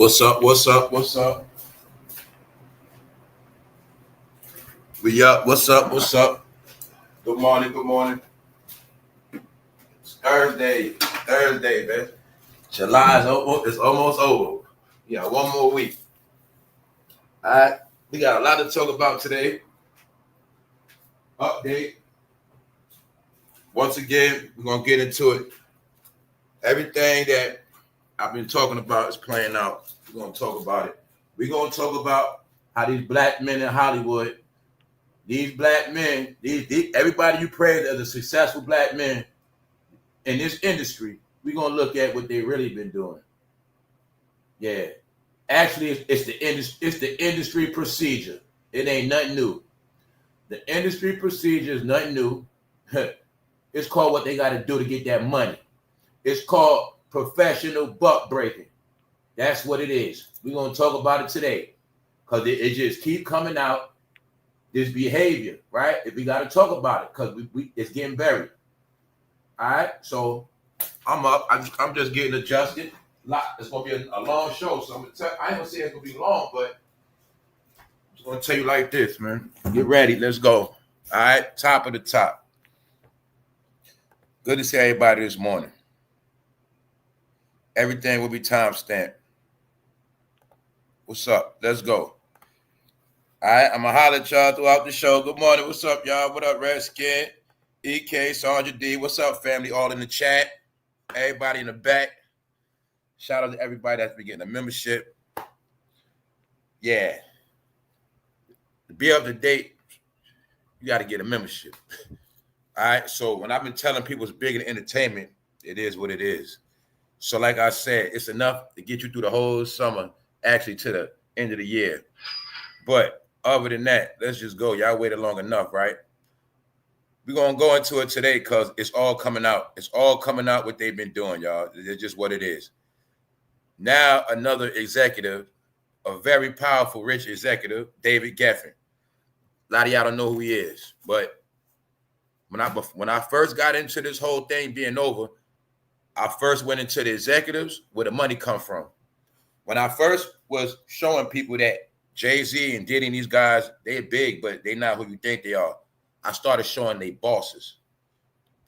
What's up? What's up? What's up? We up. What's up? What's up? Good morning. Good morning. It's Thursday. Thursday, man. July is almost over. Yeah, one more week. All right. We got a lot to talk about today. Update. Once again, we're going to get into it. Everything that I've been talking about is playing out. We're going to talk about it. We're going to talk about how these black men in Hollywood, these black men, these everybody you praise as a successful black man in this industry, we're going to look at what they really been doing. Yeah. Actually, it's the industry procedure. It ain't nothing new. The industry procedure is nothing new. It's called what they got to do to get that money. It's called professional buck breaking. That's what it is. We're going to talk about it today because it just keep coming out, this behavior, right? If we got to talk about it because it's getting buried. All right, so I'm up. I'm just getting adjusted. It's going to be a long show, so I ain't going to say it's going to be long, but I'm just going to tell you like this, man. Get ready. Let's go. All right, top of the top. Good to see everybody this morning. Everything will be timestamped. What's up? Let's go. All right, I'm going to holler at y'all throughout the show. Good morning. What's up, y'all? What up, Redskin? EK, SOULJA D. What's up, family? All in the chat. Everybody in the back. Shout out to everybody that's been getting a membership. Yeah. To be up to date, you got to get a membership. All right, so when I've been telling people it's big in entertainment, it is what it is. So like I said, it's enough to get you through the whole summer, actually to the end of the year. But other than that, let's just go. Y'all waited long enough, right? We're going to go into it today because it's all coming out. It's all coming out what they've been doing, y'all. It's just what it is. Now another executive, a very powerful, rich executive, David Geffen. A lot of y'all don't know who he is, but when I first got into this whole thing being over, I first went into the executives where the money come from. When I first was showing people that Jay-Z and Diddy and these guys, they're big, but they're not who you think they are. I started showing they bosses,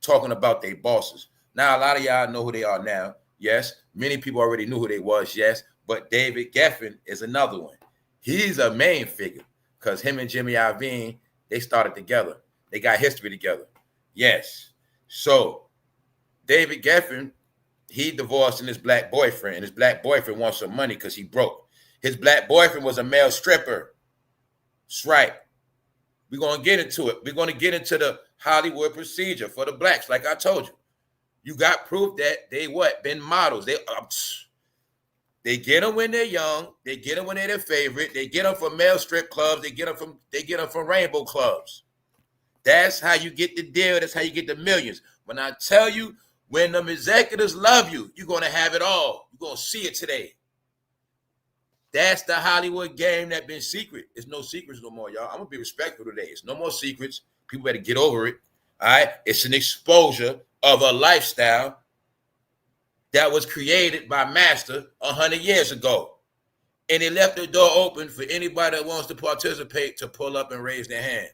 talking about they bosses. Now, a lot of y'all know who they are now. Yes, many people already knew who they was, yes, but David Geffen is another one. He's a main figure because him and Jimmy Iovine, they started together. They got history together. Yes. So David Geffen, he divorced his black boyfriend, and his black boyfriend wants some money because he broke. His black boyfriend was a male stripper. That's right. We're going to get into it. We're going to get into the Hollywood procedure for the blacks, like I told you. You got proof that they been models. They get them when they're young. They get them when they're their favorite. They get them from male strip clubs. They get them from rainbow clubs. That's how you get the deal. That's how you get the millions. When I tell you, when them executives love you, you're going to have it all. You're going to see it today. That's the Hollywood game that been secret. There's no secrets no more, y'all. I'm going to be respectful today. It's no more secrets. People better get over it. All right? It's an exposure of a lifestyle that was created by Master 100 years ago. And it left the door open for anybody that wants to participate to pull up and raise their hand.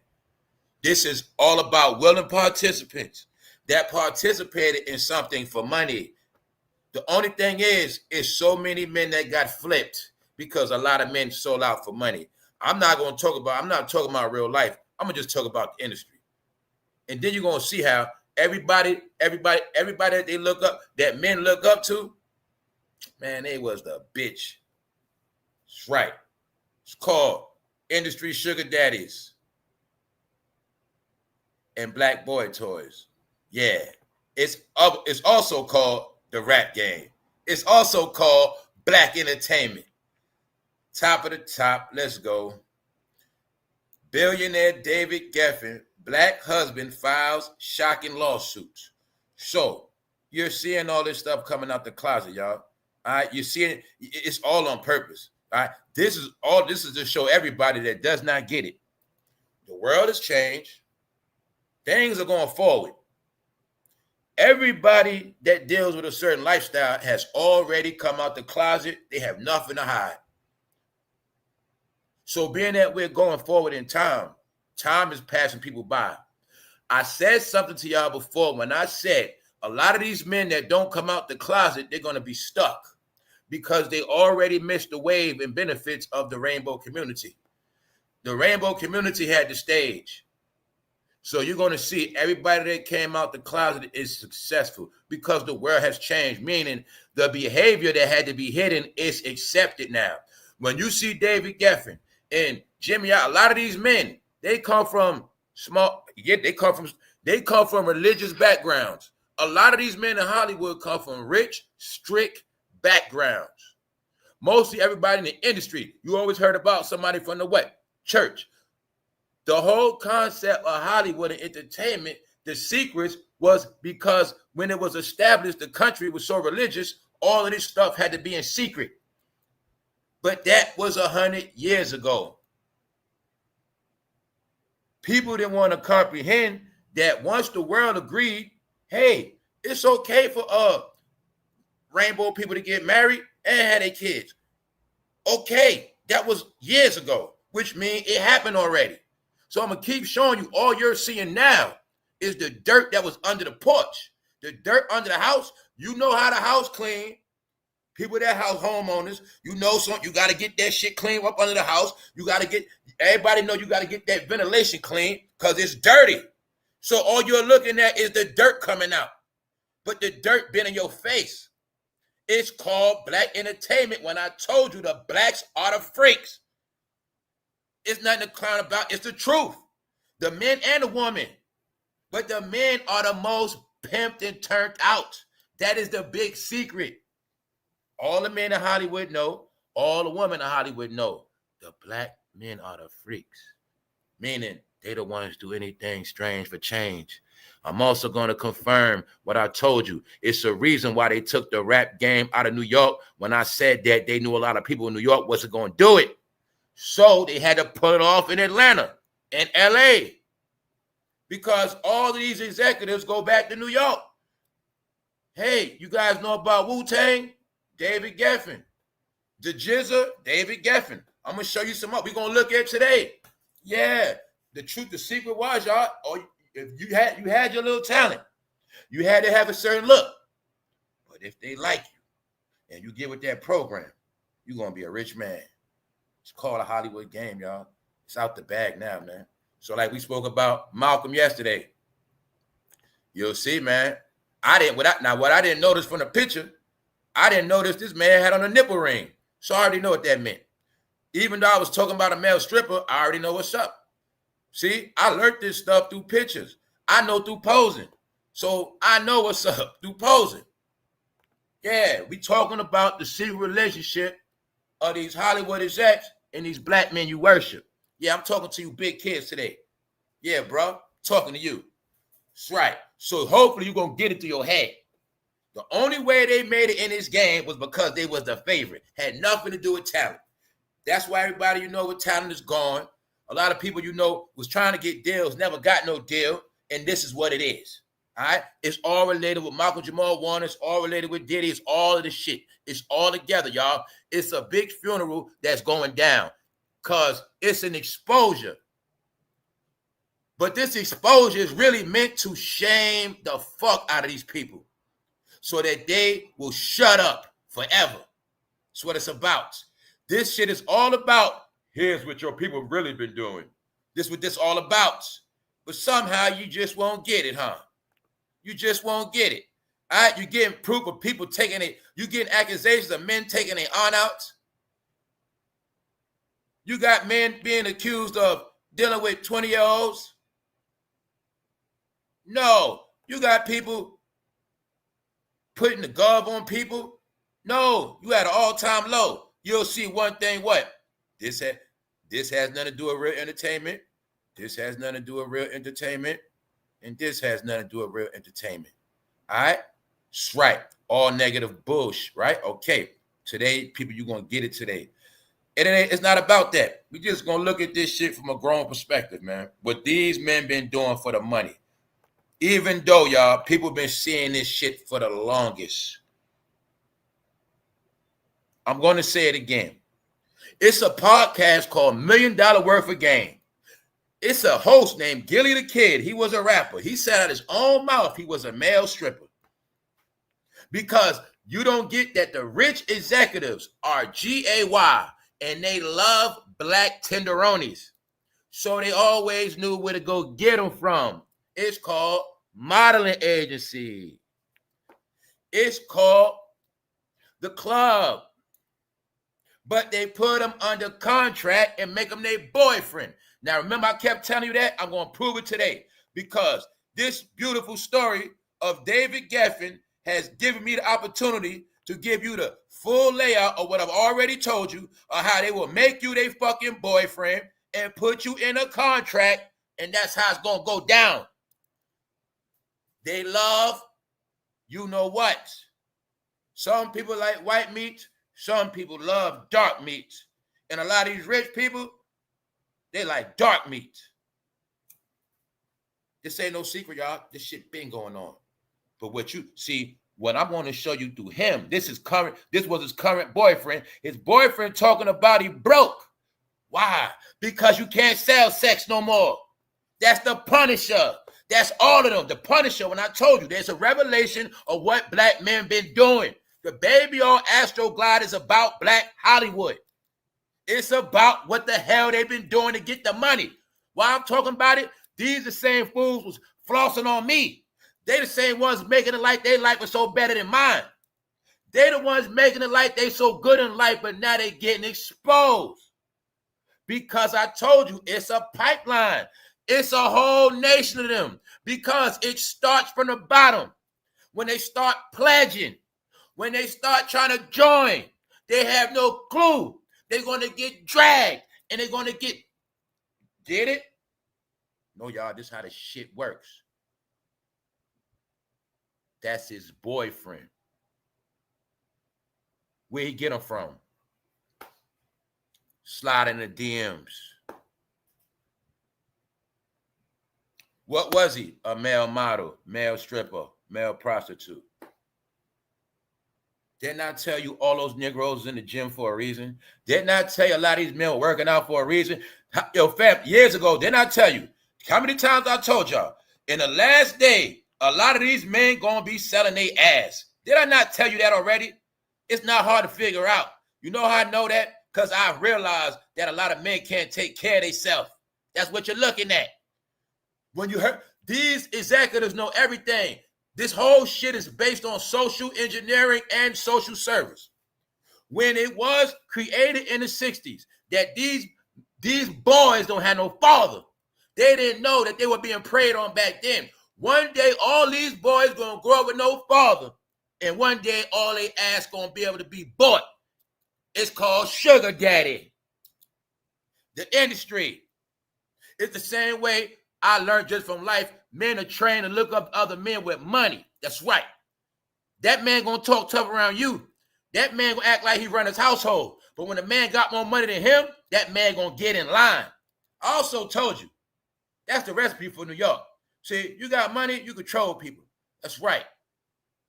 This is all about willing participants that participated in something for money. The only thing is so many men that got flipped because a lot of men sold out for money. I'm not talking about real life. I'm going to just talk about the industry. And then you're going to see how everybody that they look up, that men look up to, man, they was the bitch. That's right. It's called industry sugar daddies and black boy toys. Yeah. It's also called the rap game. It's also called black entertainment. Top of the top, let's go. Billionaire David Geffen, black husband, files shocking lawsuits. So you're seeing all this stuff coming out the closet, y'all. All right, you're seeing it's all on purpose. All right, this is to show everybody that does not get it. The world has changed. Things are going forward. Everybody that deals with a certain lifestyle has already come out the closet. They have nothing to hide. So being that we're going forward in time, time is passing people by. I said something to y'all before when I said a lot of these men that don't come out the closet, they're going to be stuck because they already missed the wave and benefits of the rainbow community. The rainbow community had the stage. So you're going to see everybody that came out the closet is successful because the world has changed, meaning the behavior that had to be hidden is accepted now. When you see David Geffen and Jimmy, a lot of these men, they come from they come from religious backgrounds. A lot of these men in Hollywood come from rich, strict backgrounds. Mostly everybody in the industry. You always heard about somebody from the what? Church. The whole concept of Hollywood and entertainment, the secrets was because when it was established, the country was so religious, all of this stuff had to be in secret. But that was 100 years ago. People didn't want to comprehend that once the world agreed, hey, it's okay for rainbow people to get married and have their kids. Okay, that was years ago, which means it happened already. So I'm going to keep showing you all you're seeing now is the dirt that was under the porch. The dirt under the house, you know how the house clean. People that house homeowners, you know something, you got to get that shit clean up under the house. You got to get, everybody know you got to get that ventilation clean because it's dirty. So all you're looking at is the dirt coming out. But the dirt been in your face. It's called black entertainment when I told you the blacks are the freaks. It's nothing to clown about. It's the truth. The men and the women. But the men are the most pimped and turned out. That is the big secret. All the men in Hollywood know. All the women in Hollywood know. The black men are the freaks. Meaning they the ones do anything strange for change. I'm also going to confirm what I told you. It's a reason why they took the rap game out of New York when I said that they knew a lot of people in New York wasn't going to do it. So they had to put it off in Atlanta and LA because all of these executives go back to New York. Hey, you guys know about Wu-Tang? David Geffen. The Jizza, David Geffen. I'm going to show you some up. We're going to look at today. Yeah, the truth, the secret was, y'all, if you had your little talent, you had to have a certain look. But if they like you and you get with that program, you're going to be a rich man. It's called a Hollywood game, y'all. It's out the bag now, man. So like we spoke about Malcolm yesterday. You'll see, man. What I didn't notice from the picture, I didn't notice this man had on a nipple ring. So I already know what that meant. Even though I was talking about a male stripper, I already know what's up. See, I learned this stuff through pictures. I know through posing. So I know what's up through posing. Yeah, we talking about the secret relationship of these Hollywood execs and these black men you worship. Yeah, I'm talking to you big kids today. Yeah, bro, talking to you. That's right. So hopefully you're going to get it through your head. The only way they made it in this game was because they was the favorite. Had nothing to do with talent. That's why everybody you know with talent is gone. A lot of people you know was trying to get deals, never got no deal, and this is what it is. All right? It's all related with malcolmjamalwarner. It's all related with Diddy. It's all of the shit. It's all together, y'all. It's a big funeral that's going down because it's an exposure. But this exposure is really meant to shame the fuck out of these people so that they will shut up forever. That's what it's about. This shit is all about, here's what your people really been doing. This is what this all about. But somehow you just won't get it, huh? You just won't get it. All right, you're getting proof of people taking it. You getting accusations of men taking their aunt out. You got men being accused of dealing with 20-year-olds. No, you got people putting the gov on people. No, you at an all-time low. You'll see one thing, what? This has nothing to do with real entertainment. This has nothing to do with real entertainment. And this has nothing to do with real entertainment. All right? That's right. All negative bullshit, right? Okay. Today, people, you're going to get it today. It's not about that. We just going to look at this shit from a grown perspective, man. What these men been doing for the money. Even though, y'all, people been seeing this shit for the longest. I'm going to say it again. It's a podcast called $1 Million Worth of Game. It's a host named Gilly the Kid. He was a rapper. He said out his own mouth he was a male stripper. Because you don't get that the rich executives are GAY and they love black tenderonis. So they always knew where to go get them from. It's called modeling agency. It's called the club. But they put them under contract and make them their boyfriend. Now, remember, I kept telling you that? I'm going to prove it today. Because this beautiful story of David Geffen has given me the opportunity to give you the full layout of what I've already told you of how they will make you their fucking boyfriend and put you in a contract, and that's how it's going to go down. They love, you know what? Some people like white meat. Some people love dark meat. And a lot of these rich people, they like dark meat. This ain't no secret, y'all. This shit been going on. But what you see, what I want to show you through him, this was his current boyfriend. His boyfriend talking about he broke. Why? Because you can't sell sex no more. That's the Punisher. That's all of them. The Punisher, when I told you, there's a revelation of what black men been doing. The Baby on Astroglide is about black Hollywood. It's about what the hell they've been doing to get the money. While I'm talking about it, these the same fools was flossing on me. They the same ones making it like their life was so better than mine. They the ones making it like they so good in life, but now they getting exposed. Because I told you, it's a pipeline. It's a whole nation of them. Because it starts from the bottom. When they start pledging, when they start trying to join, they have no clue. They're going to get dragged and they're going to get, get it? No, y'all, this is how the shit works. That's his boyfriend. Where he get him from? Slide in the DMs. What was he? A male model, male stripper, male prostitute. Didn't I tell you all those Negroes in the gym for a reason? Didn't I tell you a lot of these men were working out for a reason? Yo, fam, years ago, didn't I tell you? How many times I told y'all? In the last day, a lot of these men gonna be selling their ass. Did I not tell you that already? It's not hard to figure out. You know how I know that? Because I realized that a lot of men can't take care of themselves. That's what you're looking at. When you heard, these executives know everything. This whole shit is based on social engineering and social service. When it was created in the 60s, that these boys don't have no father. They didn't know that they were being preyed on back then. One day, all these boys gonna grow up with no father. And one day, all they ass gonna be able to be bought. It's called sugar daddy. The industry. It's the same way I learned just from life. Men are trained to look up other men with money. That's right. That man gonna talk tough around you. That man gonna act like he run his household. But when a man got more money than him, that man gonna get in line. I also told you, that's the recipe for New York. See, you got money, you control people. That's right.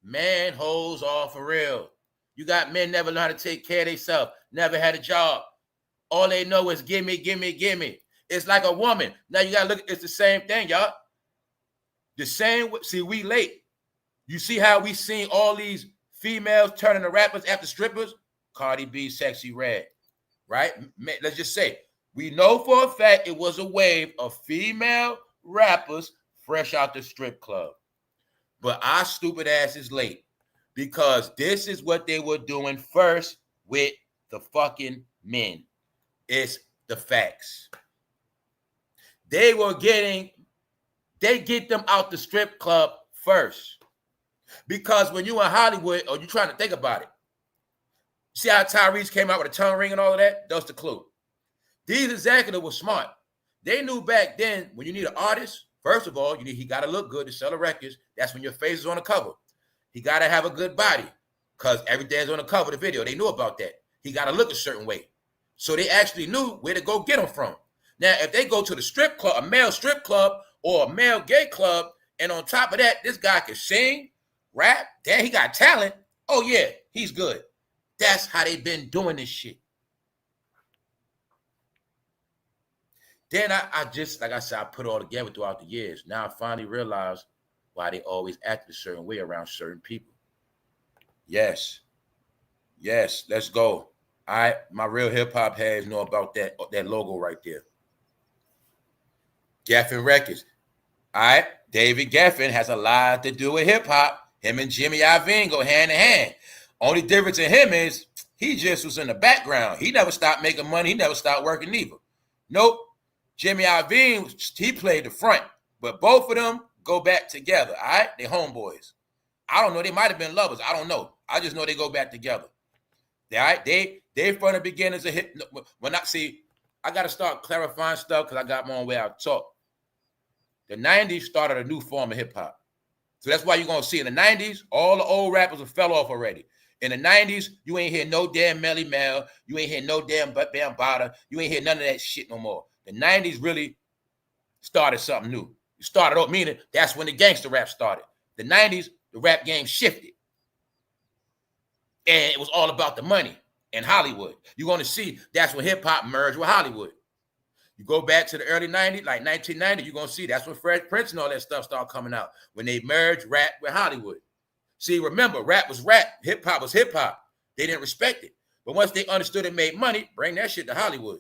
Man hoes all for real. You got men never learn how to take care of themselves, never had a job. All they know is gimme, gimme, gimme. It's like a woman. Now you gotta look, it's the same thing, y'all. The same, see, we late. You see how we seen all these females turning to rappers after strippers? Cardi B, Sexy Red, right? Let's just say, we know for a fact it was a wave of female rappers fresh out the strip club. But our stupid ass is late because this is what they were doing first with the fucking men. It's the facts. They get them out the strip club first. Because when you in Hollywood, or you trying to think about it, see how Tyrese came out with a tongue ring and all of that? That's the clue. These executives were smart. They knew back then when you need an artist, first of all, he got to look good to sell the records. That's when your face is on the cover. He got to have a good body because everything's on the cover of the video. They knew about that. He got to look a certain way. So they actually knew where to go get him from. Now, if they go to the strip club, a male strip club or a male gay club, And on top of that, this guy can sing, rap. Damn, he got talent. Oh, yeah, he's good. That's how they've been doing this shit. Then I just, like I said, I put it all together throughout the years. Now I finally realized why they always acted a certain way around certain people. Yes. Yes, let's go. My real hip-hop heads know about that logo right there. GEFFEN Records. All right, David Geffen has a lot to do with hip-hop. Him and Jimmy Iovine go hand in hand. Only difference in him is he just was in the background. He never stopped making money. He never stopped working either. Nope. Jimmy Iovine, he played the front. But both of them go back together, all right? They homeboys. I don't know. They might have been lovers. I don't know. I just know they go back together. All right? They from the beginnings of hip. When I see, I got to start clarifying stuff because I got my own way I talk. The 90s started a new form of hip-hop. So that's why you're going to see in the 90s, all the old rappers have fell off already. In the 90s, you ain't hear no damn Melly Mel. You ain't hear no damn Bambaataa. You ain't hear none of that shit no more. The 90s really started something new. You started off, meaning that's when the gangster rap started. The 90s, the rap game shifted. And it was all about the money in Hollywood. You're going to see that's when hip-hop merged with Hollywood. You go back to the early 90s, like 1990, you're going to see that's when Fresh Prince and all that stuff started coming out, when they merged rap with Hollywood. See, remember, rap was rap, hip-hop was hip-hop. They didn't respect it. But once they understood and made money, bring that shit to Hollywood.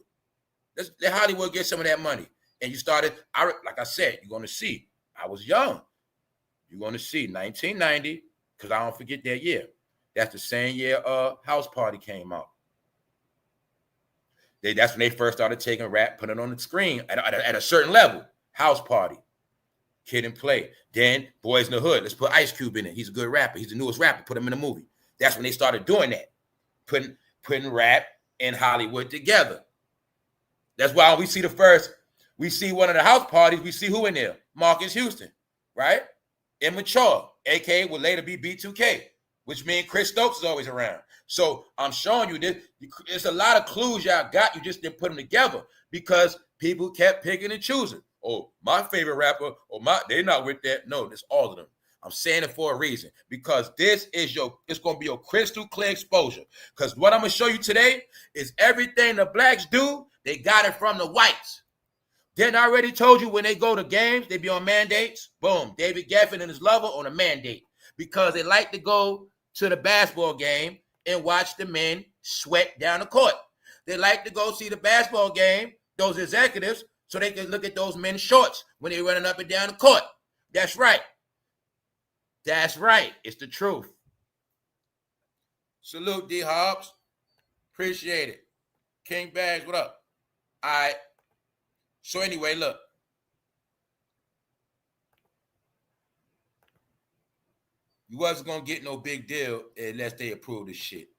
Let Hollywood get some of that money. And you started, like I said, you're going to see, I was young. You're going to see 1990, because I don't forget that year. That's the same year House Party came out. That's when they first started taking rap, putting it on the screen at a certain level. House Party, Kid and Play. Then Boys in the Hood. Let's put Ice Cube in it. He's a good rapper. He's the newest rapper. Put him in a movie. That's when they started doing that, putting rap and Hollywood together. That's why we see we see one of the house parties, we see who in there? Marcus Houston, right? Immature, a.k.a. will later be B2K, which means Chris Stokes is always around. So I'm showing you this. There's a lot of clues y'all got. You just didn't put them together because people kept picking and choosing. Oh, my favorite rapper, they're not with that. No, it's all of them. I'm saying it for a reason because it's going to be your crystal clear exposure. Because what I'm going to show you today is everything the blacks do, they got it from the whites. Then I already told you when they go to games, they be on mandates. Boom, David Geffen and his lover on a mandate because they like to go to the basketball game and watch the men sweat down the court. They like to go see the basketball game, those executives, so they can look at those men's shorts when they're running up and down the court. That's right. That's right. It's the truth. Salute, D. Hobbs. Appreciate it. King Bags, what up? All right. So anyway, look. You wasn't going to get no big deal unless they approve this shit.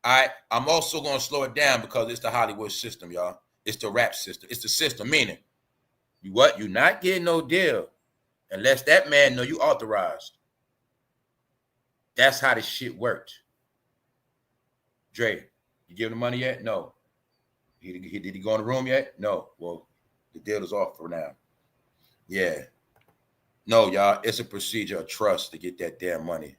All right. I'm also going to slow it down because it's the Hollywood system, y'all. It's the rap system. It's the system, meaning you're not getting no deal unless that man know you authorized. That's how this shit works. Dre, you give him the money yet? No. Did he go in the room yet? No. Well, the deal is off for now. Yeah. No, y'all, it's a procedure of trust to get that damn money.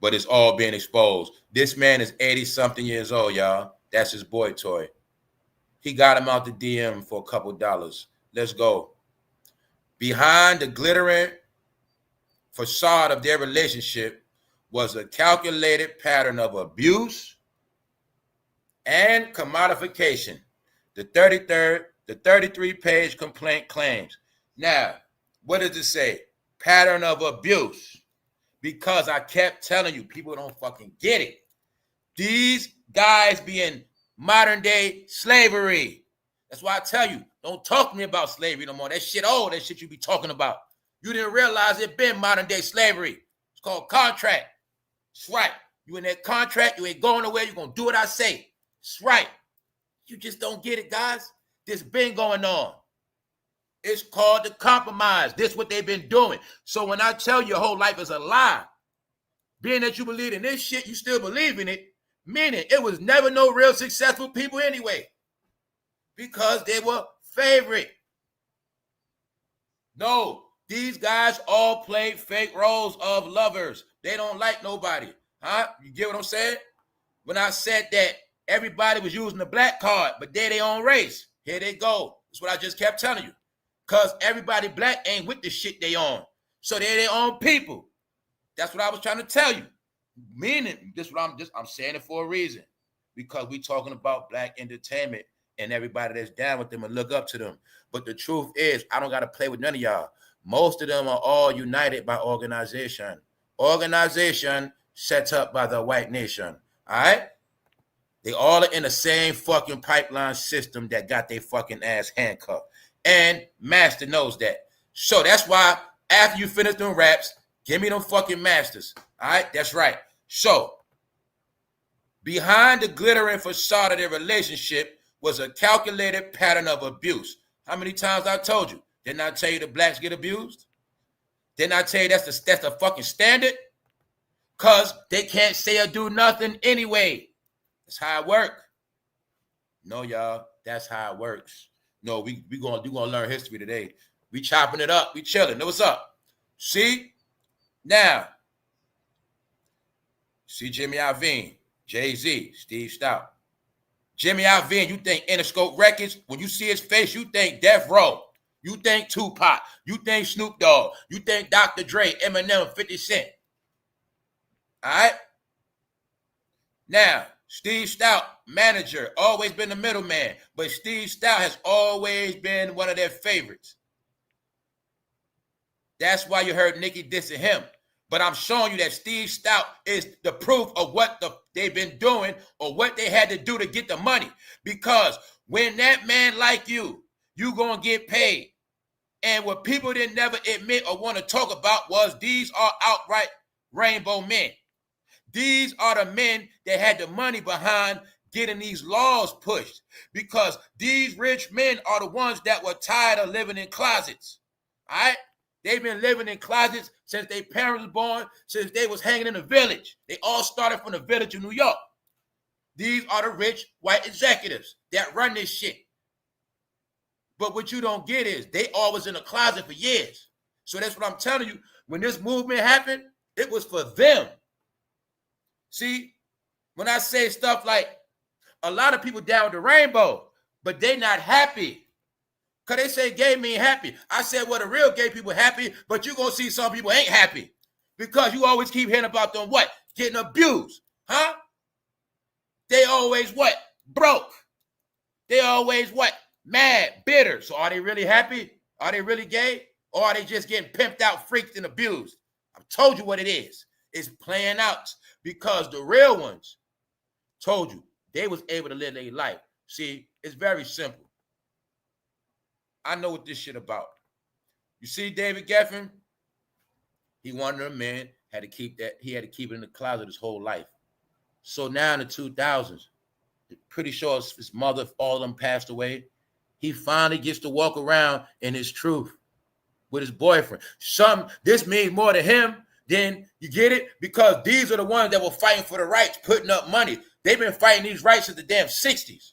But it's all being exposed. This man is 80-something years old, y'all. That's his boy toy. He got him out the DM for a couple dollars. Let's go. Behind the glittering facade of their relationship was a calculated pattern of abuse and commodification. The 33-page complaint claims. Now, what does it say? Pattern of abuse. Because I kept telling you, people don't fucking get it. These guys be in modern day slavery. That's why I tell you, don't talk to me about slavery no more. That shit old, that shit you be talking about. You didn't realize it been modern day slavery. It's called contract. That's right. You in that contract, you ain't going nowhere. You're going to do what I say. That's right. You just don't get it, guys. This been going on. It's called the compromise. This is what they've been doing. So when I tell you your whole life is a lie, being that you believe in this shit, you still believe in it, meaning it was never no real successful people anyway because they were favorite. No, These guys all play fake roles of lovers. They don't like nobody. Huh? You get what I'm saying? When I said that everybody was using the black card, but they're their own race. Here they go. That's what I just kept telling you. Because everybody black ain't with the shit they on. So they're their own people. That's what I was trying to tell you. Meaning, this what I'm saying it for a reason. Because we talking about black entertainment and everybody that's down with them and look up to them. But the truth is, I don't got to play with none of y'all. Most of them are all united by organization. Organization set up by the white nation. All right? They all are in the same fucking pipeline system that got their fucking ass handcuffed. And Master knows that. So that's why after you finish them raps, give me them fucking masters. All right? That's right. So behind the glittering facade of their relationship was a calculated pattern of abuse. How many times I told you? Didn't I tell you the blacks get abused? Didn't I tell you that's the fucking standard? Because they can't say or do nothing anyway. That's how it works. No, y'all, that's how it works. No, we gonna learn history today. We chopping it up. We chilling. Know what's up? See? Now, see Jimmy Iovine, Jay-Z, Steve Stout. Jimmy Iovine, you think Interscope Records, when you see his face, you think Death Row. You think Tupac. You think Snoop Dogg. You think Dr. Dre, Eminem, 50 Cent. All right? Now, Steve Stout, manager, always been the middleman. But Steve Stout has always been one of their favorites. That's why you heard Nicki dissing him. But I'm showing you that Steve Stout is the proof of what they've been doing or what they had to do to get the money. Because when that man like you going to get paid. And what people didn't never admit or want to talk about was these are outright rainbow men. These are the men that had the money behind getting these laws pushed. Because these rich men are the ones that were tired of living in closets. All right? They've been living in closets since their parents were born, since they was hanging in the village. They all started from the village of New York. These are the rich white executives that run this shit. But what you don't get is they all was in a closet for years. So that's what I'm telling you. When this movement happened, it was for them. See, when I say stuff like a lot of people down with the rainbow, but they not happy. Because they say gay mean happy. I said, well, the real gay people happy, but you're going to see some people ain't happy. Because you always keep hearing about them what? Getting abused. Huh? They always what? Broke. They always what? Mad, bitter. So are they really happy? Are they really gay? Or are they just getting pimped out, freaked, and abused? I've told you what it is. It's playing out. Because the real ones told you they was able to live their life. See, it's very simple. I know what this shit about. You see David Geffen? He one of them men, had to keep that. He had to keep it in the closet his whole life. So now in the 2000s, pretty sure his mother, all of them passed away. He finally gets to walk around in his truth with his boyfriend. This means more to him than, you get it? Because these are the ones that were fighting for the rights, putting up money. They've been fighting these rights since the damn 60s.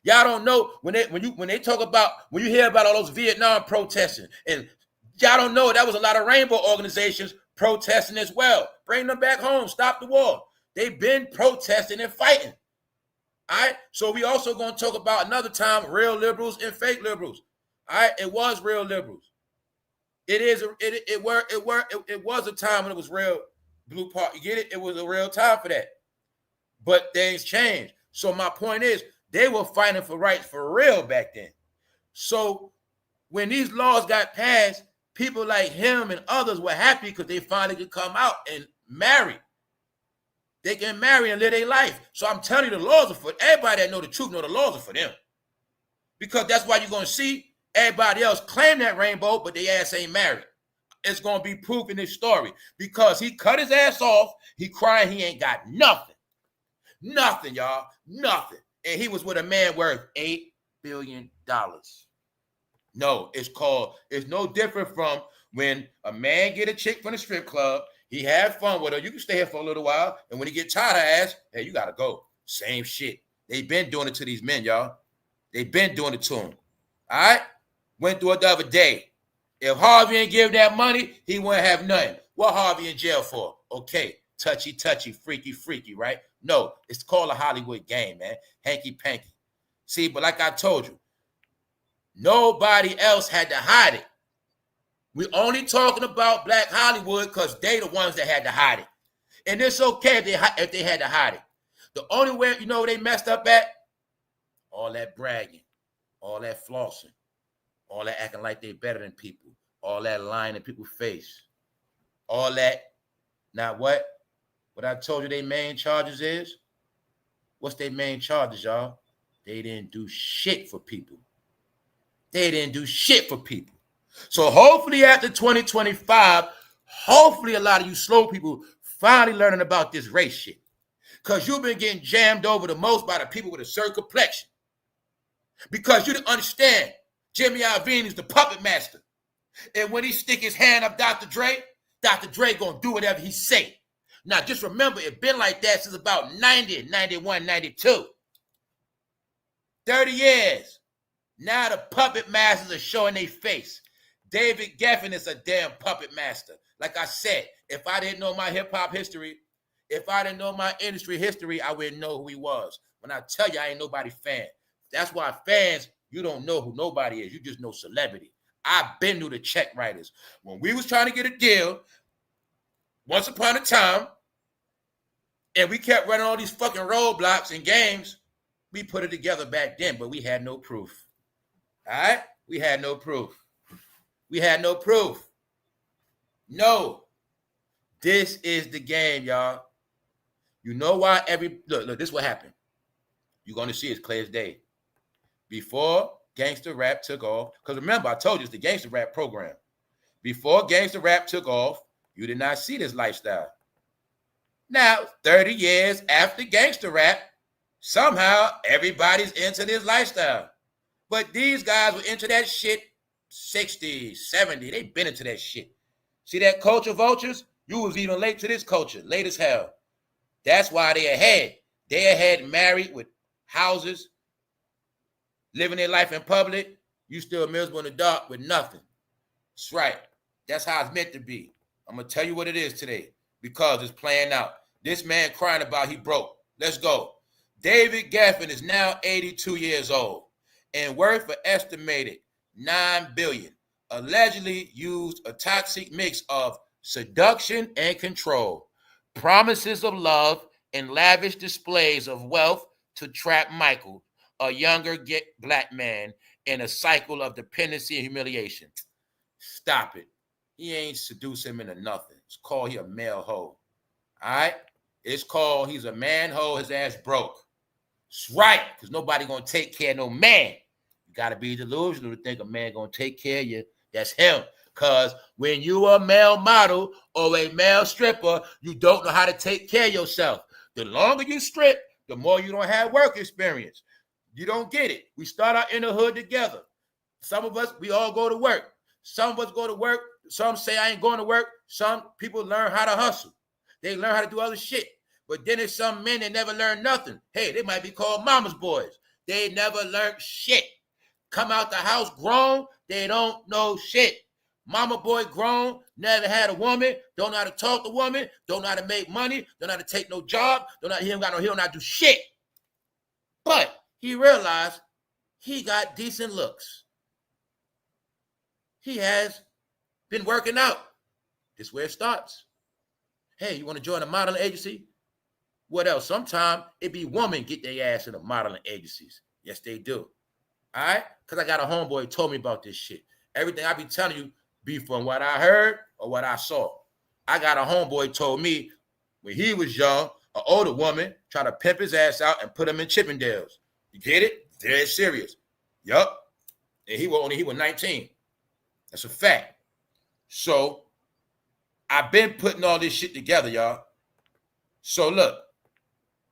Y'all don't know when they talk about, when you hear about all those Vietnam protesting, and y'all don't know that was a lot of rainbow organizations protesting as well. Bring them back home, stop the war. They've been protesting and fighting. All right. So we also going to talk about another time real liberals and fake liberals. All right. It was real liberals. It was a time when it was real blue part. You get it? It was a real time for that. But things changed. So my point is, they were fighting for rights for real back then. So when these laws got passed, people like him and others were happy because they finally could come out and marry. They can marry and live their life. So I'm telling you, the laws are for everybody that know the truth, know the laws are for them. Because that's why you're going to see everybody else claim that rainbow, but their ass ain't married. It's going to be proof in this story. Because he cut his ass off. He crying he ain't got nothing. Nothing, y'all. Nothing. And he was with a man worth $8 billion. No, it's no different from when a man get a chick from the strip club, he had fun with her, you can stay here for a little while, and when he get tired of her ass, hey, you gotta go. Same shit. They been doing it to these men, y'all. They been doing it to them. All right? Went through it the other day. If Harvey ain't give that money, he wouldn't have nothing. What Harvey in jail for? Okay, touchy, freaky, right? No, it's called a Hollywood game, man. Hanky panky. See, but like I told you, nobody else had to hide it. We only talking about Black Hollywood because they the ones that had to hide it. And it's okay if they had to hide it. The only way, you know, they messed up at? All that bragging, all that flossing, all that acting like they better than people, all that lying in people's face, all that. Now what? What I told you their main charges is? What's their main charges, y'all? They didn't do shit for people. They didn't do shit for people. So hopefully after 2025, hopefully a lot of you slow people finally learning about this race shit. Because you've been getting jammed over the most by the people with a certain complexion. Because you didn't understand Jimmy Iovine is the puppet master. And when he stick his hand up Dr. Dre gonna do whatever he say. Now just remember, it's been like that since about 90, 91, 92. 30 years. Now the puppet masters are showing their face. David Geffen is a damn puppet master. Like I said, if I didn't know my hip-hop history, if I didn't know my industry history, I wouldn't know who he was. When I tell you I ain't nobody fan. That's why fans, you don't know who nobody is. You just know celebrity. I've been through the check writers. When we was trying to get a deal, once upon a time, and we kept running all these fucking roadblocks and games, we put it together back then, but we had no proof. All right? We had no proof. We had no proof. No. This is the game, y'all. You know why look, this is what happened. You're going to see it's clear as day. Before gangster rap took off, because remember, I told you it's the gangster rap program. Before gangster rap took off, you did not see this lifestyle. Now, 30 years after gangster rap, somehow everybody's into this lifestyle. But these guys were into that shit 60, 70. They've been into that shit. See that culture vultures? You was even late to this culture, late as hell. That's why they ahead. They ahead married with houses, living their life in public. You still miserable in the dark with nothing. That's right. That's how it's meant to be. I'm going to tell you what it is today because it's playing out. This man crying about he broke. Let's go. David Geffen is now 82 years old and worth an estimated $9 billion. Allegedly used a toxic mix of seduction and control, promises of love, and lavish displays of wealth to trap Michael, a younger black man, in a cycle of dependency and humiliation. Stop it. He ain't seduce him into nothing. It's called he a male hoe. All right? It's called he's a man hoe, his ass broke. It's right, because nobody going to take care of no man. You got to be delusional to think a man going to take care of you. That's him. Because when you a male model or a male stripper, you don't know how to take care of yourself. The longer you strip, the more you don't have work experience. You don't get it. We start out in the hood together. Some of us, we all go to work. Some of us go to work. Some say I ain't going to work. Some people learn how to hustle. They learn how to do other shit. But then there's some men that never learn nothing. Hey, they might be called mama's boys. They never learned shit. Come out the house grown, they don't know shit. Mama boy grown, never had a woman, don't know how to talk to woman, don't know how to make money, don't know how to take no job, he don't know how to do shit. But he realized he got decent looks. He has been working out. This is where it starts. Hey, you want to join a modeling agency? What else? Sometimes it be women get their ass in the modeling agencies. Yes, they do. All right? Because I got a homeboy who told me about this shit. Everything I be telling you be from what I heard or what I saw. I got a homeboy who told me when he was young, an older woman tried to pimp his ass out and put him in Chippendales. You get it? Dead serious. Yup. And he was 19. That's a fact. So I've been putting all this shit together, y'all. So look,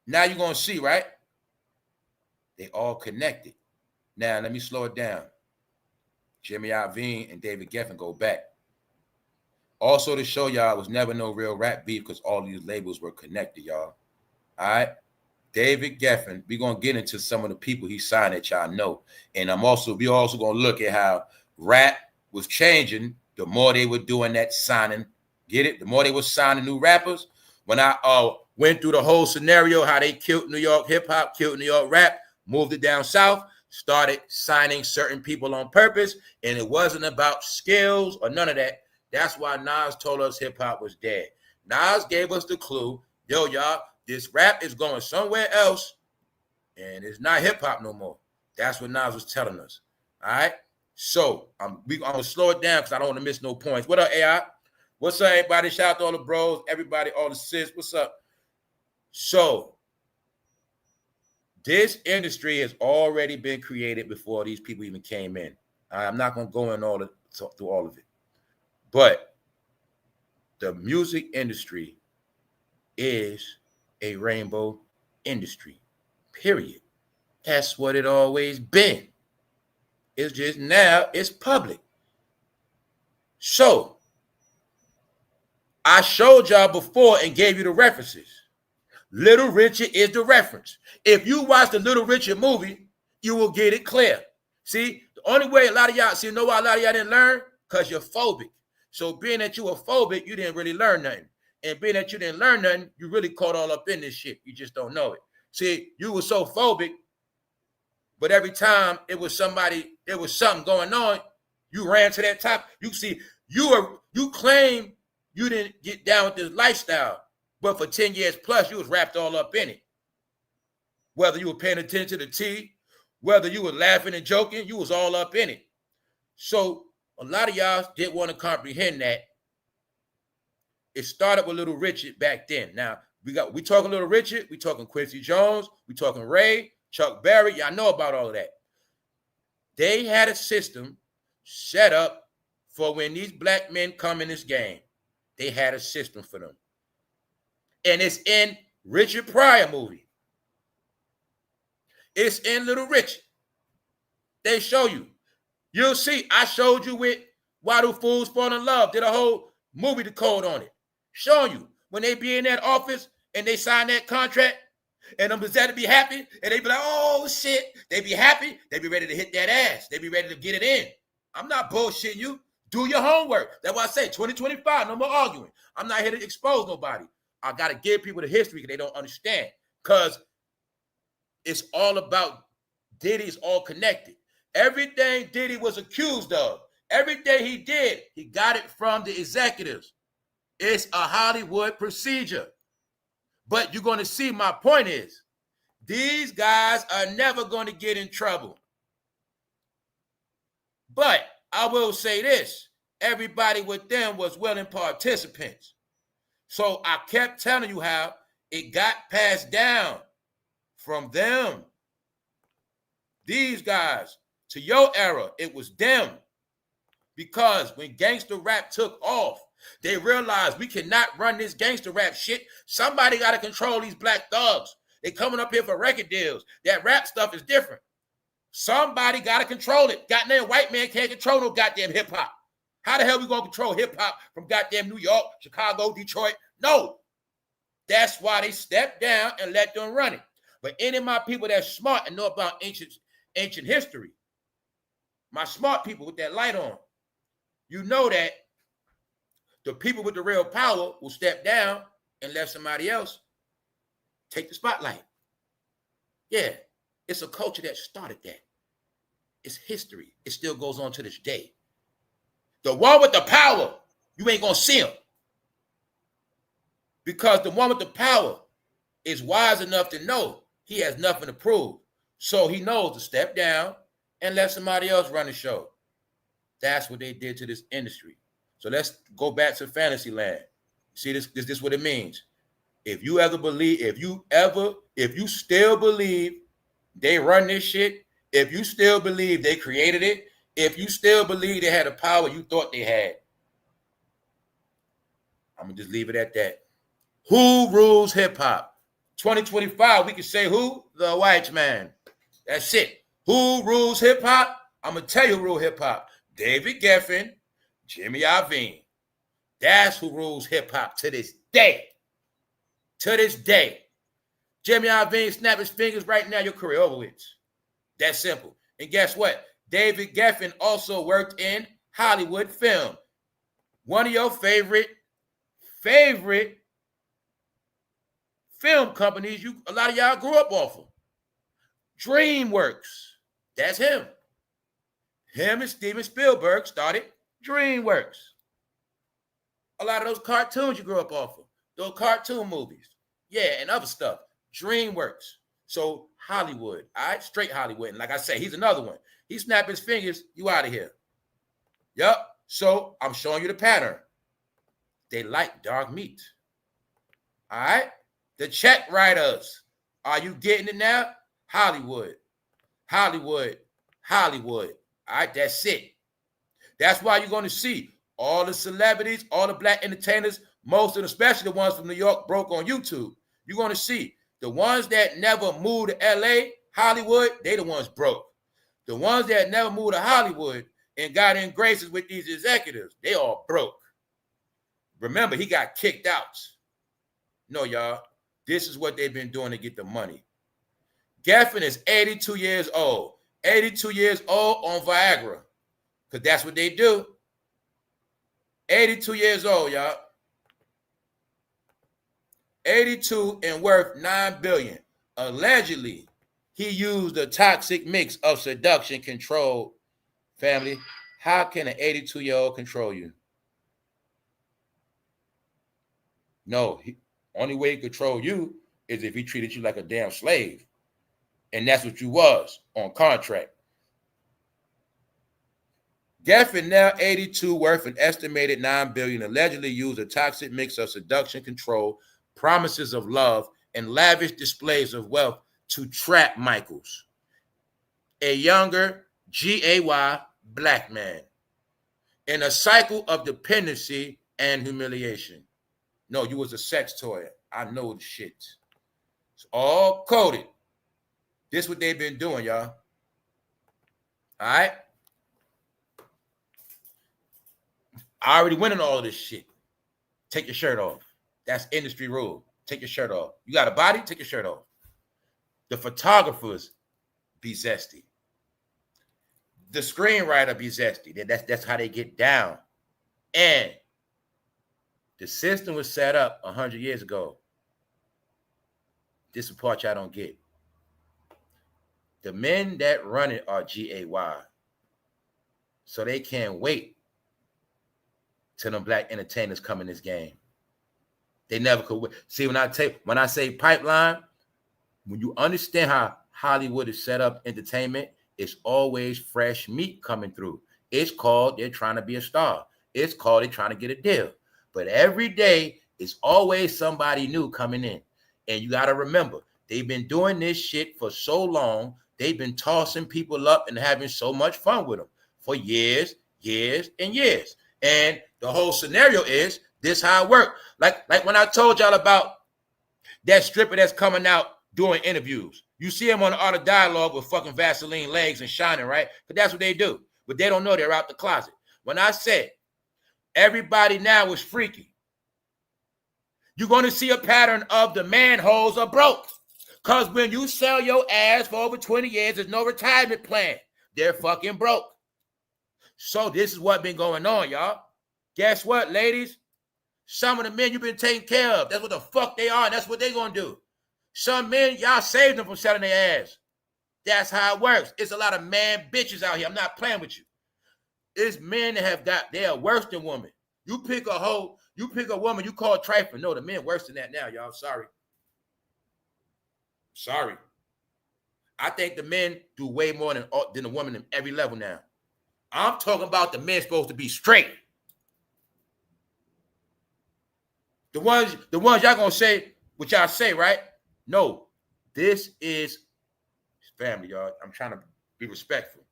now you're going to see, right? They all connected. Now, let me slow it down. Jimmy Iovine and David Geffen go back. Also to show y'all it was never no real rap beef because all these labels were connected, y'all. All right? David Geffen, we're going to get into some of the people he signed that y'all know. And we also going to look at how rap was changing, the more they were doing that signing. Get it? The more they were signing new rappers. When I went through the whole scenario, how they killed New York hip hop, killed New York rap, moved it down south, started signing certain people on purpose, and it wasn't about skills or none of that. That's why Nas told us hip hop was dead. Nas gave us the clue, yo, y'all, this rap is going somewhere else, and it's not hip hop no more. That's what Nas was telling us. All right. So I'm gonna slow it down because I don't want to miss no points. What up, AI? What's up, everybody? Shout out to all the bros, everybody, all the sis. What's up? So this industry has already been created before these people even came in. I'm not gonna go in through all of it, but the music industry is a rainbow industry. Period. That's what it always been. It's just now it's public. So I showed y'all before and gave you the references. Little Richard is the reference. If you watch the Little Richard movie, you will get it clear. See, the only way a lot of y'all know why a lot of y'all didn't learn? Because you're phobic. So being that you were phobic, you didn't really learn nothing. And being that you didn't learn nothing, you really caught all up in this shit. You just don't know it. See, you were so phobic, but every time it was something going on, you ran to that top. You see, you claim you didn't get down with this lifestyle, but for 10 years plus, you was wrapped all up in it. Whether you were paying attention to the tea, whether you were laughing and joking, you was all up in it. So a lot of y'all didn't want to comprehend that. It started with Little Richard back then. Now, we talking Little Richard, we talking Quincy Jones, we talking Ray, Chuck Berry. Y'all know about all of that. They had a system set up for when these black men come in this game. They had a system for them. And it's in Richard Pryor movie. It's in Little Richard. They show you. You'll see. I showed you with Why Do Fools Fall in Love. Did a whole movie to code on it. Showing you. When they be in that office and they sign that contract, and them to be happy, and they be like, oh, shit. They be happy. They be ready to hit that ass. They be ready to get it in. I'm not bullshitting you. Do your homework. That's why I say 2025, no more arguing. I'm not here to expose nobody. I got to give people the history because they don't understand. Because it's all about Diddy's all connected. Everything Diddy was accused of, everything he did, he got it from the executives. It's a Hollywood procedure. But you're going to see my point is, these guys are never going to get in trouble. But I will say this, everybody with them was willing participants. So I kept telling you how it got passed down from them. These guys, to your era, it was them. Because when gangster rap took off, they realized we cannot run this gangster rap shit. Somebody got to control these black thugs. They coming up here for record deals. That rap stuff is different. Somebody got to control it. Goddamn white man can't control no goddamn hip hop. How the hell we going to control hip hop from goddamn New York, Chicago, Detroit? No. That's why they stepped down and let them run it. But any of my people that's smart and know about ancient history, my smart people with that light on, you know that the people with the real power will step down and let somebody else take the spotlight. Yeah, it's a culture that started that. It's history. It still goes on to this day. The one with the power, you ain't going to see him. Because the one with the power is wise enough to know he has nothing to prove. So he knows to step down and let somebody else run the show. That's what they did to this industry. So let's go back to fantasy land. See, this is what it means. If you still believe they run this shit, if you still believe they created it, if you still believe they had the power you thought they had, I'm going to just leave it at that. Who rules hip-hop? 2025, we can say who? The white man. That's it. Who rules hip-hop? I'm going to tell you who rules hip-hop. David Geffen, Jimmy Iovine. That's who rules hip-hop to this day. To this day. Jimmy Iovine, snap his fingers right now, your career over with. That's simple. And guess what? David Geffen also worked in Hollywood film. One of your favorite film companies a lot of y'all grew up off of. DreamWorks. That's him. Him and Steven Spielberg started DreamWorks. A lot of those cartoons you grew up off of. Those cartoon movies. Yeah, and other stuff. DreamWorks. So Hollywood. All right, straight Hollywood. And like I say, he's another one. He snapped his fingers, you out of here. Yup. So I'm showing you the pattern. They like dark meat. All right? The check writers. Are you getting it now? Hollywood. Hollywood. Hollywood. All right, that's it. That's why you're going to see all the celebrities, all the black entertainers, most of them, especially the ones from New York, broke on YouTube. You're going to see the ones that never moved to LA, Hollywood, they the ones broke. The ones that never moved to Hollywood and got in graces with these executives, they all broke. Remember, he got kicked out. No, y'all, this is what they've been doing to get the money. GEFFEN is 82 years old. 82 years old on Viagra. Because that's what they do. 82 years old, y'all. 82 and worth $9 billion. Allegedly, he used a toxic mix of seduction control. Family, how can an 82-year-old control you? No, only way he control you is if he treated you like a damn slave. And that's what you was on contract. GEFFEN, now 82, worth an estimated $9 billion, allegedly used a toxic mix of seduction control, promises of love, and lavish displays of wealth to trap Michaels, a younger GAY black man, in a cycle of dependency and humiliation. No, you was a sex toy. I know the shit. It's all coded. This is what they've been doing, y'all. All right? I already went in all of this shit. Take your shirt off. That's industry rule. Take your shirt off. You got a body? Take your shirt off. The photographers be zesty. The screenwriter be zesty. That's how they get down. And the system was set up 100 years ago. This is the part y'all don't get. The men that run it are GAY. So they can't wait till them black entertainers come in this game. They never could wait. See, when I say pipeline, when you understand how Hollywood is set up entertainment, it's always fresh meat coming through. It's called they're trying to be a star. It's called they're trying to get a deal. But every day, it's always somebody new coming in. And you got to remember, they've been doing this shit for so long. They've been tossing people up and having so much fun with them for years, years, and years. And the whole scenario is this how it worked. Like when I told y'all about that stripper that's coming out doing interviews. You see him on the Art of Dialogue with fucking Vaseline legs and shining, right? But that's what they do. But they don't know they're out the closet. When I said everybody now is freaky, you're going to see a pattern of the manholes are broke. Because when you sell your ass for over 20 years, there's no retirement plan. They're fucking broke. So this is what's been going on, y'all. Guess what, ladies? Some of the men you've been taking care of, that's what the fuck they are, and that's what they're going to do. Some men, y'all saved them from selling their ass. That's how it works. It's a lot of man bitches out here. I'm not playing with you. It's men that they are worse than women. You pick a hoe, you pick a woman, you call it trifling. No, the men worse than that now, y'all. Sorry. I think the men do way more than the women in every level now. I'm talking about the men supposed to be straight. The ones y'all gonna say what y'all say, right? No, this is family, y'all. I'm trying to be respectful.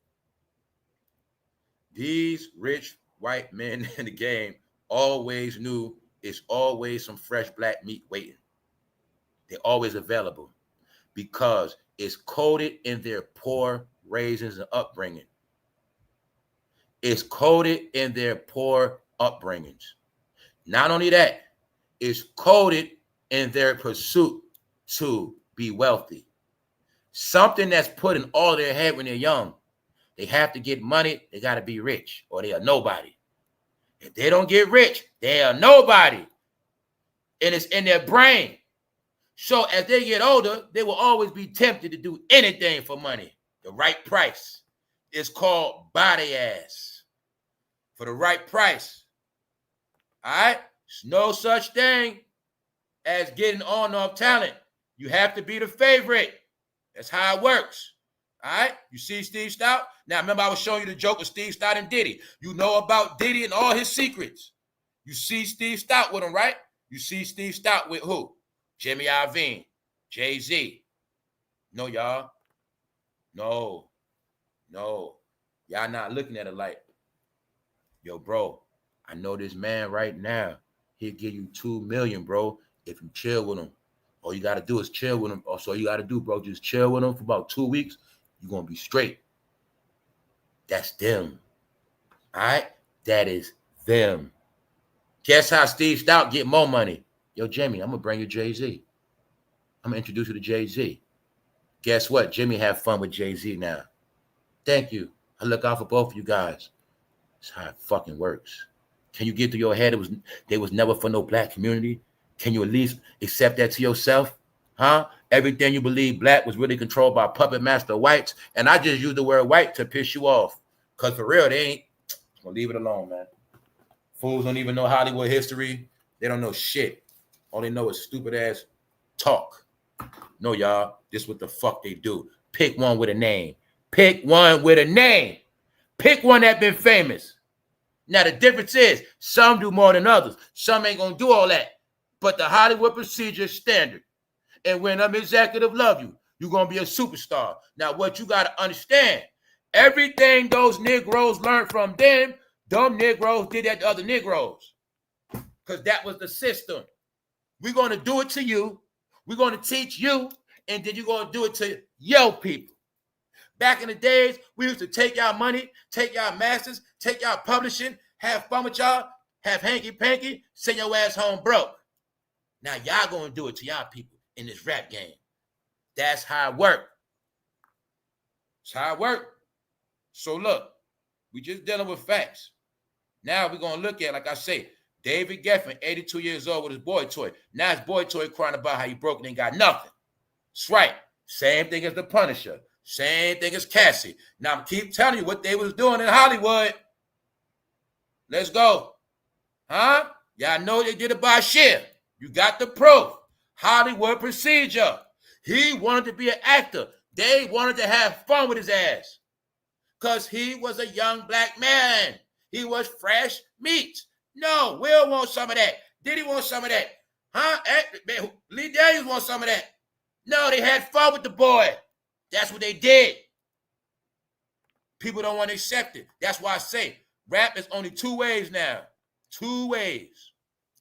These rich white men in the game always knew it's always some fresh black meat waiting. They're always available because it's coded in their poor raisins and upbringing. It's coded in their poor upbringings. Not only that, it's coded in their pursuit to be wealthy. Something that's put in all their head when they're young. They have to get money. They got to be rich or they are nobody. If they don't get rich, they are nobody. And it's in their brain. So as they get older, they will always be tempted to do anything for money. The right price. It's called body ass. For the right price. All right? There's no such thing as getting on and off talent. You have to be the favorite. That's how it works. All right? You see Steve Stout? Now, remember I was showing you the joke of Steve Stout and Diddy. You know about Diddy and all his secrets. You see Steve Stout with him, right? You see Steve Stout with who? Jimmy Iovine, Jay-Z. No, y'all. No. Y'all not looking at it like, yo, bro, I know this man right now. He'll give you $2 million, bro, if you chill with him. All you got to do is chill with him. Also, all you got to do, bro, just chill with him for about 2 weeks. You're going to be straight. That's them. All right? That is them. Guess how Steve Stout get more money? Yo, Jimmy, I'm going to bring you Jay-Z. I'm going to introduce you to Jay-Z. Guess what? Jimmy have fun with Jay-Z now. Thank you. I look out for both of you guys. That's how it fucking works. Can you get through your head they was never for no black community? Can you at least accept that to yourself? Huh? Everything you believe black was really controlled by puppet master whites. And I just use the word white to piss you off. Because for real, they ain't. I'm going to leave it alone, man. Fools don't even know Hollywood history. They don't know shit. All they know is stupid ass talk. No, y'all. This is what the fuck they do. Pick one with a name. Pick one with a name. Pick one that been famous. Now, the difference is some do more than others. Some ain't going to do all that. But the Hollywood procedure is standard. And when them executive love you, you're going to be a superstar. Now, what you got to understand, everything those Negroes learned from them Negroes did that to other Negroes. Because that was the system. We're going to do it to you. We're going to teach you. And then you're going to do it to your people. Back in the days, we used to take y'all money, take y'all masters, take y'all publishing, have fun with y'all, have hanky-panky, send your ass home broke. Now y'all going to do it to y'all people in this rap game. That's how it work. That's how it work. So look, we just dealing with facts. Now we're going to look at, like I say, David Geffen, 82 years old with his boy toy. Now his boy toy crying about how he broke and ain't got nothing. That's right. Same thing as the Punisher. Same thing as Cassie. Now I'm keep telling you what they was doing in Hollywood. Let's go. Huh? Y'all know they did it by share. You got the proof. Hollywood procedure. He wanted to be an actor. They wanted to have fun with his ass. Because he was a young black man. He was fresh meat. No, Will wants some of that. Diddy wants some of that. Huh? Lee Daniels wants some of that. No, they had fun with the boy. That's what they did. People don't want to accept it. That's why I say rap is only 2 ways now. 2 ways.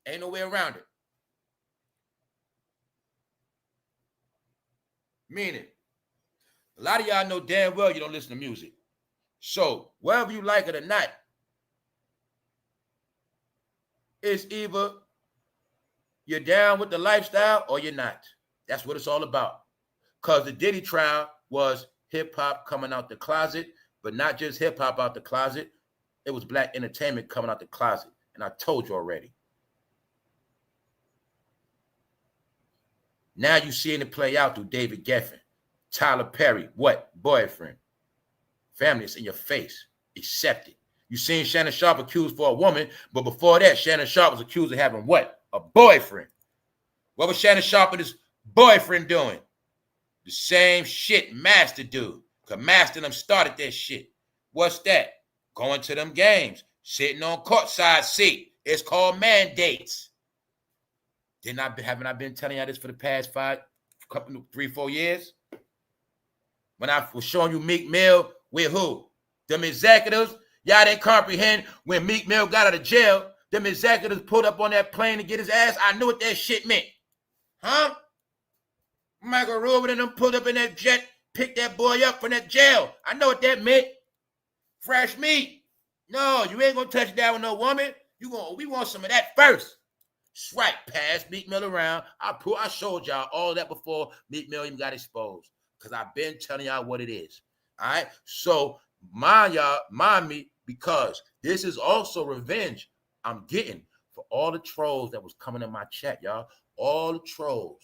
Ain't no way around it. Meaning, a lot of y'all know damn well you don't listen to music. So, whether you like it or not, it's either you're down with the lifestyle or you're not. That's what it's all about. Because the Diddy trial was hip-hop coming out the closet, but not just hip-hop out the closet. It was black entertainment coming out the closet. And I told you already. Now you're seeing it play out through David Geffen, Tyler Perry, what? Boyfriend. Family, it's in your face. Accept it. You seen Shannonsharpe accused for a woman, but before that, Shannonsharpe was accused of having what? A boyfriend. What was Shannonsharpe and his boyfriend doing? The same shit Master do. Because Master them started that shit. What's that? Going to them games. Sitting on courtside seat. It's called mandates. Haven't I been telling y'all this for the past 3-4 years? When I was showing you Meek Mill with who? Them executives. Y'all didn't comprehend when Meek Mill got out of jail. Them executives pulled up on that plane to get his ass. I knew what that shit meant. Huh? Michael Rubin and them pulled up in that jet, picked that boy up from that jail. I know what that meant. Fresh meat. No, you ain't gonna touch that with no woman. We want some of that first. That's right. Pass Meek Mill around. I showed y'all all that before Meek Mill even got exposed. Because I've been telling y'all what it is. All right. So mind me, because this is also revenge I'm getting for all the trolls that was coming in my chat, y'all. All the trolls.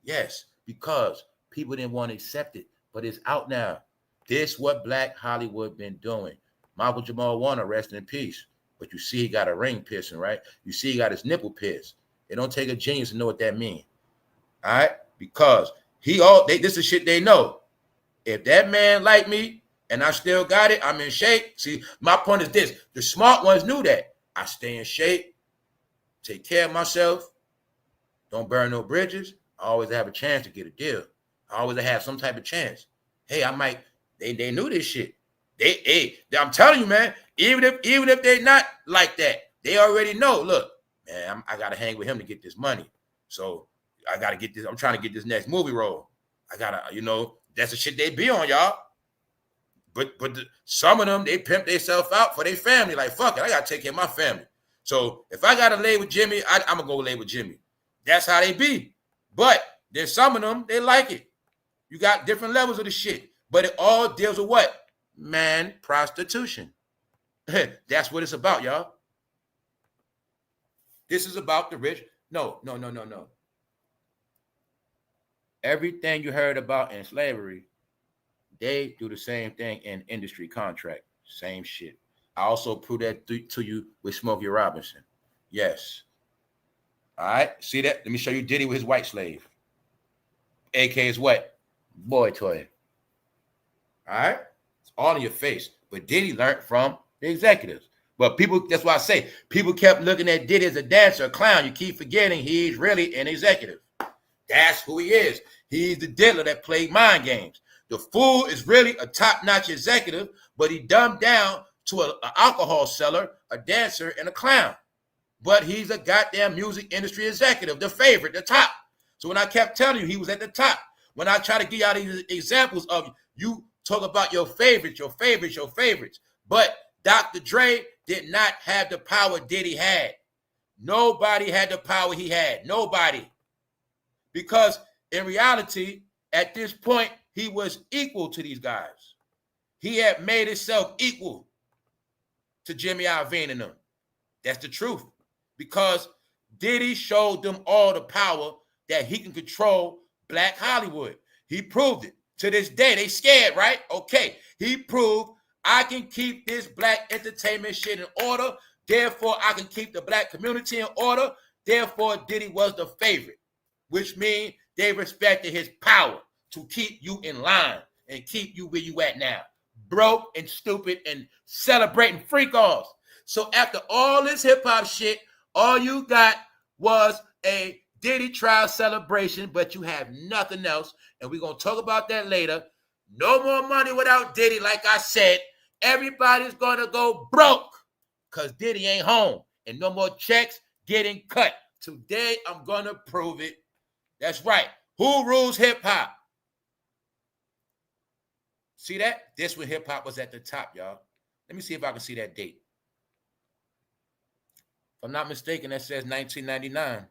Yes, because people didn't want to accept it, but it's out now. This what Black Hollywood been doing. Malcolm Jamal Warner, rest in peace. But you see he got a ring piercing, right? You see he got his nipple pierced. It don't take a genius to know what that means. All right? Because this is shit they know. If that man like me and I still got it, I'm in shape. See, my point is this. The smart ones knew that. I stay in shape, take care of myself, don't burn no bridges. I always have a chance to get a deal. I always have some type of chance. Hey, I might, they knew this shit. I'm telling you, man, even if they not like that, they already know, look, man, I got to hang with him to get this money. So I got to get this. I'm trying to get this next movie role. I got to, that's the shit they be on, y'all. But some of them, they pimp themselves out for their family. Like, fuck it, I got to take care of my family. So if I got to lay with Jimmy, I'm going to go lay with Jimmy. That's how they be. But there's some of them, they like it. You got different levels of the shit. But it all deals with what? Man, prostitution. That's what it's about, y'all. This is about the rich. No. Everything you heard about in slavery, they do the same thing in industry contract. Same shit. I also proved that to you with Smokey Robinson. Yes. All right. See that? Let me show you Diddy with his white slave. AK is what? Boy toy. All right. It's all in your face. But Diddy learned from the executives. But people, that's why I say, people kept looking at Diddy as a dancer, a clown. You keep forgetting he's really an executive. That's who he is. He's the dealer that played mind games. The fool is really a top-notch executive, but he dumbed down to an alcohol seller, a dancer, and a clown. But he's a goddamn music industry executive, the favorite, the top. So when I kept telling you he was at the top, when I try to give y'all these examples of you talk about your favorites, but Dr. Dre did not have the power Diddy had. Nobody had the power he had. Nobody. Because in reality, at this point, he was equal to these guys. He had made himself equal to Jimmy Iovine and them. That's the truth. Because Diddy showed them all the power that he can control Black Hollywood. He proved it. To this day, they scared, right? Okay. He proved I can keep this Black entertainment shit in order. Therefore, I can keep the Black community in order. Therefore, Diddy was the favorite, which means they respected his power to keep you in line and keep you where you at now. Broke and stupid and celebrating freakoffs. So after all this hip-hop shit, all you got was a Diddy trial celebration, but you have nothing else. And we're going to talk about that later. No more money without Diddy. Like I said, everybody's going to go broke because Diddy ain't home. And no more checks getting cut. Today, I'm going to prove it. That's right. Who rules hip-hop? See that? This when hip-hop was at the top, y'all. Let me see if I can see that date. If I'm not mistaken, that says 1999.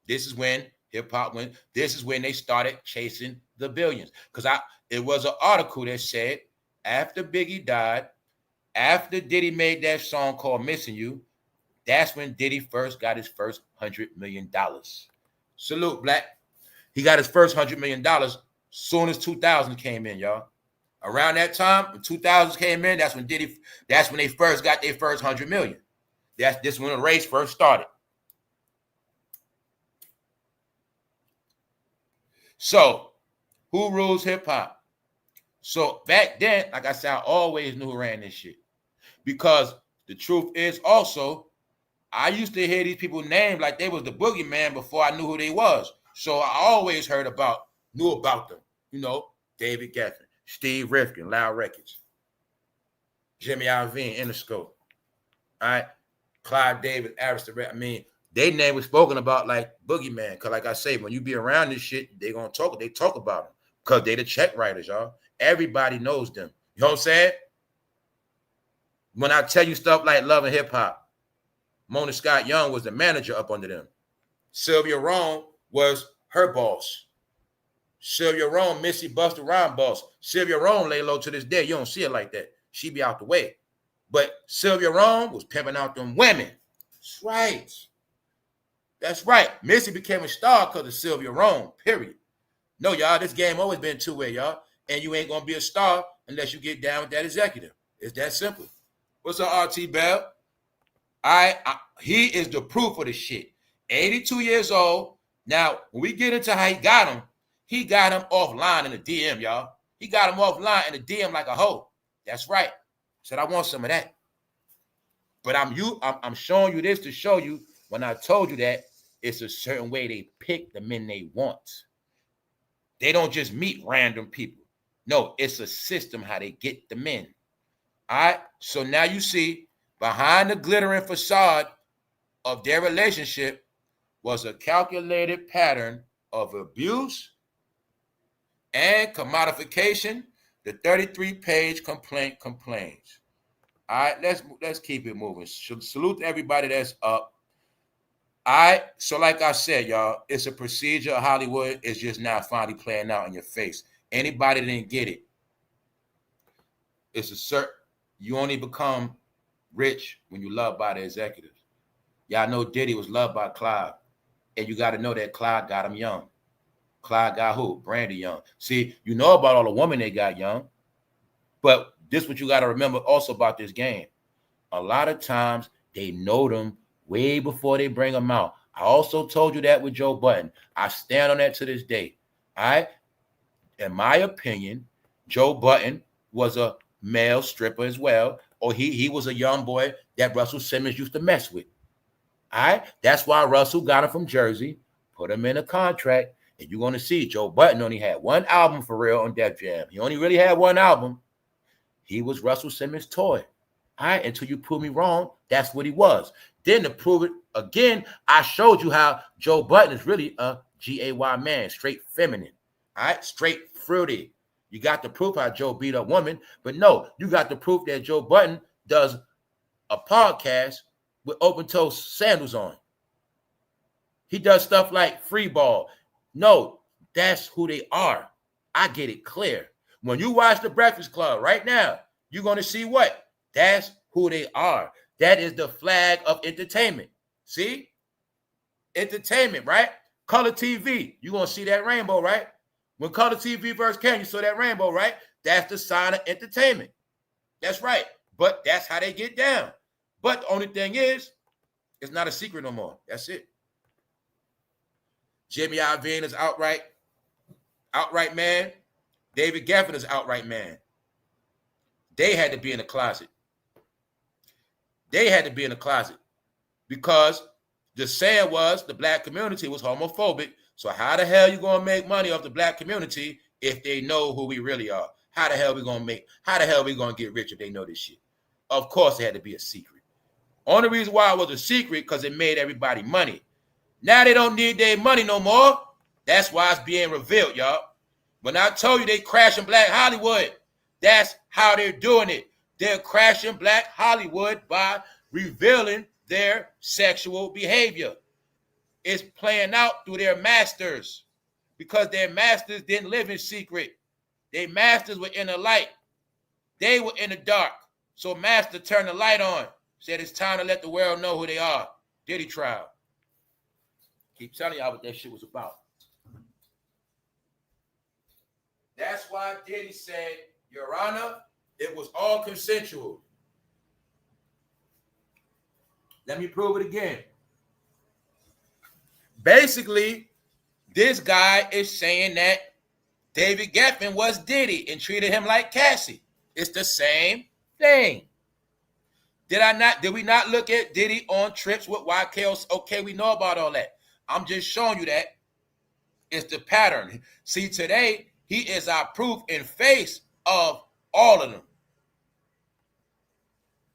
This is when hip-hop went. This is when they started chasing the billions. Because it was an article that said after Biggie died, after Diddy made that song called Missing You, that's when Diddy first got his first $100 million. Salute, Black. He got his first $100 million soon as 2000 came in, y'all. Around that time, when 2000 came in, that's when they first got their first $100 million. This when the race first started. So, who rules hip-hop? So, back then, like I said, I always knew who ran this shit. Because the truth is also, I used to hear these people named like they was the boogeyman before I knew who they was. So, I always knew about them. David Geffen, Steve Rifkin, Loud Records, Jimmy Iovine, Interscope. All right? Clive Davis, Aristocrat. I mean, they name was spoken about like boogeyman. Because like I say, when you be around this shit, they talk about them. Because they the check writers, y'all. Everybody knows them. You know what I'm saying? When I tell you stuff like Love and Hip Hop, Mona Scott Young was the manager up under them. Sylvia Rome was her boss. Sylvia Rome, Missy Busta Rhyme boss. Sylvia Rome lay low to this day. You don't see it like that. She be out the way. But Sylvia Rome was pimping out them women. That's right. That's right. Missy became a star because of Sylvia Rome, period. No, y'all, this game always been two-way, y'all. And you ain't going to be a star unless you get down with that executive. It's that simple. What's up, RT Bell? He is the proof of the shit. 82 years old. Now, when we get into how he got him offline in the DM, y'all. He got him offline in the DM like a hoe. That's right. Said, I want some of that. But I'm showing you this to show you when I told you that it's a certain way they pick the men they want. They don't just meet random people. No, it's a system how they get the men. All right. So now you see behind the glittering facade of their relationship was a calculated pattern of abuse and commodification. The 33-page complaint complains. All right, let's keep it moving. Salute to everybody that's up. All right, so like I said, y'all, it's a procedure. Hollywood is just now finally playing out in your face. Anybody that didn't get it, it's a certain, you only become rich when you loved by the executives. Y'all know Diddy was loved by Clyde, and you got to know that Clyde got him young. Clyde got who? Brandy young. See, you know about all the women they got young, but this is what you got to remember also about this game. A lot of times they know them way before they bring them out. I also told you that with Joe Budden. I stand on that to this day. All right? In my opinion, Joe Budden was a male stripper as well, or he was a young boy that Russell Simmons used to mess with. All right? That's why Russell got him from Jersey, put him in a contract, and you're going to see Joe Budden only had one album for real on Def Jam. He only really had one album. He was Russell Simmons' toy. All right? Until you prove me wrong, that's what he was. Then to prove it again, I showed you how Joe Budden is really a G-A-Y man, straight feminine. All right? Straight fruity. You got the proof how Joe beat up women, but no, you got the proof that Joe Budden does a podcast with open-toe sandals on. He does stuff like free ball. No, that's who they are. I get it clear. When you watch The Breakfast Club right now, you're going to see what? That's who they are. That is the flag of entertainment. See? Entertainment, right? Color TV. You're going to see that rainbow, right? When Color TV first came, you saw that rainbow, right? That's the sign of entertainment. That's right. But that's how they get down. But the only thing is, it's not a secret no more. That's it. Jimmy Iovine is outright man. David Geffen is outright man. They had to be in the closet. They had to be in the closet because the saying was the black community was homophobic. So how the hell you going to make money off the black community if they know who we really are? How the hell we going to get rich if they know this shit? Of course, it had to be a secret. Only reason why it was a secret because it made everybody money. Now they don't need their money no more. That's why it's being revealed, y'all. When I told you they crashing Black Hollywood, that's how they're doing it. They're crashing Black Hollywood by revealing their sexual behavior. It's playing out through their masters because their masters didn't live in secret. Their masters were in the light. They were in the dark. So master turned the light on. Said it's time to let the world know who they are. Diddy trial. Keep telling y'all what that shit was about. That's why Diddy said, Your Honor, it was all consensual. Let me prove it again. Basically, this guy is saying that David Geffen was Diddy and treated him like Cassie. It's the same thing. Did we not look at Diddy on trips with YK? Okay, we know about all that. I'm just showing you that it's the pattern. See, today, he is our proof in face of all of them.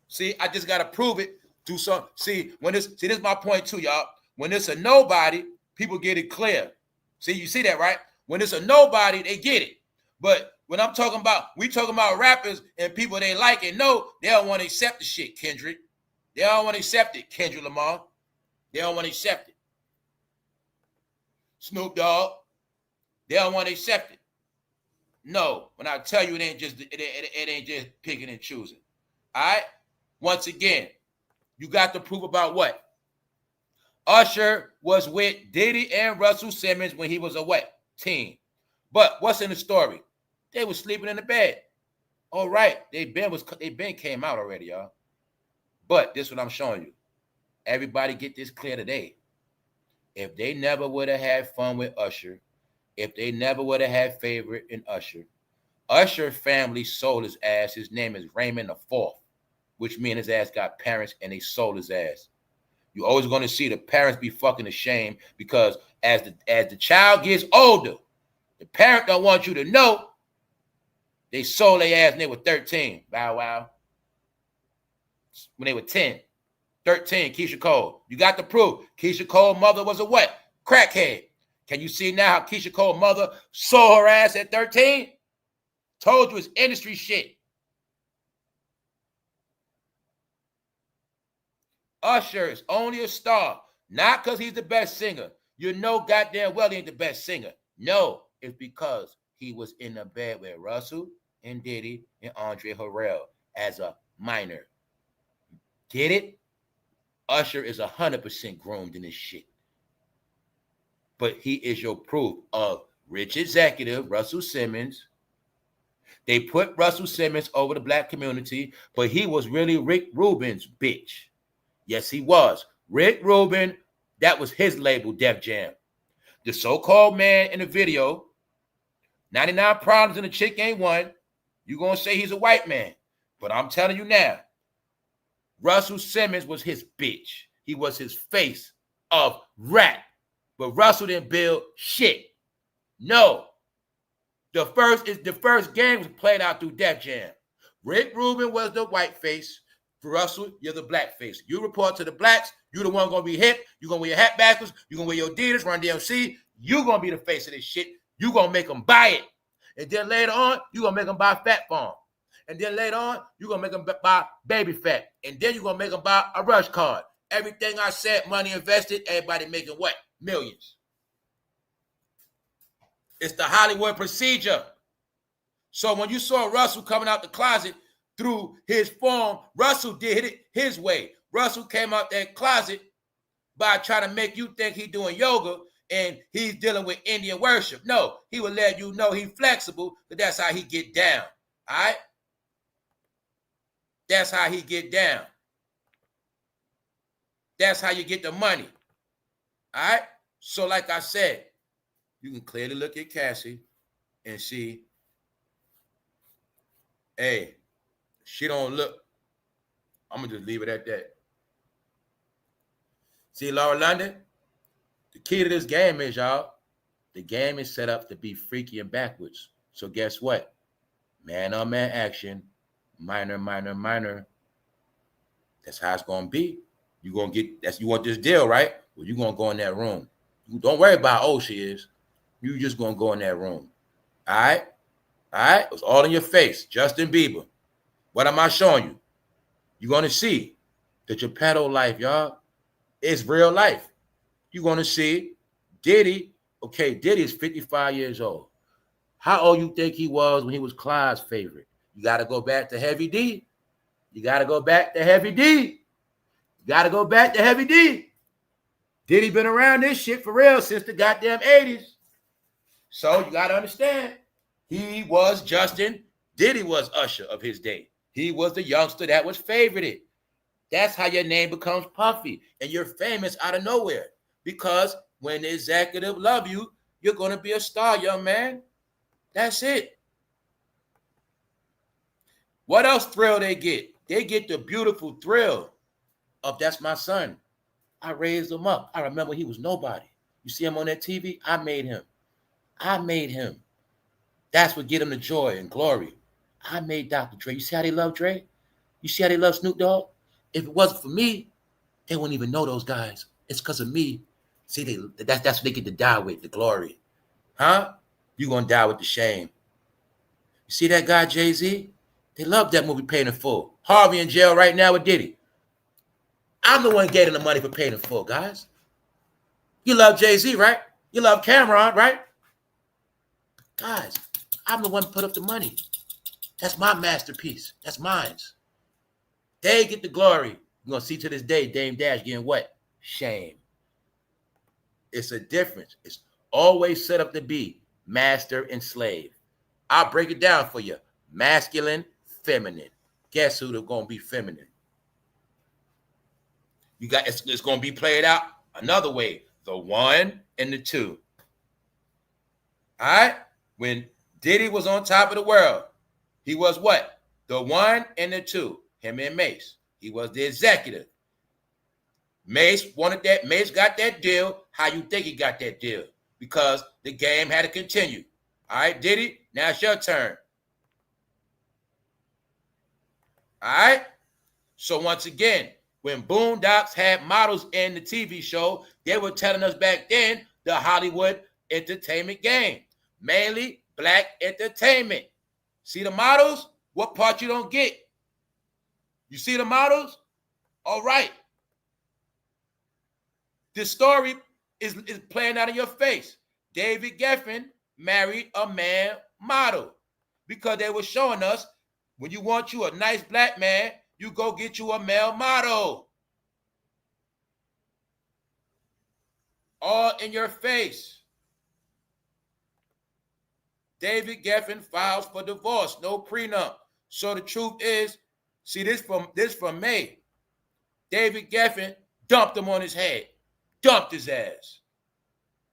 See, I just got to prove it through some. See, this is my point too, y'all. When it's a nobody, people get it clear. See, you see that, right? When it's a nobody, they get it. But when we talking about rappers and people they like and know, they don't want to accept the shit, Kendrick. They don't want to accept it, Kendrick Lamar. They don't want to accept it. Snoop Dogg. They don't want to accept it. No, when I tell you, it ain't just picking and choosing. All right. Once again, you got the proof about what? Usher was with Diddy and Russell Simmons when he was a what? Teen. But what's in the story? They was sleeping in the bed. All right, they been came out already, y'all. But this is what I'm showing you. Everybody get this clear today. If they never would have had fun with Usher, if they never would have had favorite in Usher, Usher family sold his ass. His name is Raymond IV, which means his ass got parents and they sold his ass. You're always going to see the parents be fucking ashamed because as the child gets older, the parent don't want you to know they sold their ass when they were 13. Bow wow. When they were 10. 13, Keisha Cole. You got the proof. Keisha Cole's mother was a what? Crackhead. Can you see now how Keisha Cole's mother sold her ass at 13? Told you it's industry shit. Usher is only a star, not because he's the best singer. You know goddamn well he ain't the best singer. No, it's because he was in the bed with Russell and Diddy and Andre Harrell as a minor. Get it? Usher is 100% groomed in this shit. But he is your proof of rich executive, Russell Simmons. They put Russell Simmons over the black community, but he was really Rick Rubin's bitch. Yes, he was. Rick Rubin, that was his label, Def Jam. The so-called man in the video, 99 problems and a chick ain't one. You're going to say he's a white man. But I'm telling you now, Russell Simmons was his bitch. He was his face of rap. But Russell didn't build shit. No. The first game was played out through Def Jam. Rick Rubin was the white face. For Russell, you're the black face. You report to the blacks. You're the one going to be hip. You're going to wear your hat backwards. You're going to wear your Adidas, run DMC. You're going to be the face of this shit. You're going to make them buy it. And then later on, you're going to make them buy Fat Farm. And then later on, you're going to make them buy Baby Fat. And then you're going to make them buy a Rush card. Everything I said, money invested, everybody making what? Millions. It's the Hollywood procedure. So when you saw Russell coming out the closet through his form, Russell did it his way. Russell came out that closet by trying to make you think he's doing yoga and he's dealing with Indian worship. No, he would let you know he's flexible, but that's how he get down. All right? That's how he get down. That's how you get the money. All right? So like I said, you can clearly look at Cassie and see, hey, she don't look. I'm going to just leave it at that. See, Laura London, the key to this game is, y'all, the game is set up to be freaky and backwards. So guess what? Man-on-man action, minor, minor, minor. That's how it's going to be. You're going to get, you want this deal, right? Well, you're going to go in that room. You don't worry about how old she is. You just going to go in that room. All right? All right? It's all in your face. Justin Bieber. What am I showing you? You're going to see that your pedo life, y'all, is real life. You're going to see Diddy. Okay, Diddy is 55 years old. How old you think he was when he was Clyde's favorite? You got to go back to Heavy D. You got to go back to Heavy D. You got to go back to Heavy D. Diddy been around this shit for real since the goddamn 80s. So you got to understand, he was Justin. Diddy was Usher of his day. He was the youngster that was favorited. That's how your name becomes puffy and you're famous out of nowhere. Because when the executive love you, you're going to be a star, young man. That's it. What else thrill they get? They get the beautiful thrill of that's my son. I raised him up. I remember he was nobody. You see him on that TV? I made him. I made him. That's what get him the joy and glory. I made Dr. Dre. You see how they love Dre? You see how they love Snoop Dogg? If it wasn't for me, they wouldn't even know those guys. It's because of me. See, that's what they get to die with, the glory. Huh? You're going to die with the shame. You see that guy, Jay-Z? They love that movie, Paid in Full. Harvey in jail right now with Diddy. I'm the one getting the money for Paid in Full, guys. You love Jay-Z, right? You love Cameron, right? Guys, I'm the one who put up the money. That's my masterpiece. That's mine. They get the glory. You're going to see to this day, Dame Dash getting what? Shame. It's a difference. It's always set up to be master and slave. I'll break it down for you. Masculine, feminine. Guess who's going to be feminine? You got it's going to be played out another way. The 1 and the 2. All right? When Diddy was on top of the world, he was what? The 1 and the 2. Him and Mace. He was the executive. Mace wanted that. Mace got that deal. How you think he got that deal? Because the game had to continue. All right, Diddy, now it's your turn. All right? So once again, when Boondocks had models in the TV show, they were telling us back then the Hollywood entertainment game. Mainly black entertainment. See the models? What part you don't get? You see the models? All right. This story is playing out in your face. David Geffen married a man model because they were showing us when you want you a nice black man, you go get you a male model. All in your face. David Geffen files for divorce, no prenup. So the truth is, see this from May. David Geffen dumped him on his head, dumped his ass.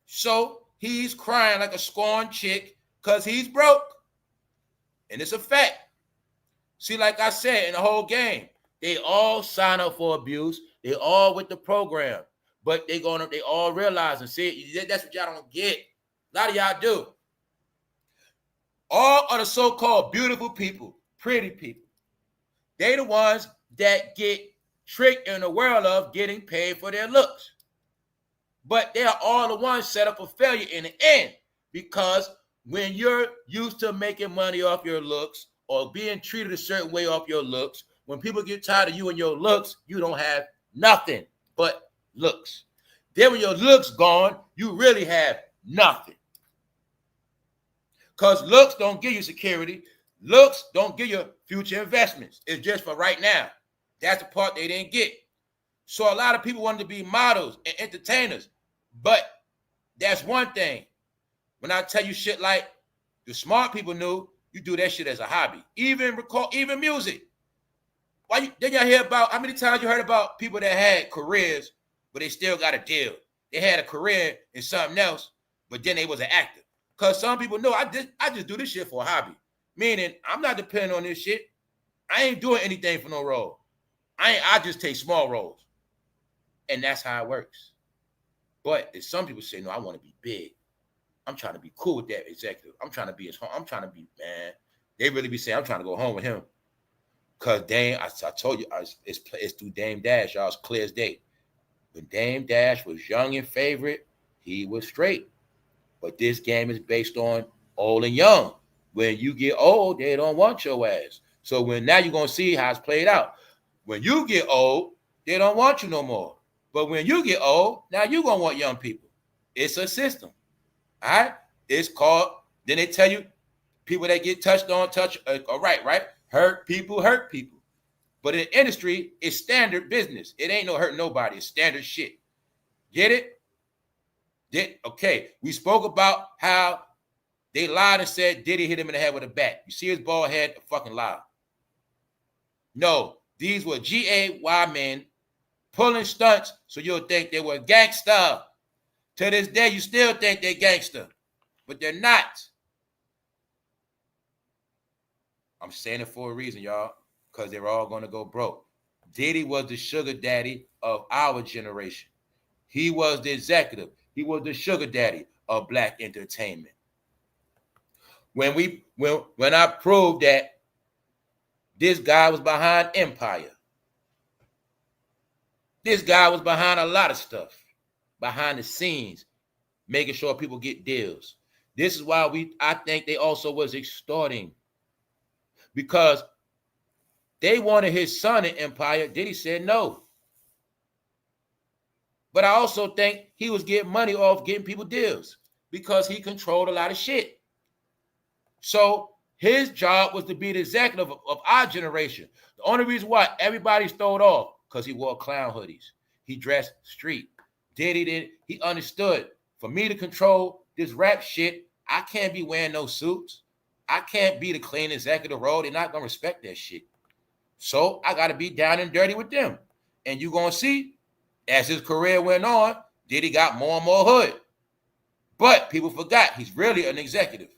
So he's crying like a scorned chick because he's broke. And it's a fact. See, like I said in the whole game, they all sign up for abuse. They all with the program. But they all realize and see, that's what y'all don't get. A lot of y'all do. All of the so-called beautiful people, pretty people, they the ones that get tricked in the world of getting paid for their looks. But they are all the ones set up for failure in the end, because when you're used to making money off your looks or being treated a certain way off your looks, when people get tired of you and your looks, you don't have nothing but looks. Then when your looks gone, you really have nothing. Because looks don't give you security. Looks don't give you future investments. It's just for right now. That's the part they didn't get. So a lot of people wanted to be models and entertainers. But that's one thing. When I tell you shit like the smart people knew, you do that shit as a hobby. Even music. Did y'all hear about, how many times you heard about people that had careers, but they still got a deal? They had a career in something else, but then they was an actor. Because some people know I just do this shit for a hobby. Meaning, I'm not depending on this shit. I ain't doing anything for no role. I just take small roles. And that's how it works. But if some people say, no, I want to be big. I'm trying to be cool with that executive. I'm trying to be his home. I'm trying to be, man. They really be saying, I'm trying to go home with him. Because Dame, I told you, it's through Dame Dash, y'all. It's clear as day. When Dame Dash was young and favorite, he was straight. But this game is based on old and young. When you get old, they don't want your ass. So now you're going to see how it's played out. When you get old, they don't want you no more. But when you get old, now you're going to want young people. It's a system. All right? It's called, then they tell you, people that get touched on, all right? Hurt people. But in the industry, it's standard business. It ain't no hurt nobody. It's standard shit. Get it? Okay, we spoke about how they lied and said Diddy hit him in the head with a bat. You see his bald head? A fucking lie. No, these were GAY men pulling stunts so you'll think they were gangster. To this day, you still think they're gangster, but they're not. I'm saying it for a reason, y'all, because they're all going to go broke. Diddy was the sugar daddy of our generation. He was the executive. He was the sugar daddy of black entertainment. When I proved that this guy was behind Empire, this guy was behind a lot of stuff, behind the scenes, making sure people get deals. This is why I think they also was extorting, because they wanted his son in Empire. Diddy said no. But I also think he was getting money off getting people deals because he controlled a lot of shit. So his job was to be the executive of our generation. The only reason why everybody's thrown off, because he wore clown hoodies. He dressed street. Diddy did. He understood. For me to control this rap shit, I can't be wearing no suits. I can't be the clean executive role. They're not going to respect that shit. So I got to be down and dirty with them. And you're going to see, as his career went on, Diddy got more and more hood. But people forgot he's really an executive.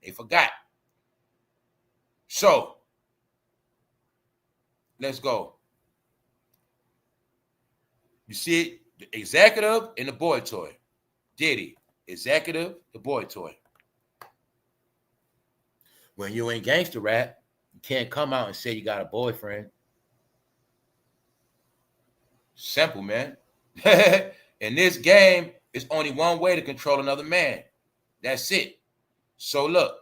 They forgot. So, let's go. You see it, the executive and the boy toy. Diddy, executive, the boy toy. When you in gangster rap, you can't come out and say you got a boyfriend. Simple, man. In this game, it's only one way to control another man. That's it. So look,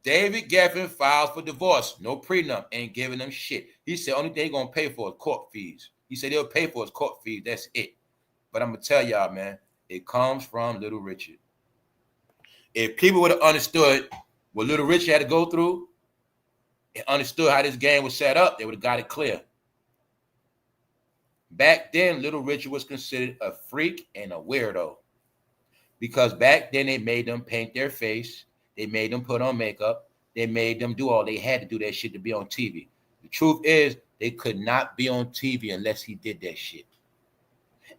David Geffen files for divorce. No prenup. Ain't giving them shit. He said only thing they're going to pay for is court fees. He said they'll pay for his court fees. That's it. But I'm going to tell y'all, man, it comes from Little Richard. If people would have understood what Little Richard had to go through and understood how this game was set up, they would have got it clear. Back then, Little Richard was considered a freak and a weirdo. Because back then, they made them paint their face. They made them put on makeup. They made them do all they had to do that shit to be on TV. The truth is, they could not be on TV unless he did that shit.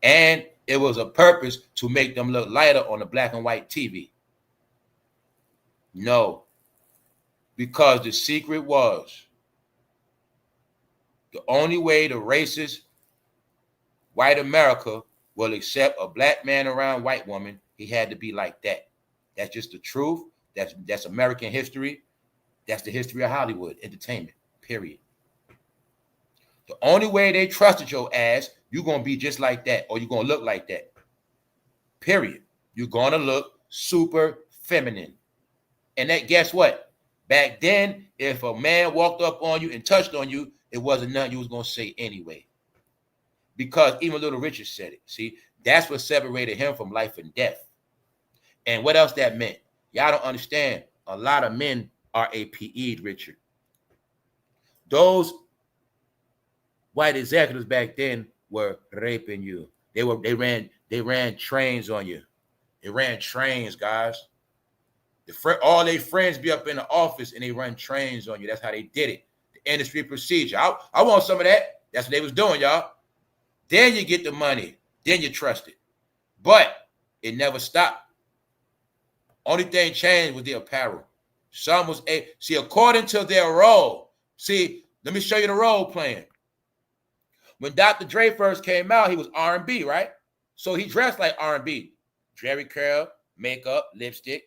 And it was a purpose to make them look lighter on the black and white TV. No. Because the secret was the only way the racist white America will accept a black man around white woman, he had to be like that. That's just the truth. That's American history. That's the history of Hollywood entertainment, period. The only way they trusted your ass, you're going to be just like that or you're going to look like that, period. You're going to look super feminine. And that, guess what? Back then, if a man walked up on you and touched on you, it wasn't nothing you was going to say anyway. Because even Little Richard said it. See, that's what separated him from life and death. And what else that meant? Y'all don't understand. A lot of men are PE'd, Richard. Those white executives back then were raping you. They ran trains on you. They ran trains, guys. All their friends be up in the office and they run trains on you. That's how they did it. The industry procedure. I want some of that. That's what they was doing, y'all. Then you get the money. Then you trust it. But it never stopped. Only thing changed was the apparel. Some was see, according to their role. See, let me show you the role playing. When Dr. Dre first came out, he was R&B, right? So he dressed like R&B. Jerry curl, makeup, lipstick.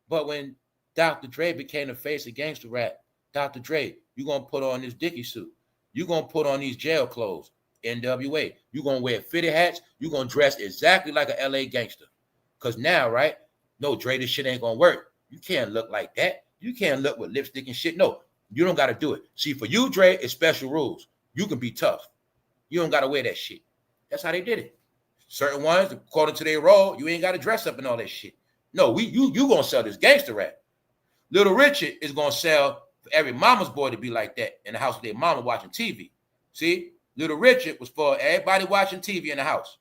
But when Dr. Dre became the face of gangster rap, Dr. Dre, you're going to put on this Dickie suit. You're going to put on these jail clothes, NWA. You're going to wear fitted hats. You're going to dress exactly like a LA gangster. Because now, right? No, Dre, this shit ain't going to work. You can't look like that. You can't look with lipstick and shit. No, you don't got to do it. See, for you, Dre, it's special rules. You can be tough. You don't got to wear that shit. That's how they did it. Certain ones, according to their role, you ain't got to dress up and all that shit. No, you going to sell this gangster rap. Little Richard is going to sell for every mama's boy to be like that in the house with their mama watching TV. See, Little Richard was for everybody watching TV in the house.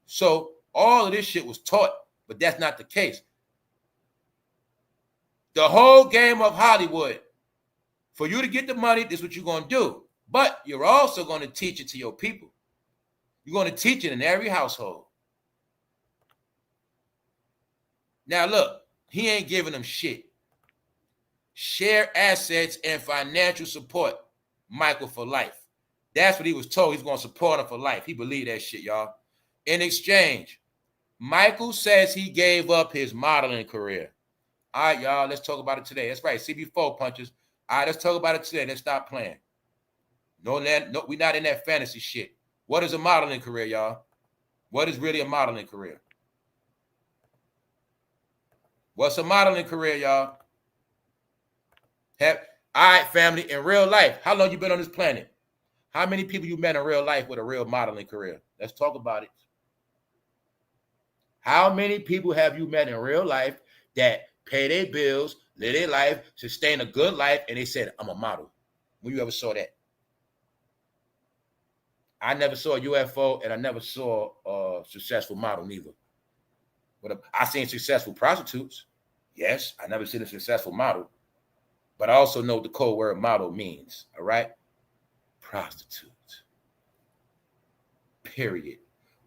So all of this shit was taught, but that's not the case. The whole game of Hollywood, for you to get the money, this is what you're going to do. But you're also going to teach it to your people. You're going to teach it in every household. Now, look, he ain't giving them shit. Share assets and financial support, Michael for life. That's what he was told. He's going to support him for life. He believed that shit, y'all. In exchange, Michael says he gave up his modeling career. All right, y'all, let's talk about it today. That's right, CB4 punches. All right, let's talk about it today. Let's stop playing. No, we're not in that fantasy shit. What is a modeling career, y'all? What is really a modeling career? What's a modeling career, y'all? All right, family, in real life, how long you been on this planet? How many people you met in real life with a real modeling career? Let's talk about it. How many people have you met in real life that pay their bills, live their life, sustain a good life, and they said, I'm a model. When you ever saw that? I never saw a UFO, and I never saw a successful model neither. But I seen successful prostitutes. Yes, I never seen a successful model. But I also know what the code word model means, all right? Prostitute. Period.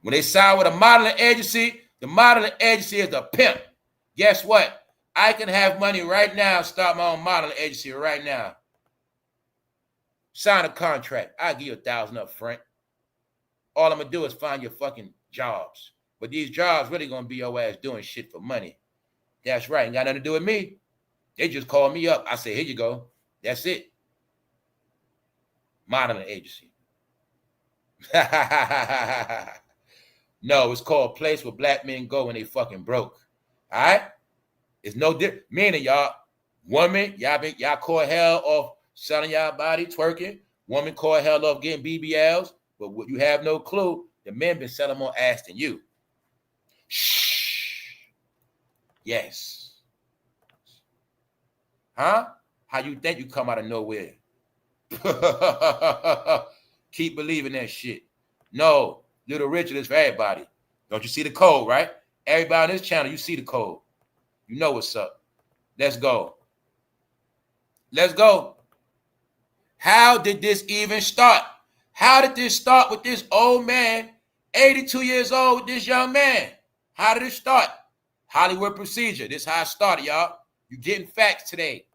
When they sign with a modeling agency, the modeling agency is a pimp. Guess what? I can have money right now, start my own modeling agency right now. Sign a contract. I'll give you $1,000 up front. All I'm going to do is find your fucking jobs. But these jobs really going to be your ass doing shit for money. That's right. Ain't got nothing to do with me. They just called me up. I say, here you go. That's it. Modeling agency. No, it's called a place where black men go when they fucking broke. All right? It's no different. Meaning, y'all, women, y'all call hell off selling y'all body, twerking. Women call hell off getting BBLs. But what you have no clue, the men been selling more ass than you. Shh. Yes. Huh? How you think you come out of nowhere? Keep believing that shit. No, Little Richard is for everybody. Don't you see the code, right? Everybody on this channel, you see the code. You know what's up. Let's go. Let's go. How did this even start? How did this start with this old man, 82 years old, with this young man? How did it start? Hollywood procedure. This is how it started, y'all. You getting facts today.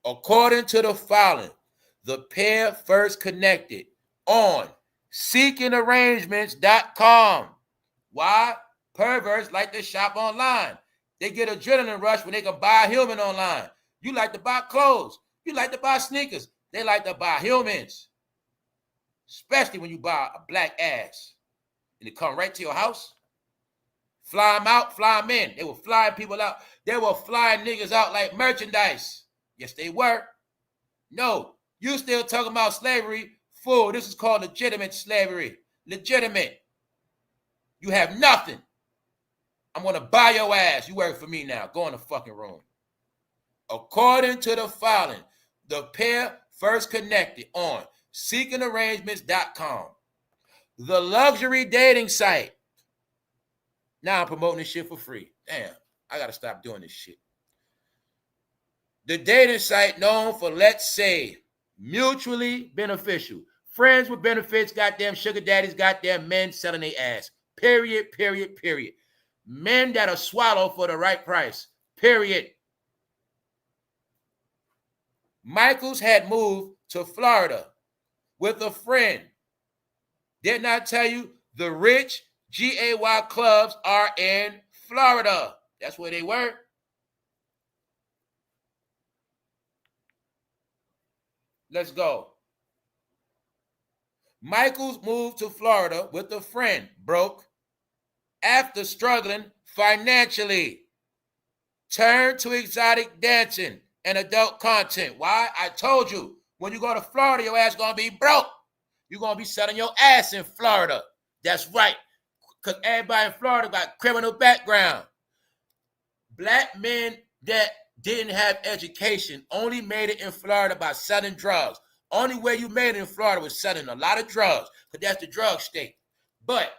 According to the following, the pair first connected on seekingarrangements.com. Why? Perverts like to shop online. They get adrenaline rush when they can buy a human online. You like to buy clothes. You like to buy sneakers. They like to buy humans. Especially when you buy a black ass. And it come right to your house. Fly them out, fly them in. They were flying people out. They were flying niggas out like merchandise. Yes, they were. No, you still talking about slavery. Fool, this is called legitimate slavery. Legitimate. You have nothing. I'm going to buy your ass. You work for me now. Go in the fucking room. According to the following, the pair first connected on seekingarrangements.com, the luxury dating site. Now I'm promoting this shit for free. Damn, I got to stop doing this shit. The dating site known for, let's say, mutually beneficial. Friends with benefits, goddamn sugar daddies, goddamn men selling their ass. Period, period, period. Men that'll swallow for the right price. Period. Michaels had moved to Florida with a friend. Didn't I tell you the rich GAY clubs are in Florida? That's where they were. Let's go. Michaels moved to Florida with a friend, broke, after struggling financially. Turned to exotic dancing and adult content. Why? I told you, when you go to Florida, your ass gonna be broke. You're gonna be selling your ass in Florida. That's right. Because everybody in Florida got criminal background. Black men that didn't have education only made it in Florida by selling drugs. Only way you made it in Florida was selling a lot of drugs, because that's the drug state. But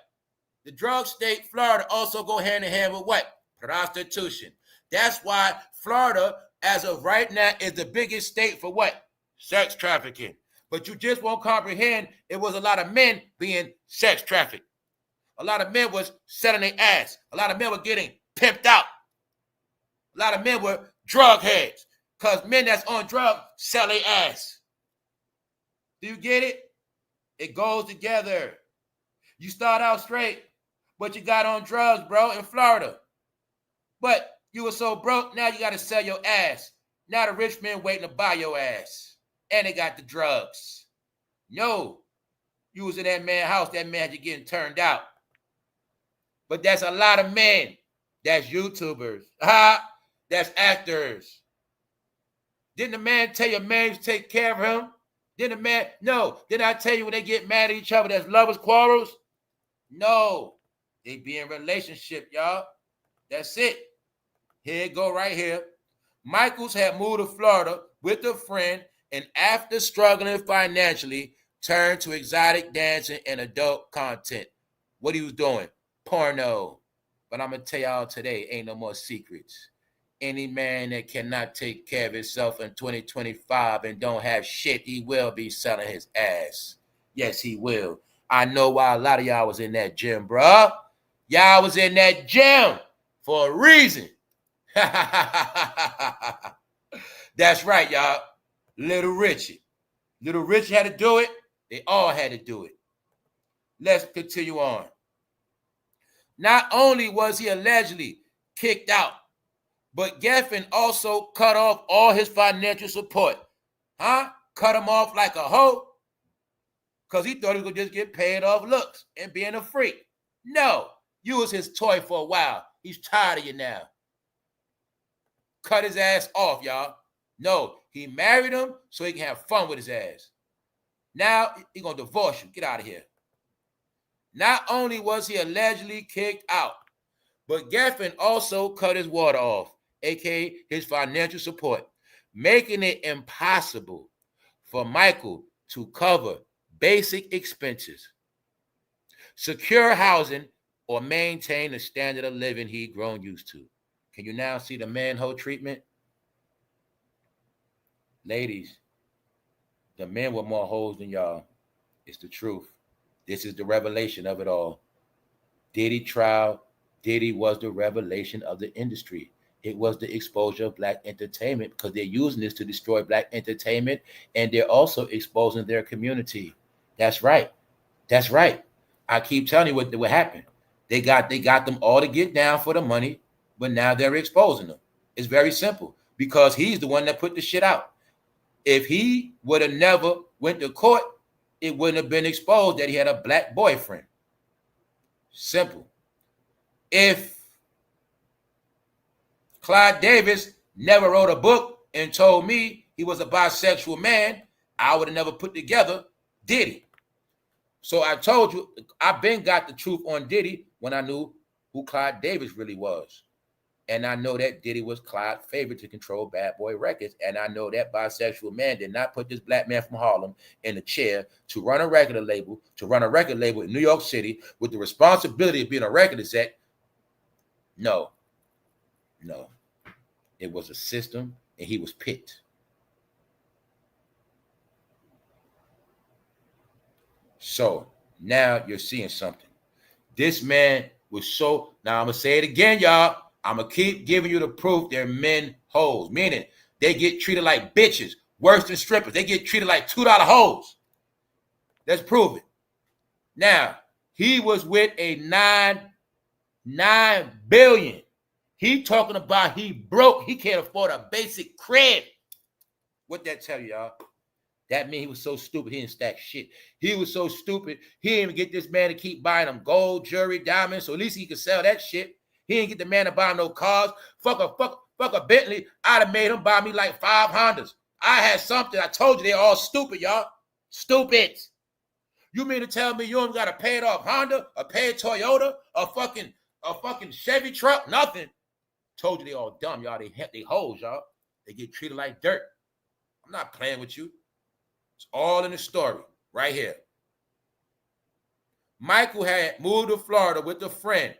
the drug state, Florida, also go hand in hand with what? Prostitution. That's why Florida, as of right now, is the biggest state for what? Sex trafficking. But you just won't comprehend it was a lot of men being sex trafficked. A lot of men was selling their ass. A lot of men were getting pimped out. A lot of men were drug heads, because men that's on drugs sell their ass. Do you get it? It goes together. You start out straight, but you got on drugs, bro, in Florida. But you were so broke, now you got to sell your ass. Now the rich men waiting to buy your ass. And they got the drugs. No. You was in that man's house, that man had you getting turned out. But that's a lot of men. That's YouTubers. That's actors. Didn't the man tell your man to take care of him? Didn't the man? No. Didn't I tell you when they get mad at each other, that's lovers' quarrels? No. They be in relationship, y'all. That's it. Here it go right here. Michaels had moved to Florida with a friend, and after struggling financially, turned to exotic dancing and adult content. What he was doing? Porno. But I'm going to tell y'all today, ain't no more secrets. Any man that cannot take care of himself in 2025 and don't have shit, he will be selling his ass. Yes, he will. I know why a lot of y'all was in that gym, bruh. Y'all was in that gym for a reason. That's right, y'all. Little Richie. Little Richie had to do it. They all had to do it. Let's continue on. Not only was he allegedly kicked out, but GEFFEN also cut off all his financial support. Huh? Cut him off like a hoe? Because he thought he was going to just get paid off looks and being a freak. No. You was his toy for a while. He's tired of you now. Cut his ass off, y'all. No. He married him so he can have fun with his ass. Now, he's going to divorce you. Get out of here. Not only was he allegedly kicked out, but GEFFEN also cut his water off, aka his financial support, making it impossible for Michael to cover basic expenses, secure housing, or maintain the standard of living he'd grown used to. Can you now see the man-hoe treatment? Ladies, the men were more hoes than y'all. It's the truth. This is the revelation of it all. Diddy trial. Diddy was the revelation of the industry. It was the exposure of black entertainment because they're using this to destroy black entertainment, and they're also exposing their community. That's right. That's right. I keep telling you what happened. They got them all to get down for the money, but now they're exposing them. It's very simple because he's the one that put the shit out. If he would have never went to court, it wouldn't have been exposed that he had a black boyfriend. Simple. If Clive Davis never wrote a book and told me he was a bisexual man, I would have never put together Diddy. So I told you, I've been got the truth on Diddy when I knew who Clive Davis really was. And I know that Diddy was Clive's favorite to control Bad Boy Records. And I know that bisexual man did not put this black man from Harlem in a chair to run a record label, in New York City with the responsibility of being a record exec. No. It was a system, and he was picked. So now you're seeing something. This man was so, now I'm going to say it again, y'all. I'm going to keep giving you the proof they're men hoes, meaning they get treated like bitches, worse than strippers. They get treated like $2 hoes. Let's prove it. Now, he was with a $9 billion. He talking about he broke. He can't afford a basic crib. What that tell you, y'all? That means he was so stupid, he didn't stack shit. He was so stupid, he didn't even get this man to keep buying him gold, jewelry, diamonds, so at least he could sell that shit. He didn't get the man to buy him no cars. Fuck a Bentley. I'd have made him buy me like 5 Hondas. I had something. I told you they're all stupid, y'all. Stupid. You mean to tell me you don't got a paid off Honda, a paid Toyota, a fucking Chevy truck? Nothing. Told you they all dumb, y'all. They hoes, y'all. They get treated like dirt. I'm not playing with you. It's all in the story right here. Michael had moved to Florida with a friend.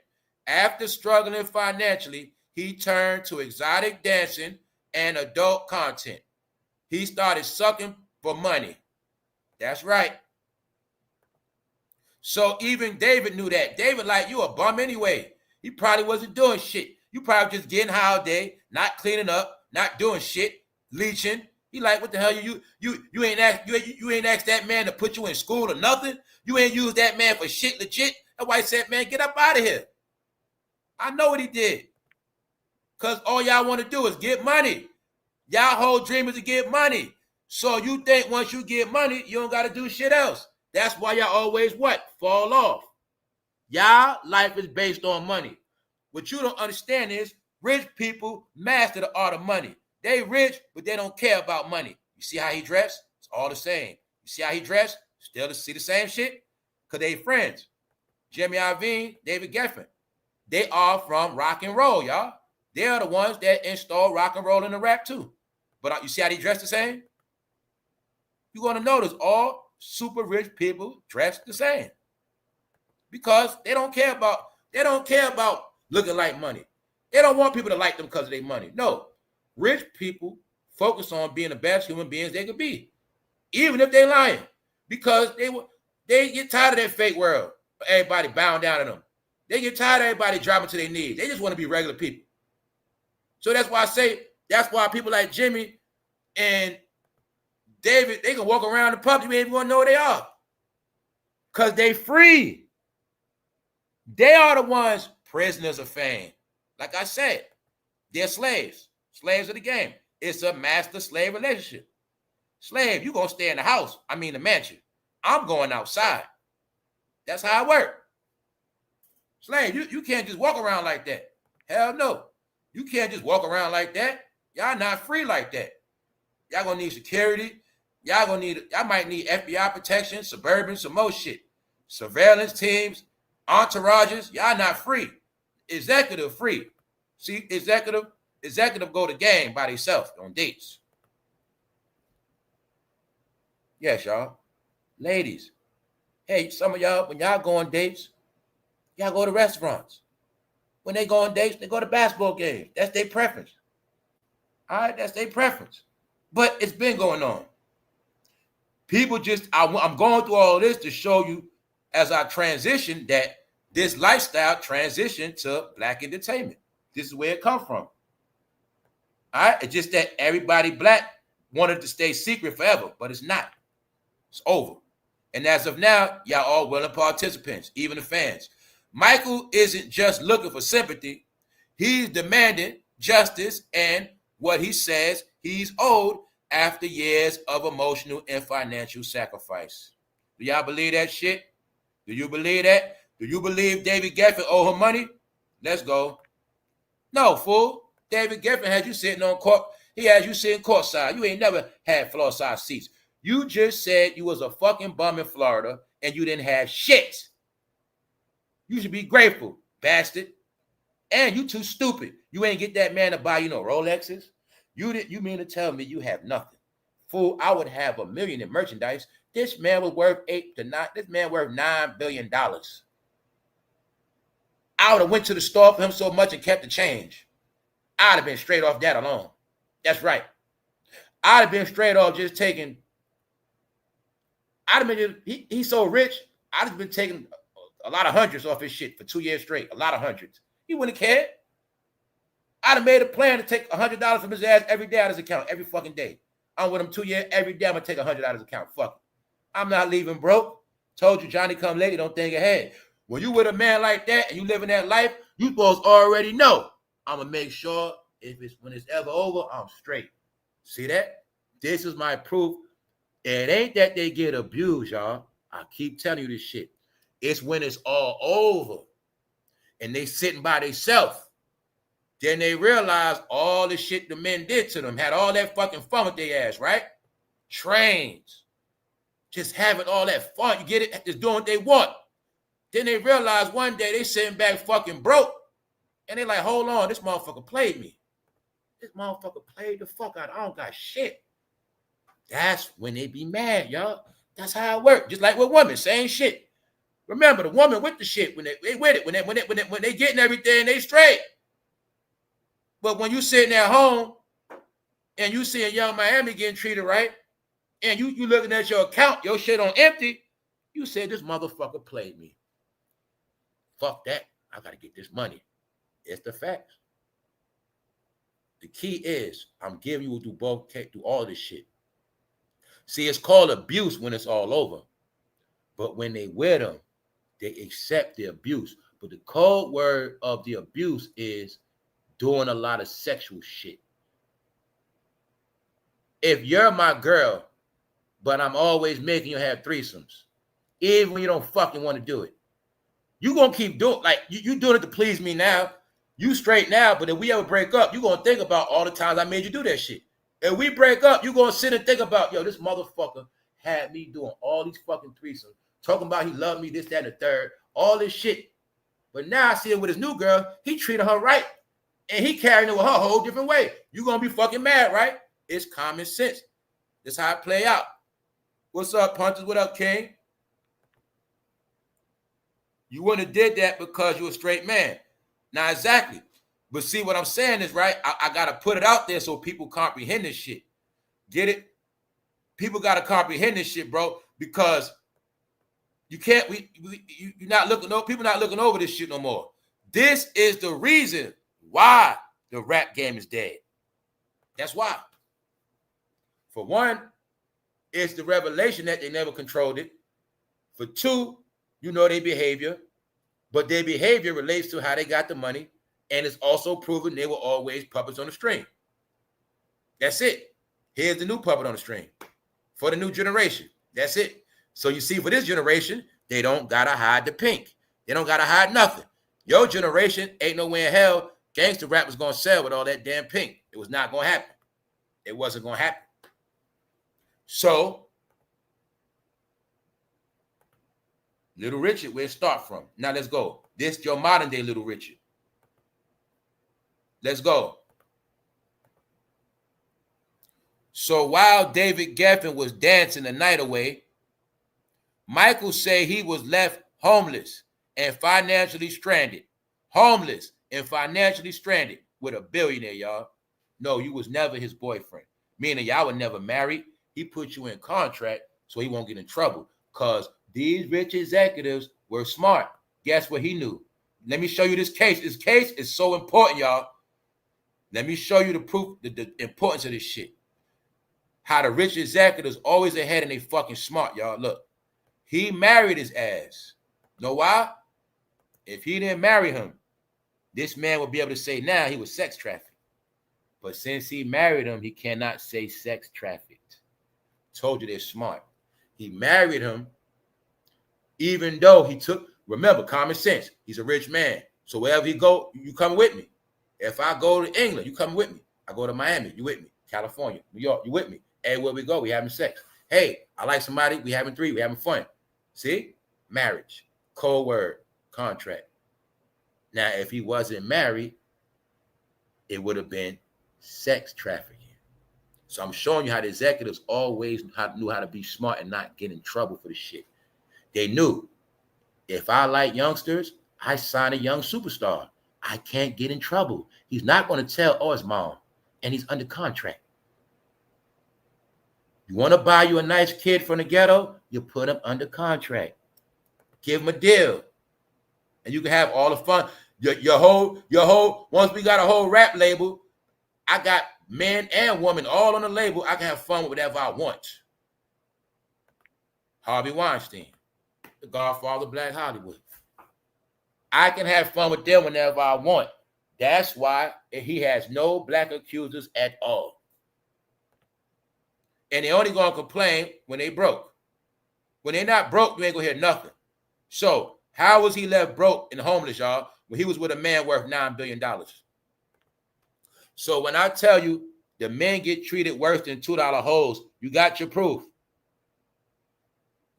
After struggling financially, he turned to exotic dancing and adult content. He started sucking for money. That's right. So even David knew that. David like, you a bum anyway. He probably wasn't doing shit. You probably just getting high all day, not cleaning up, not doing shit, leeching. He like, what the hell you ain't asked that man to put you in school or nothing. You ain't used that man for shit legit. That's why he said, man, get up out of here. I know what he did. Because all y'all want to do is get money. Y'all whole dream is to get money. So you think once you get money, you don't got to do shit else. That's why y'all always what? Fall off. Y'all life is based on money. What you don't understand is rich people master the art of money. They rich, but they don't care about money. You see how he dressed? It's all the same. You see how he dressed? Still see the same shit? Because they friends. Jimmy Iovine, David Geffen. They are from rock and roll, y'all. They are the ones that install rock and roll in the rap too. But you see how they dress the same? You're going to notice all super rich people dress the same because they don't care about looking like money. They don't want people to like them because of their money. No, rich people focus on being the best human beings they could be, even if they're lying, because they get tired of that fake world. Everybody bowing down to them. They get tired of everybody dropping to their knees. They just want to be regular people. So that's why people like Jimmy and David, they can walk around the public, you ain't even gonna know where they are. Because they free. They are the ones prisoners of fame. Like I said, they're slaves of the game. It's a master-slave relationship. Slave, you gonna stay in the mansion. I'm going outside. That's how it works. Slave, you can't just walk around like that. Hell no. You can't just walk around like that. Y'all not free like that. Y'all gonna need security. Y'all might need FBI protection, suburban, some more shit. Surveillance teams, entourages. Y'all not free. Executive free. See, executive go to game by themselves on dates. Yes, y'all. Ladies, hey, some of y'all, when y'all go on dates, y'all go to restaurants. When they go on dates, they go to basketball games. That's their preference. All right, that's their preference. But it's been going on. People I'm going through all this to show you as I transition that this lifestyle transitioned to black entertainment. This is where it comes from. All right, it's just that everybody black wanted to stay secret forever, but it's not. It's over. And as of now, y'all all willing participants, even the fans. Michael isn't just looking for sympathy. He's demanding justice and what he says he's owed after years of emotional and financial sacrifice. Do y'all believe that shit? Do you believe that? Do you believe David Geffen owe her money? Let's go. No, fool. David Geffen had you sitting on court. He had you sitting courtside. You ain't never had floor side seats. You just said you was a fucking bum in Florida and you didn't have shit. You should be grateful, bastard. And you too stupid. You ain't get that man to buy you no Rolexes. You mean to tell me you have nothing? Fool, I would have $1 million in merchandise. This man was worth $9 billion. I would have went to the store for him so much and kept the change. I'd have been straight off that alone. That's right. I'd have been straight off just taking. I'd have been, he's so rich, I'd have been taking a lot of hundreds off his shit for 2 years straight. A lot of hundreds. He wouldn't have cared. I'd have made a plan to take $100 from his ass every day out of his account, every fucking day. I'm with him 2 years, every day I'm going to take $100 out of his account. Fuck it. I'm not leaving broke. Told you, Johnny come lady, don't think ahead. When you with a man like that and you living that life, you supposed to already know. I'm going to make sure when it's ever over, I'm straight. See that? This is my proof. It ain't that they get abused, y'all. I keep telling you this shit. It's when it's all over and they sitting by themselves. Then they realize all the shit the men did to them, had all that fucking fun with their ass, right? Trains. Just having all that fun. You get it? Just doing what they want. Then they realize one day they sitting back fucking broke. And they like, hold on, this motherfucker played me. This motherfucker played the fuck out. I don't got shit. That's when they be mad, y'all. That's how it works. Just like with women, same shit. Remember, the woman with the shit, when they with it, when they getting everything, they straight. But when you sitting at home and you seeing Young Miami getting treated right, and you looking at your account, your shit on empty, you said, this motherfucker played me. Fuck that. I got to get this money. It's the facts. The key is, I'm giving you do all this shit. See, it's called abuse when it's all over. But when they with them, they accept the abuse. But the code word of the abuse is doing a lot of sexual shit. If you're my girl, but I'm always making you have threesomes, even when you don't fucking want to do it, you gonna keep doing, like, you doing it to please me now. You straight now, but if we ever break up, you gonna think about all the times I made you do that shit. If we break up, you gonna sit and think about, yo, this motherfucker had me doing all these fucking threesomes, talking about he loved me, this, that, and the third, all this shit. But now I see him with his new girl, he treated her right. And he carrying it with her a whole different way. You're going to be fucking mad, right? It's common sense. That's how it play out. What's up, Punches? What up, King? You wouldn't have did that because you're a straight man. Now, exactly. But see, what I'm saying is, right, I got to put it out there so people comprehend this shit. Get it? People got to comprehend this shit, bro, because you can't, you're not looking, people not looking over this shit no more. This is the reason why the rap game is dead. That's why. For one, it's the revelation that they never controlled it. For two, you know their behavior, but their behavior relates to how they got the money, and it's also proven they were always puppets on the string. That's it. Here's the new puppet on the string for the new generation. That's it. So you see, for this generation, they don't gotta hide the pink. They don't gotta hide nothing. Your generation ain't nowhere in hell gangster rap was gonna sell with all that damn pink. It was not gonna happen. It wasn't gonna happen. So, Little Richard, where it start from? Now let's go. This your modern day Little Richard. Let's go. So while David Geffen was dancing the night away, Michael say he was left homeless and financially stranded. Homeless and financially stranded with a billionaire, y'all. No, you was never his boyfriend. Meaning y'all were never married. He put you in contract so he won't get in trouble. Because these rich executives were smart. Guess what he knew? Let me show you this case. This case is so important, y'all. Let me show you the proof, the importance of this shit. How the rich executives always ahead and they fucking smart, y'all. Look, he married his ass. Know why? If he didn't marry him, this man would be able to say now he was sex trafficked. But since he married him, he cannot say sex trafficked. Told you they're smart. He married him, even though he took, remember, common sense. He's a rich man. So wherever he go, you come with me. If I go to England, you come with me. I go to Miami, you with me. California, New York, you with me. Everywhere we go, we having sex. Hey, I like somebody, we having three, we having fun. See? Marriage. Cold word. Contract. Now, if he wasn't married, it would have been sex trafficking. So I'm showing you how the executives always knew how to be smart and not get in trouble for the shit. They knew, if I like youngsters, I sign a young superstar. I can't get in trouble. He's not going to tell his mom, and he's under contract. You want to buy you a nice kid from the ghetto? You put him under contract. Give him a deal. And you can have all the fun. Your whole, once we got a whole rap label, I got men and women all on the label. I can have fun with whatever I want. Harvey Weinstein, the godfather of Black Hollywood. I can have fun with them whenever I want. That's why he has no black accusers at all. And they only gonna complain when they broke. When they not broke, you ain't gonna hear nothing. So how was he left broke and homeless, y'all, when he was with a man worth $9 billion? So when I tell you the men get treated worse than $2 hoes, you got your proof.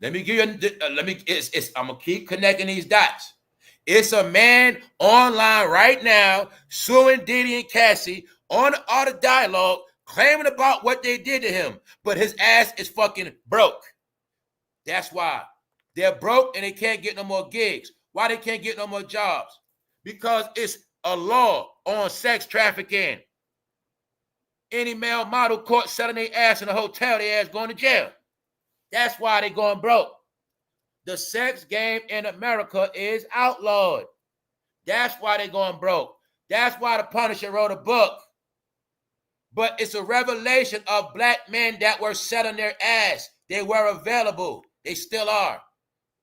Let me give you, I'm gonna keep connecting these dots. It's a man online right now suing Diddy and Cassie on the Art of Dialogue, claiming about what they did to him, but his ass is fucking broke. That's why. They're broke and they can't get no more gigs. Why they can't get no more jobs? Because it's a law on sex trafficking. Any male model caught selling their ass in a hotel, their ass going to jail. That's why they going broke. The sex game in America is outlawed. That's why they going broke. That's why the Punisher wrote a book. But it's a revelation of black men that were selling their ass. They were available. They still are.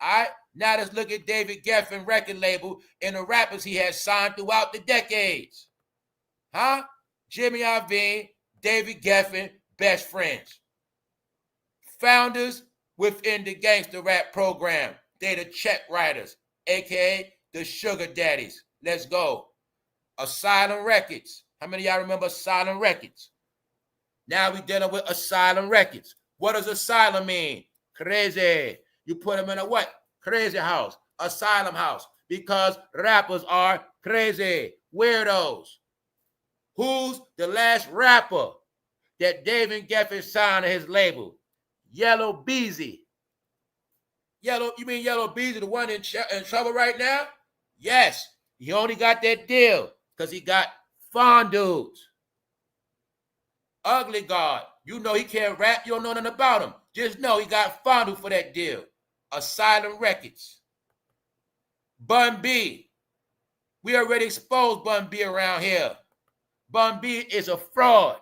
All right? Now let's look at David Geffen record label and the rappers he has signed throughout the decades. Huh? Jimmy Iovine, David Geffen, best friends. Founders within the gangster rap program. They the check writers, a.k.a. the sugar daddies. Let's go. Asylum Records. How many of y'all remember Asylum Records? Now we dealing with Asylum Records. What does asylum mean? Crazy. You put them in a what? Crazy house. Asylum house. Because rappers are crazy. Weirdos. Who's the last rapper that David Geffen signed to his label? Yellow Beezy. You mean Yellow Beezy, the one in trouble right now? Yes. He only got that deal because he got fondues. Ugly God. You know he can't rap. You don't know nothing about him. Just know he got fondue for that deal. Asylum Records. Bun B. We already exposed Bun B around here. Bun B is a fraud.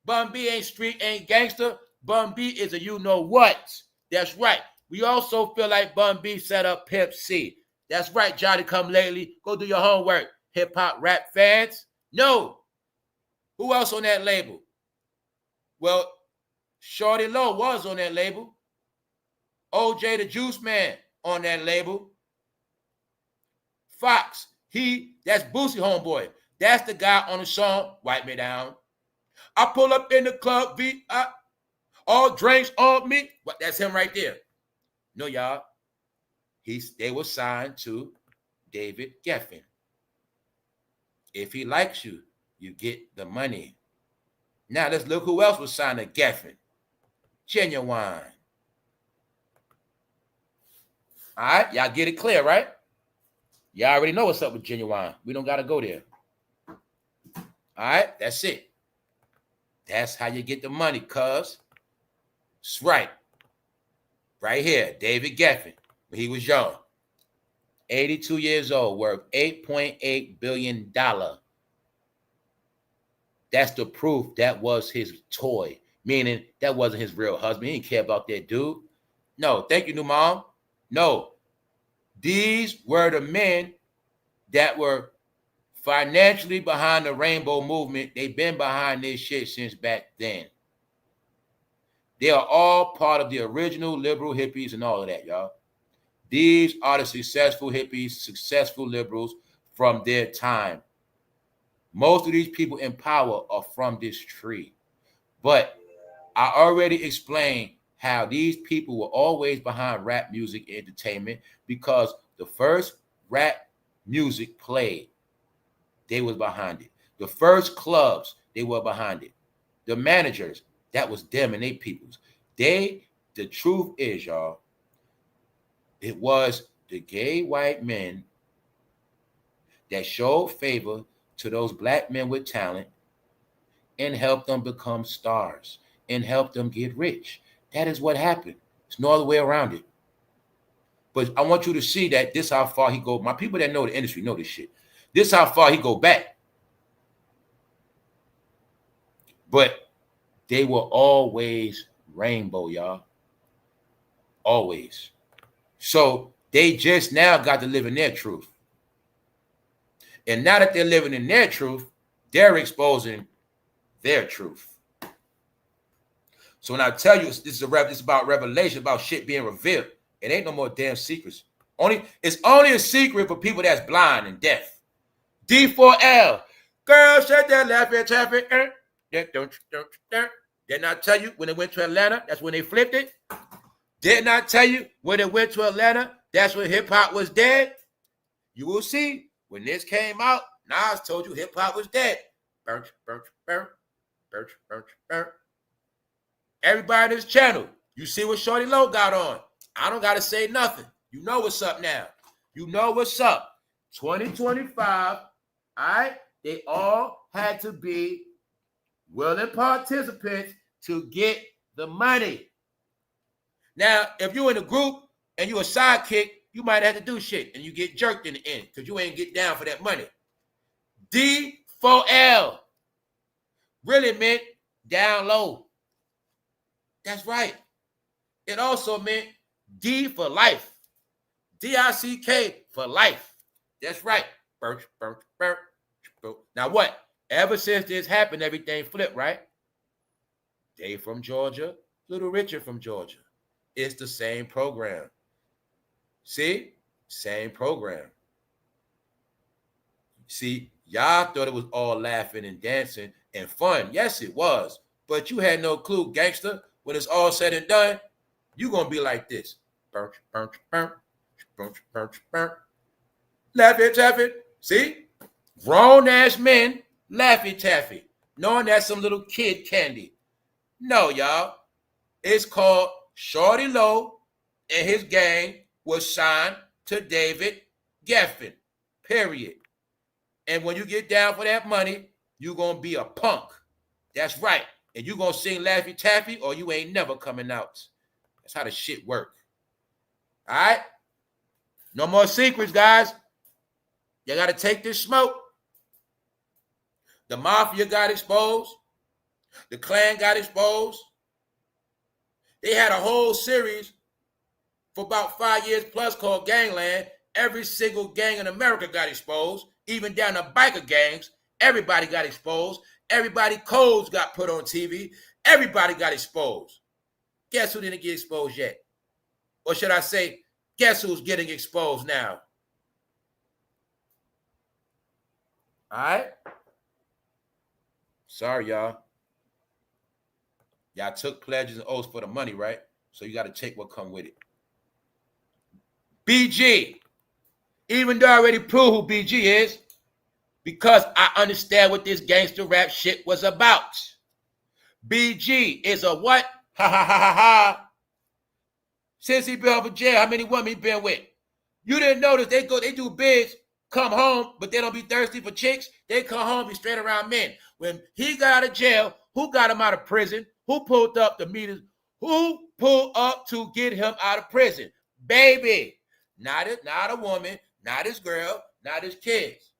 Bun B ain't street, ain't gangster. Bun B is a you-know-what. That's right. We also feel like Bun B set up Pimp C. That's right, Johnny Come Lately. Go do your homework, hip-hop rap fans. No. Who else on that label? Well, Shorty Low was on that label. OJ the Juice Man on that label. Fox, that's Boosie homeboy. That's the guy on the song, Wipe Me Down. I pull up in the club, all drinks on me. What? That's him right there. No, y'all. They were signed to David Geffen. If he likes you, you get the money. Now let's look who else was signed to Geffen. Genuine. All right, y'all get it clear, right? Y'all already know what's up with Genuine. We don't got to go there. All right, that's it. That's how you get the money, cuz. That's right. Right here, David Geffen, when he was young. 82 years old, worth $8.8 billion. That's the proof that was his toy, meaning that wasn't his real husband. He didn't care about that dude. No, thank you, new mom. No, these were the men that were financially behind the rainbow movement. They've been behind this shit since back then. They are all part of the original liberal hippies and all of that, y'all. These are the successful hippies, successful liberals from their time. Most of these people in power are from this tree. But I already explained how these people were always behind rap music and entertainment because the first rap music played, they was behind it. The first clubs, they were behind it. The managers, that was them and they peoples. The truth is, y'all, it was the gay white men that showed favor to those black men with talent and helped them become stars and helped them get rich. That is what happened. There's no other way around it. But I want you to see that this how far he go. My people that know the industry know this shit. This how far he go back. But they were always rainbow, y'all. Always. So they just now got to live in their truth. And now that they're living in their truth, they're exposing their truth. So when I tell you this is about revelation, about shit being revealed, it ain't no more damn secrets. It's only a secret for people that's blind and deaf. D4L. Girl, shut that laughing traffic. Didn't I tell you when they went to Atlanta, that's when they flipped it? Didn't I tell you when they went to Atlanta, that's when hip-hop was dead? You will see. When this came out, Nas told you hip-hop was dead. Everybody on this channel, you see what Shorty Low got on. I don't got to say nothing. You know what's up now. You know what's up. 2025, all right? They all had to be willing participants to get the money. Now, if you're in a group and you're a sidekick, you might have to do shit and you get jerked in the end because you ain't get down for that money. D4L really meant down low. That's right. It also meant D for life. D-I-C-K for life. That's right. Now what? Ever since this happened, everything flipped, right? They from Georgia, Little Richard from Georgia. It's the same program. See? Same program. See, y'all thought it was all laughing and dancing and fun. Yes, it was. But you had no clue, gangster. When it's all said and done, you're going to be like this. Laugh it. See? Grown-ass men Laffy Taffy, knowing that's some little kid candy. No, y'all. It's called Shorty Low, and his gang was signed to David Geffen, period. And when you get down for that money, you're going to be a punk. That's right. And you're going to sing Laffy Taffy or you ain't never coming out. That's how the shit work. All right? No more secrets, guys. You got to take this smoke. The mafia got exposed. The Klan got exposed. They had a whole series for about 5 years plus called Gangland. Every single gang in America got exposed, even down to biker gangs. Everybody got exposed. Everybody codes got put on TV. Everybody got exposed. Guess who didn't get exposed yet? Or should I say, guess who's getting exposed now? All right? Sorry, y'all. Y'all took pledges and oaths for the money, right? So you got to take what come with it. BG. Even though I already proved who BG is, because I understand what this gangster rap shit was about. BG is a what? Ha ha ha ha ha. Since he been over jail, how many women he been with? You didn't notice they do bigs, come home, but they don't be thirsty for chicks. They come home, be straight around men. When he got out of jail, who got him out of prison? Who pulled up the meters? Who pulled up to get him out of prison? Baby. Not a woman, not his girl, not his kids.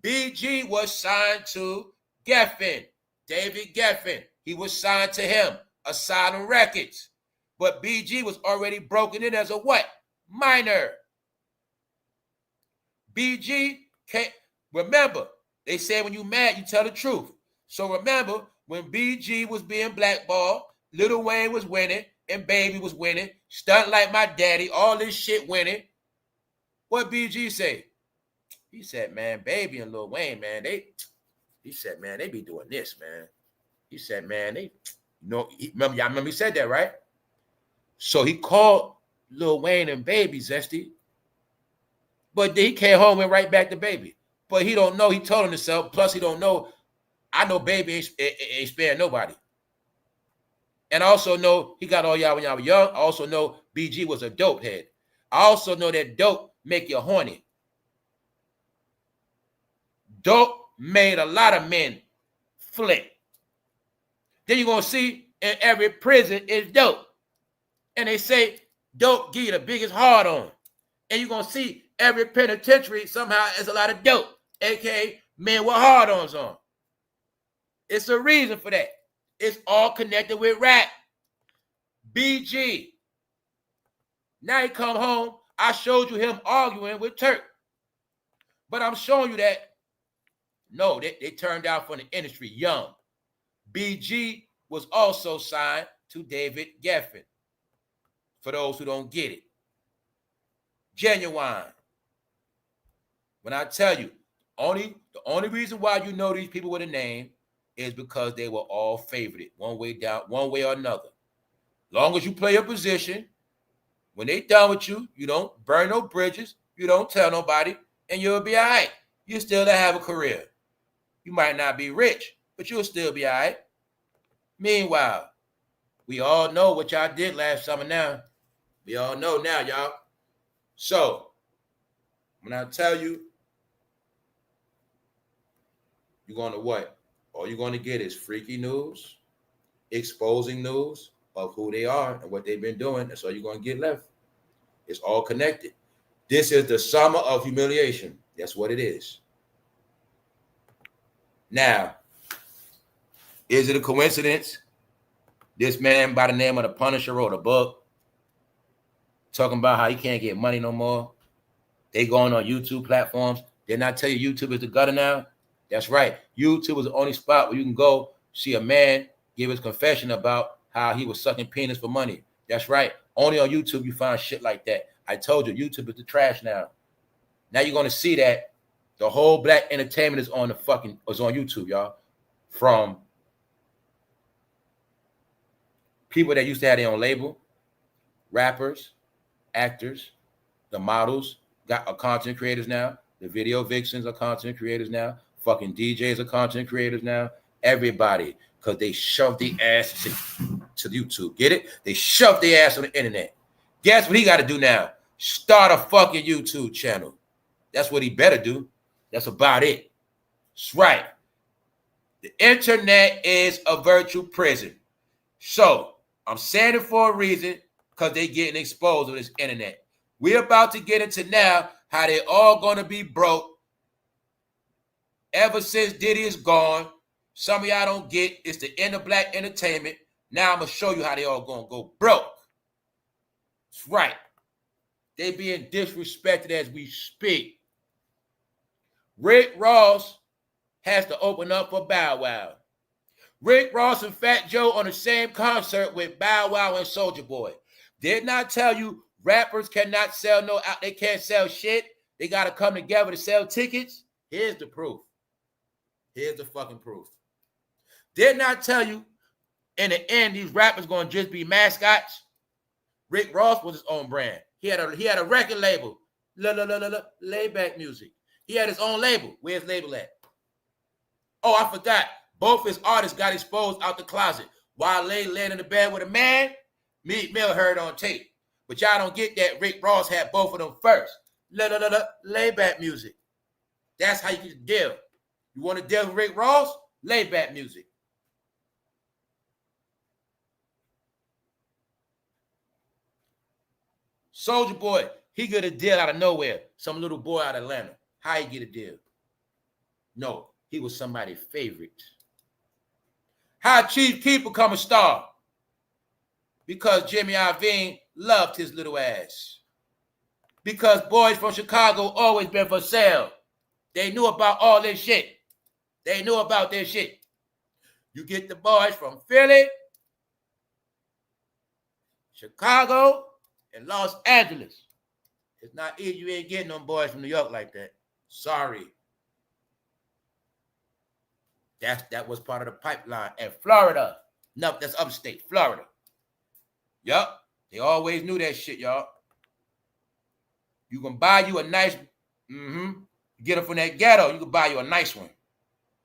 BG was signed to Geffen, David Geffen. He was signed to him, Asylum Records. But BG was already broken in as a what? Minor. BG can't, remember, they say when you mad, you tell the truth. So remember, when BG was being blackballed, Lil Wayne was winning, and Baby was winning, Stunt Like My Daddy, all this shit winning. What BG say? He said, man, Baby and Lil Wayne, man, they be doing this, man. He said, man, remember he said that, right? So he called Lil Wayne and Baby, Zesty. But then he came home and went right back to Baby. But he don't know, he told himself, plus he don't know, I know Baby ain't sparing nobody. And I also know he got all y'all when y'all were young. I also know BG was a dope head. I also know that dope make you horny. Dope made a lot of men flick. Then you're going to see in every prison is dope. And they say dope give you the biggest hard on. And you're going to see every penitentiary somehow is a lot of dope, a.k.a. men with hard-ons on. It's a reason for that. It's all connected with rap. BG. Now he come home. I showed you him arguing with Turk. But I'm showing you that, no, they turned out from the industry young. BG was also signed to David Geffen. For those who don't get it. Genuine. When I tell you, the only reason why you know these people with a name is because they were all favored one way down, one way or another. Long as you play your position, when they done with you, you don't burn no bridges, you don't tell nobody, and you'll be all right. You still have a career. You might not be rich, but you'll still be all right. Meanwhile, we all know what y'all did last summer now. We all know now, y'all. So, when I tell you, you're going to what? All you're going to get is freaky news, exposing news of who they are and what they've been doing. That's all you're going to get left. It's all connected. This is the summer of humiliation. That's what it is. Now, is it a coincidence? This man by the name of the Punisher wrote a book talking about how he can't get money no more. They going on YouTube platforms. Didn't I tell you YouTube is the gutter now? That's right. YouTube is the only spot where you can go see a man give his confession about how he was sucking penis for money. That's right. Only on YouTube you find shit like that. I told you, YouTube is the trash now. Now you're going to see that the whole black entertainment is on YouTube, y'all. From people that used to have their own label, rappers, actors, the models are content creators now. The video vixens are content creators now. Fucking DJs are content creators now. Everybody, because they shove the ass to YouTube. Get it? They shove their ass on the internet. Guess what he got to do now? Start a fucking YouTube channel. That's what he better do. That's about it. That's right. The internet is a virtual prison. So I'm saying it for a reason, because they getting exposed on this internet. We're about to get into now how they all gonna be broke ever since Diddy is gone. Some of y'all don't get it's the end of black entertainment. Now I'm gonna show you how they all gonna go broke. That's right. They being disrespected as we speak. Rick Ross has to open up for Bow Wow. Rick Ross and fatjoe on the same concert with Bow Wow and SOULJA Boy. Did not tell you rappers cannot sell they can't sell shit. They got to come together to sell tickets. Here's the proof. Here's the fucking proof. Did not tell you in the end these rappers going to just be mascots. Rick Ross was his own brand. He had a record label. Layback Music. He had his own label. Where's label at? Oh, I forgot. Both his artists got exposed out the closet. While laying in the bed with a man, Meek Mill heard on tape. But y'all don't get that Rick Ross had both of them first. Layback Music. That's how you get the deal. You want to deal with Rick Ross? Layback Music. SOULJA Boy, he get a deal out of nowhere. Some little boy out of Atlanta. How he get a deal? No, he was somebody's favorite. How Chief Keef become a star? Because Jimmy Iovine loved his little ass. Because boys from Chicago always been for sale. They knew about all this shit. They knew about this shit. You get the boys from Philly, Chicago, and Los Angeles. It's not easy. You ain't getting them boys from New York like that. Sorry. That was part of the pipeline. And Florida. No, that's upstate, Florida. Yup. They always knew that shit, y'all. You can buy you a nice, you get them from that ghetto, you can buy you a nice one.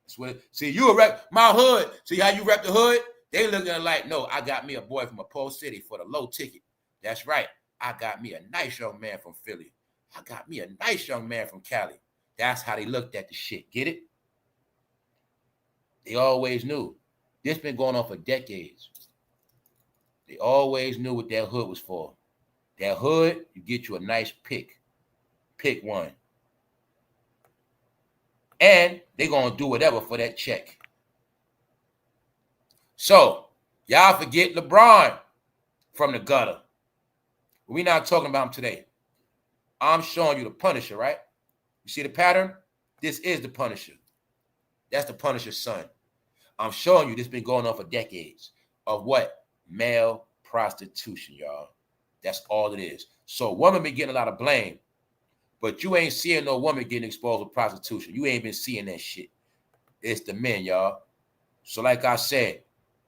That's what see, you a rep, my hood. See how you rep the hood? They looking at like, no, I got me a boy from a poor city for the low ticket. That's right. I got me a nice young man from Philly. I got me a nice young man from Cali. That's how they looked at the shit. Get it? They always knew. This been going on for decades. They always knew what that hood was for. That hood, you get you a nice pick. Pick one. And they going to do whatever for that check. So, y'all forget LeBron from the gutter. We're not talking about him today. I'm showing you the Punisher, right? You see the pattern? This is the Punisher. That's the Punisher's son. I'm showing you this been going on for decades. Of what? Male prostitution, y'all. That's all it is. So women been getting a lot of blame, but you ain't seeing no woman getting exposed with prostitution. You ain't been seeing that shit. It's the men, y'all. So like I said,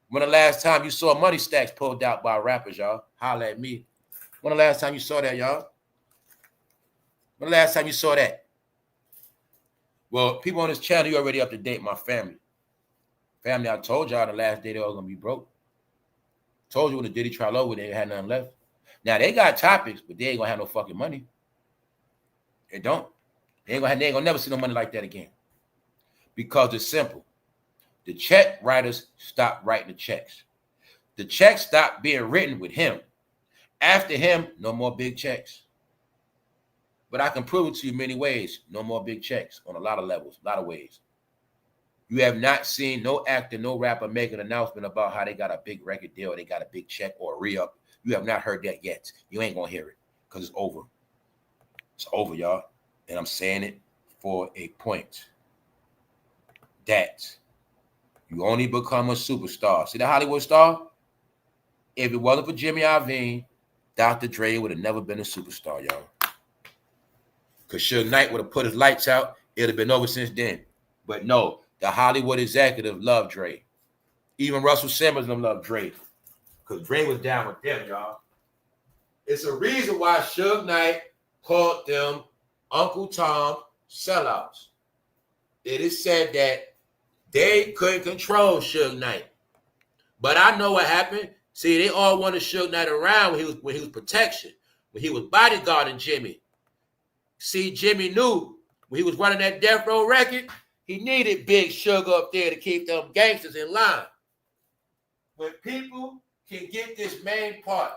when the last time you saw money stacks pulled out by rappers, y'all? Holla at me. When the last time you saw that, y'all? When the last time you saw that? Well, people on this channel, you already up to date, my family. Family, I told y'all the last day they all gonna be broke. Told you when the Diddy trial over, they ain't had nothing left. Now they got topics, but they ain't gonna have no fucking money. They don't. They ain't gonna never see no money like that again. Because it's simple. The check writers stopped writing the checks. The checks stopped being written with him. After him, no more big checks. But I can prove it to you many ways. No more big checks on a lot of levels, a lot of ways. You have not seen no actor, no rapper make an announcement about how they got a big record deal, or they got a big check or a re-up. You have not heard that yet. You ain't going to hear it because it's over. It's over, y'all. And I'm saying it for a point. That you only become a superstar. See the Hollywood star? If it wasn't for Jimmy Iovine, Dr. Dre would have never been a superstar, y'all. Because Sugeknight would have put his lights out. It would have been over since then. But no. The Hollywood executive loved Dre. Even Russell Simmons them loved Dre. Because Dre was down with them, y'all. It's a reason why Sugeknight called them Uncle Tom sellouts. it is said that they couldn't control Sugeknight. But I know what happened. See, they all wanted Sugeknight around when he was protection, when he was bodyguarding Jimmy. See, Jimmy knew when he was running that Death Row record, he needed Big Sugar up there to keep them gangsters in line. When people can get this main part,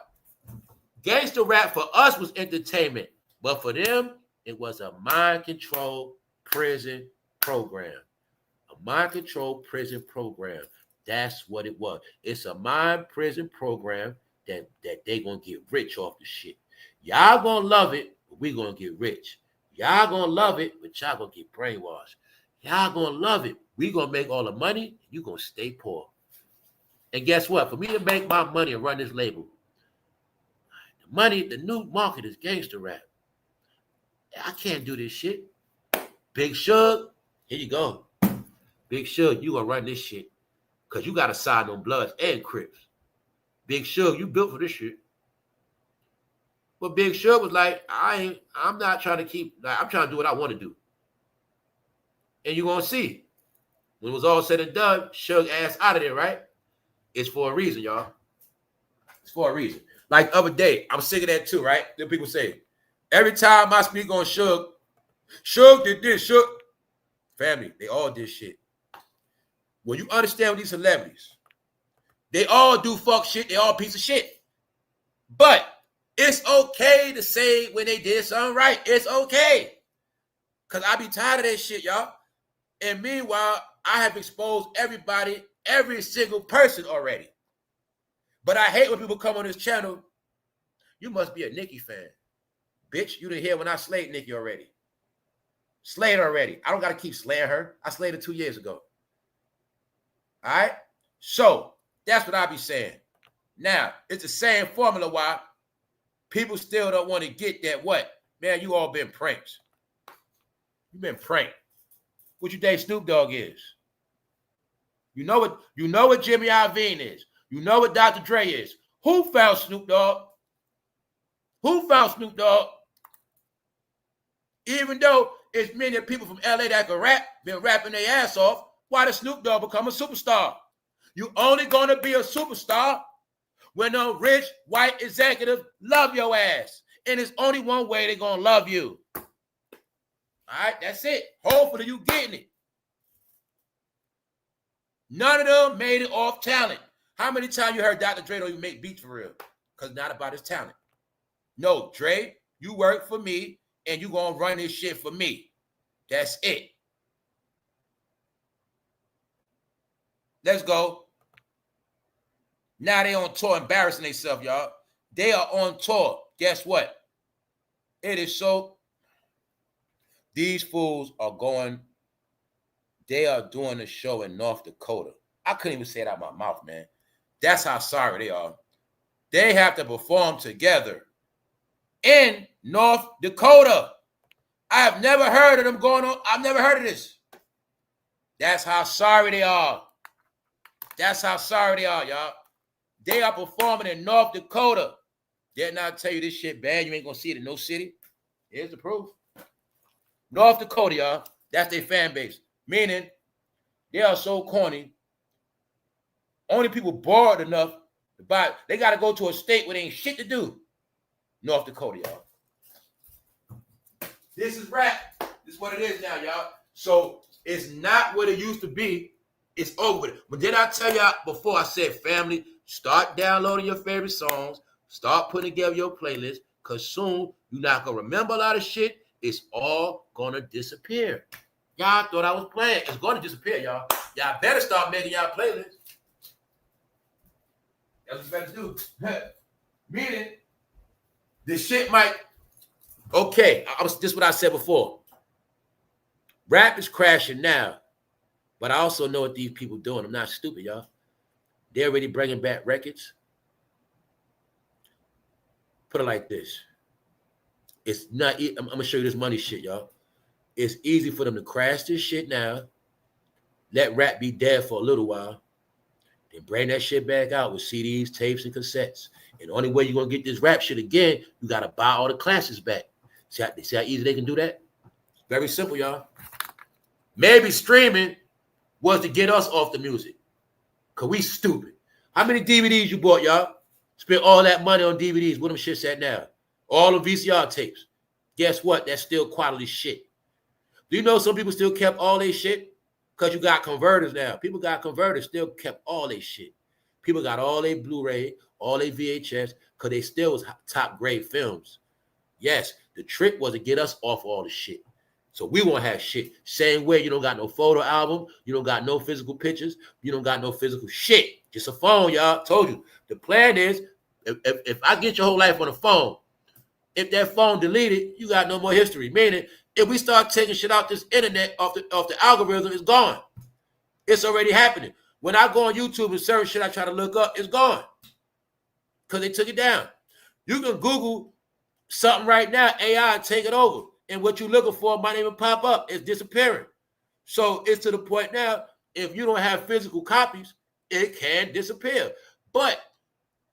gangster rap for us was entertainment, but for them, it was a mind control prison program. A mind control prison program. That's what it was. It's a mind prison program that they gonna get rich off the shit. Y'all gonna love it, but we gonna get rich. Y'all gonna love it, but y'all gonna get brainwashed. Y'all gonna love it. We gonna make all the money, you gonna stay poor. And guess what? For me to make my money and run this label, the money, the new market is gangster rap. I can't do this shit. Big Shug, here you go. Big Shug, you gonna run this shit. Cause you gotta side on Bloods and Crips. Big Shug, you built for this shit. But Big Shug was like, I'm not trying to I'm trying to do what I want to do. And you're gonna see. When it was all said and done, Shug ass out of there, right? It's for a reason, y'all. It's for a reason. Like the other day, I'm sick of that too, right? Then people say, every time I speak on Shug did this, Shug. Family, they all did shit. When you understand these celebrities, they all do fuck shit, they all piece of shit. But it's okay to say when they did something right. It's okay. Because I be tired of that shit, y'all. And meanwhile, I have exposed everybody, every single person already. But I hate when people come on this channel. You must be a Nicki fan. Bitch, you didn't hear when I slayed Nicki already. Slayed her already. I don't got to keep slaying her. I slayed her 2 years ago. All right? So, that's what I be saying. Now, it's the same formula why people still don't want to get that what? Man, you all been pranked. You've been pranked. What you think Snoopdogg is? You know what Jimmy Iovine is. You know what Dr. Dre is. Who found Snoop Dogg? Who found Snoop Dogg? Even though it's many people from LA that can rap, been rapping their ass off, why did Snoop Dogg become a superstar? You only gonna be a superstar when a rich white executive love your ass. And it's only one way they're gonna love you. All right, that's it. Hopefully you getting it. None of them made it off talent. How many times you heard Dr. Dre don't even make beats for real? Because not about his talent. No, Dre, you work for me and you gonna run this shit for me. That's it. Let's go. Now they on tour embarrassing themselves, y'all. They are on tour. Guess what? It is so. These fools are going. They are doing a show in North Dakota. I couldn't even say it out of my mouth, man. That's how sorry they are. They have to perform together in North Dakota. I have never heard of them going on. I've never heard of this. That's how sorry they are. That's how sorry they are, y'all. They are performing in North Dakota. Didn't I tell you this shit bad? You ain't gonna see it in no city. Here's the proof. North Dakota, y'all. That's their fan base. Meaning, they are so corny. Only people bored enough to buy. They got to go to a state where they ain't shit to do. North Dakota, y'all. This is rap. This is what it is now, y'all. So it's not what it used to be. It's over with. But did I tell y'all before I said, family, start downloading your favorite songs. Start putting together your playlist. Because soon you're not going to remember a lot of shit. It's all going to disappear. Y'all thought I was playing. It's going to disappear, y'all. Y'all better start making y'all playlists. That's what you better do. Meaning, this shit might... Okay, this is what I said before. Rap is crashing now. But I also know what these people doing. I'm not stupid, y'all. They're already bringing back records. Put it like this. It's not... I'm going to show you this money shit, y'all. It's easy for them to crash this shit now, let rap be dead for a little while, then bring that shit back out with CDs, tapes, and cassettes. And the only way you're going to get this rap shit again, you got to buy all the classics back. See how easy they can do that? Very simple, y'all. Maybe streaming was to get us off the music. Because we stupid. How many DVDs you bought, y'all? Spent all that money on DVDs. What them shits at now? All the VCR tapes. Guess what? That's still quality shit. Do you know some people still kept all their shit? Because you got converters now. People got converters, still kept all their shit. People got all their Blu-ray, all their VHS, because they still was top grade films. Yes, the trick was to get us off all the shit. So we won't have shit. Same way you don't got no photo album, you don't got no physical pictures, you don't got no physical shit. Just a phone, y'all. Told you. The plan is, if I get your whole life on a phone, if that phone deleted, you got no more history. Meaning, if we start taking shit out this internet, off the algorithm, it's gone. It's already happening. When I go on YouTube and search shit I try to look up, it's gone. Because they took it down. You can Google something right now, AI take it over. And what you're looking for might even pop up. It's disappearing. So it's to the point now, if you don't have physical copies, it can disappear. But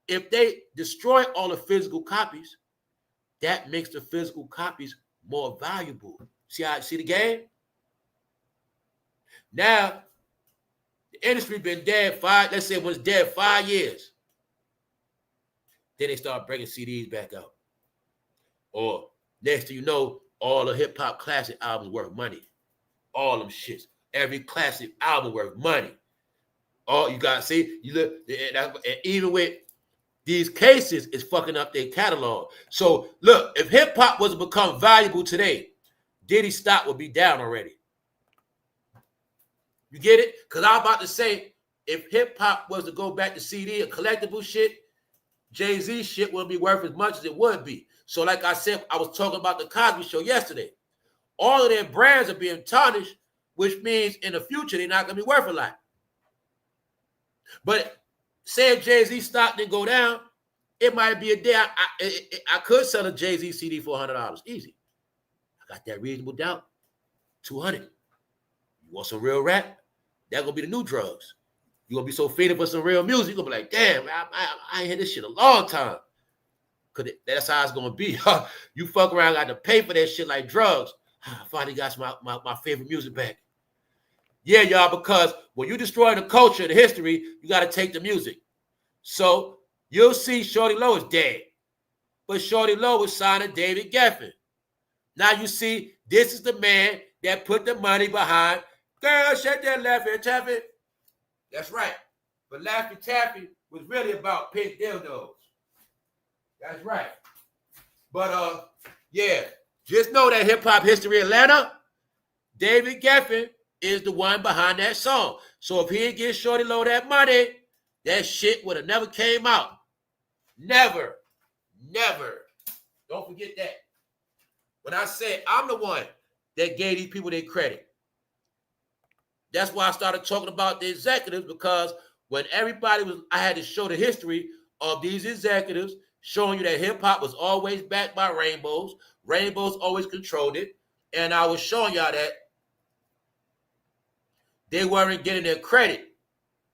if they destroy all the physical copies, that makes the physical copies more valuable. See the game? Now, the industry been dead let's say it was dead 5 years. Then they start bringing CDs back out. Or next thing you know, all the hip-hop classic albums worth money. All them shits. Every classic album worth money. All you got to see, you look, and even with these cases, it's fucking up their catalog. So look, if hip-hop was to become valuable today, Diddy stock would be down already. You get it? Because I'm about to say, if hip-hop was to go back to CD and collectible shit, Jay-Z shit wouldn't be worth as much as it would be. So like I said, I was talking about the Cosby Show yesterday. All of their brands are being tarnished, which means in the future, they're not going to be worth a lot. But say if Jay-Z stock didn't go down, it might be a day I could sell a Jay-Z CD for $100. Easy. I got that reasonable doubt. $200. You want some real rap? That's going to be the new drugs. You're going to be so feeding for some real music, you're going to be like, damn, I ain't heard this shit a long time. Because that's how it's going to be. You fuck around, got to pay for that shit like drugs. I finally got my favorite music back. Yeah, y'all, because when you destroy the culture, the history, you got to take the music. So you'll see Shorty Low is dead. But Shorty Low was signed to David Geffen. Now you see, this is the man that put the money behind, girl, shake that Laffy Taffy. That's right. But Laffy Taffy was really about pink dildos. That's right. But, yeah, just know that Hip-Hop History Atlanta, David Geffen is the one behind that song. So if he didn't get Shorty Low that money, that shit would have never came out. Never. Never. Don't forget that. When I said I'm the one that gave these people their credit. That's why I started talking about the executives, because when everybody was, I had to show the history of these executives, showing you that hip-hop was always backed by rainbows. Rainbows always controlled it. And I was showing y'all that they weren't getting their credit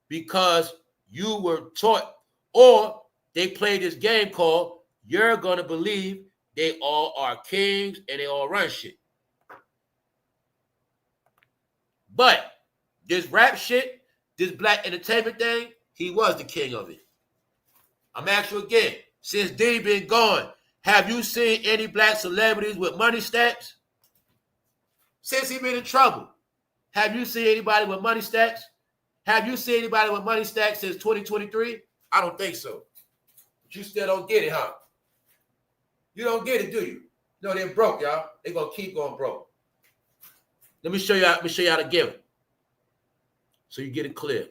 because you were taught, or they played this game called You're Gonna Believe They All Are Kings and They All Run Shit. But this rap shit, this black entertainment thing, he was the king of it. I'm asking you again, since Diddy been gone, have you seen any black celebrities with money stacks? Since he been in trouble, have you seen anybody with money stacks? Have you seen anybody with money stacks since 2023? I don't think so. But you still don't get it, huh? You don't get it, do you? No, they're broke, y'all. They're gonna keep going broke. Let me show you how to give it. So you get it clear.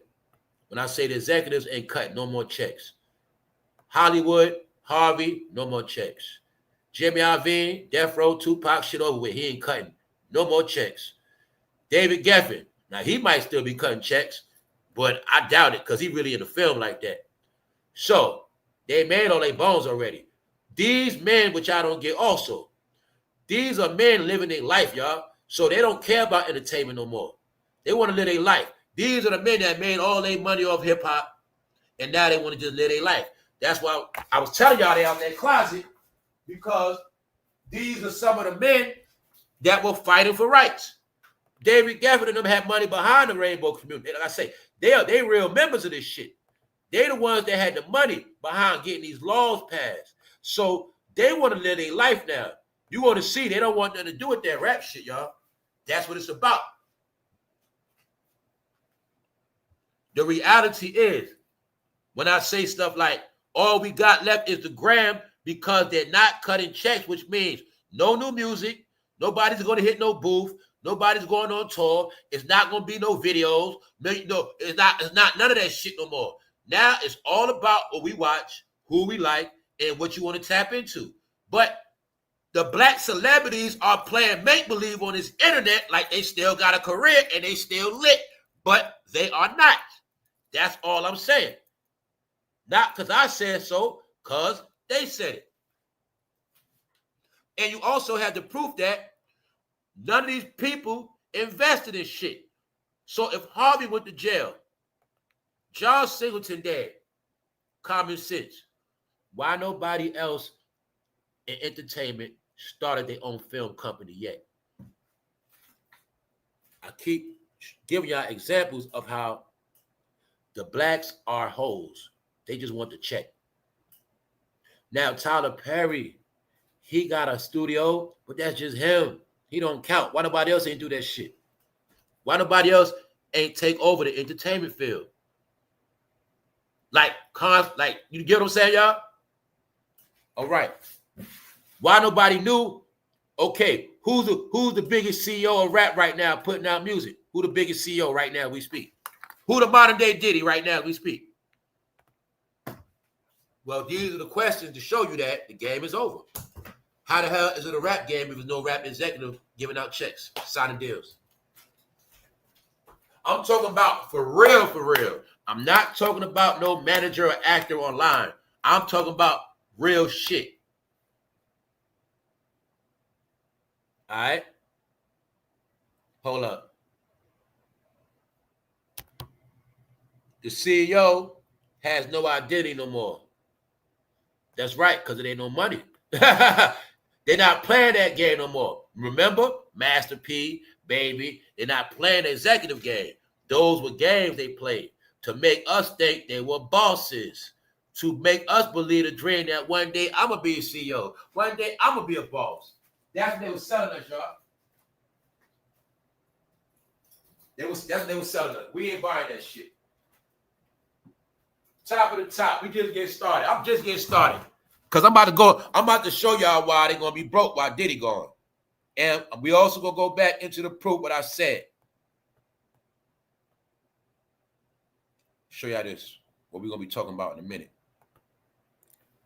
When I say the executives ain't cutting no more checks. Hollywood, Harvey, no more checks. Jimmy Iovine, Death Row, Tupac, shit over with. He ain't cutting no more checks. David Geffen, now he might still be cutting checks, but I doubt it because he really in the film like that. So they made all their bones already. These men, which I don't get also, these are men living their life, y'all. So they don't care about entertainment no more. They want to live their life. These are the men that made all their money off hip-hop, and now they want to just live their life. That's why I was telling y'all they out in that closet, because these are some of the men that were fighting for rights. David Geffen and them had money behind the rainbow community. Like I say, they real members of this shit. They the ones that had the money behind getting these laws passed. So they want to live their life now. You want to see, they don't want nothing to do with that rap shit, y'all. That's what it's about. The reality is, when I say stuff like, all we got left is the gram because they're not cutting checks, which means no new music, nobody's going to hit no booth, nobody's going on tour, it's not going to be no videos, no, it's not none of that shit no more. Now it's all about what we watch, who we like, and what you want to tap into. But the black celebrities are playing make-believe on this internet like they still got a career and they still lit, but they are not. That's all I'm saying. Not because I said so, because they said it. And you also have the proof that none of these people invested in shit. So if Harvey went to jail, John Singleton dead, common sense. Why nobody else in entertainment started their own film company yet? I keep giving y'all examples of how the blacks are hoes. They just want the check. Now, Tyler Perry, he got a studio, but that's just him. He don't count. Why nobody else ain't do that shit? Why nobody else ain't take over the entertainment field? Like, you get what I'm saying, y'all? All right. Why nobody knew? Okay, who's the biggest CEO of rap right now putting out music? Who the biggest CEO right now we speak? Who the modern day Diddy right now we speak? Well, these are the questions to show you that the game is over. How the hell is it a rap game if there's no rap executive giving out checks, signing deals? I'm talking about for real, for real. I'm not talking about no manager or actor online. I'm talking about real shit. All right? Hold up. The CEO has no identity no more. That's right, because it ain't no money. They're not playing that game no more. Remember? Master P, Baby, they're not playing the executive game. Those were games they played to make us think they were bosses, to make us believe the dream that one day I'm going to be a CEO. One day I'm going to be a boss. That's what they were selling us, y'all. That's what they were selling us. We ain't buying that shit. Top of the top. We just getting started. I'm just getting started. Because I'm about to show y'all why they're going to be broke while Diddy gone. And we also going to go back into the proof what I said. Show y'all this, what we're going to be talking about in a minute.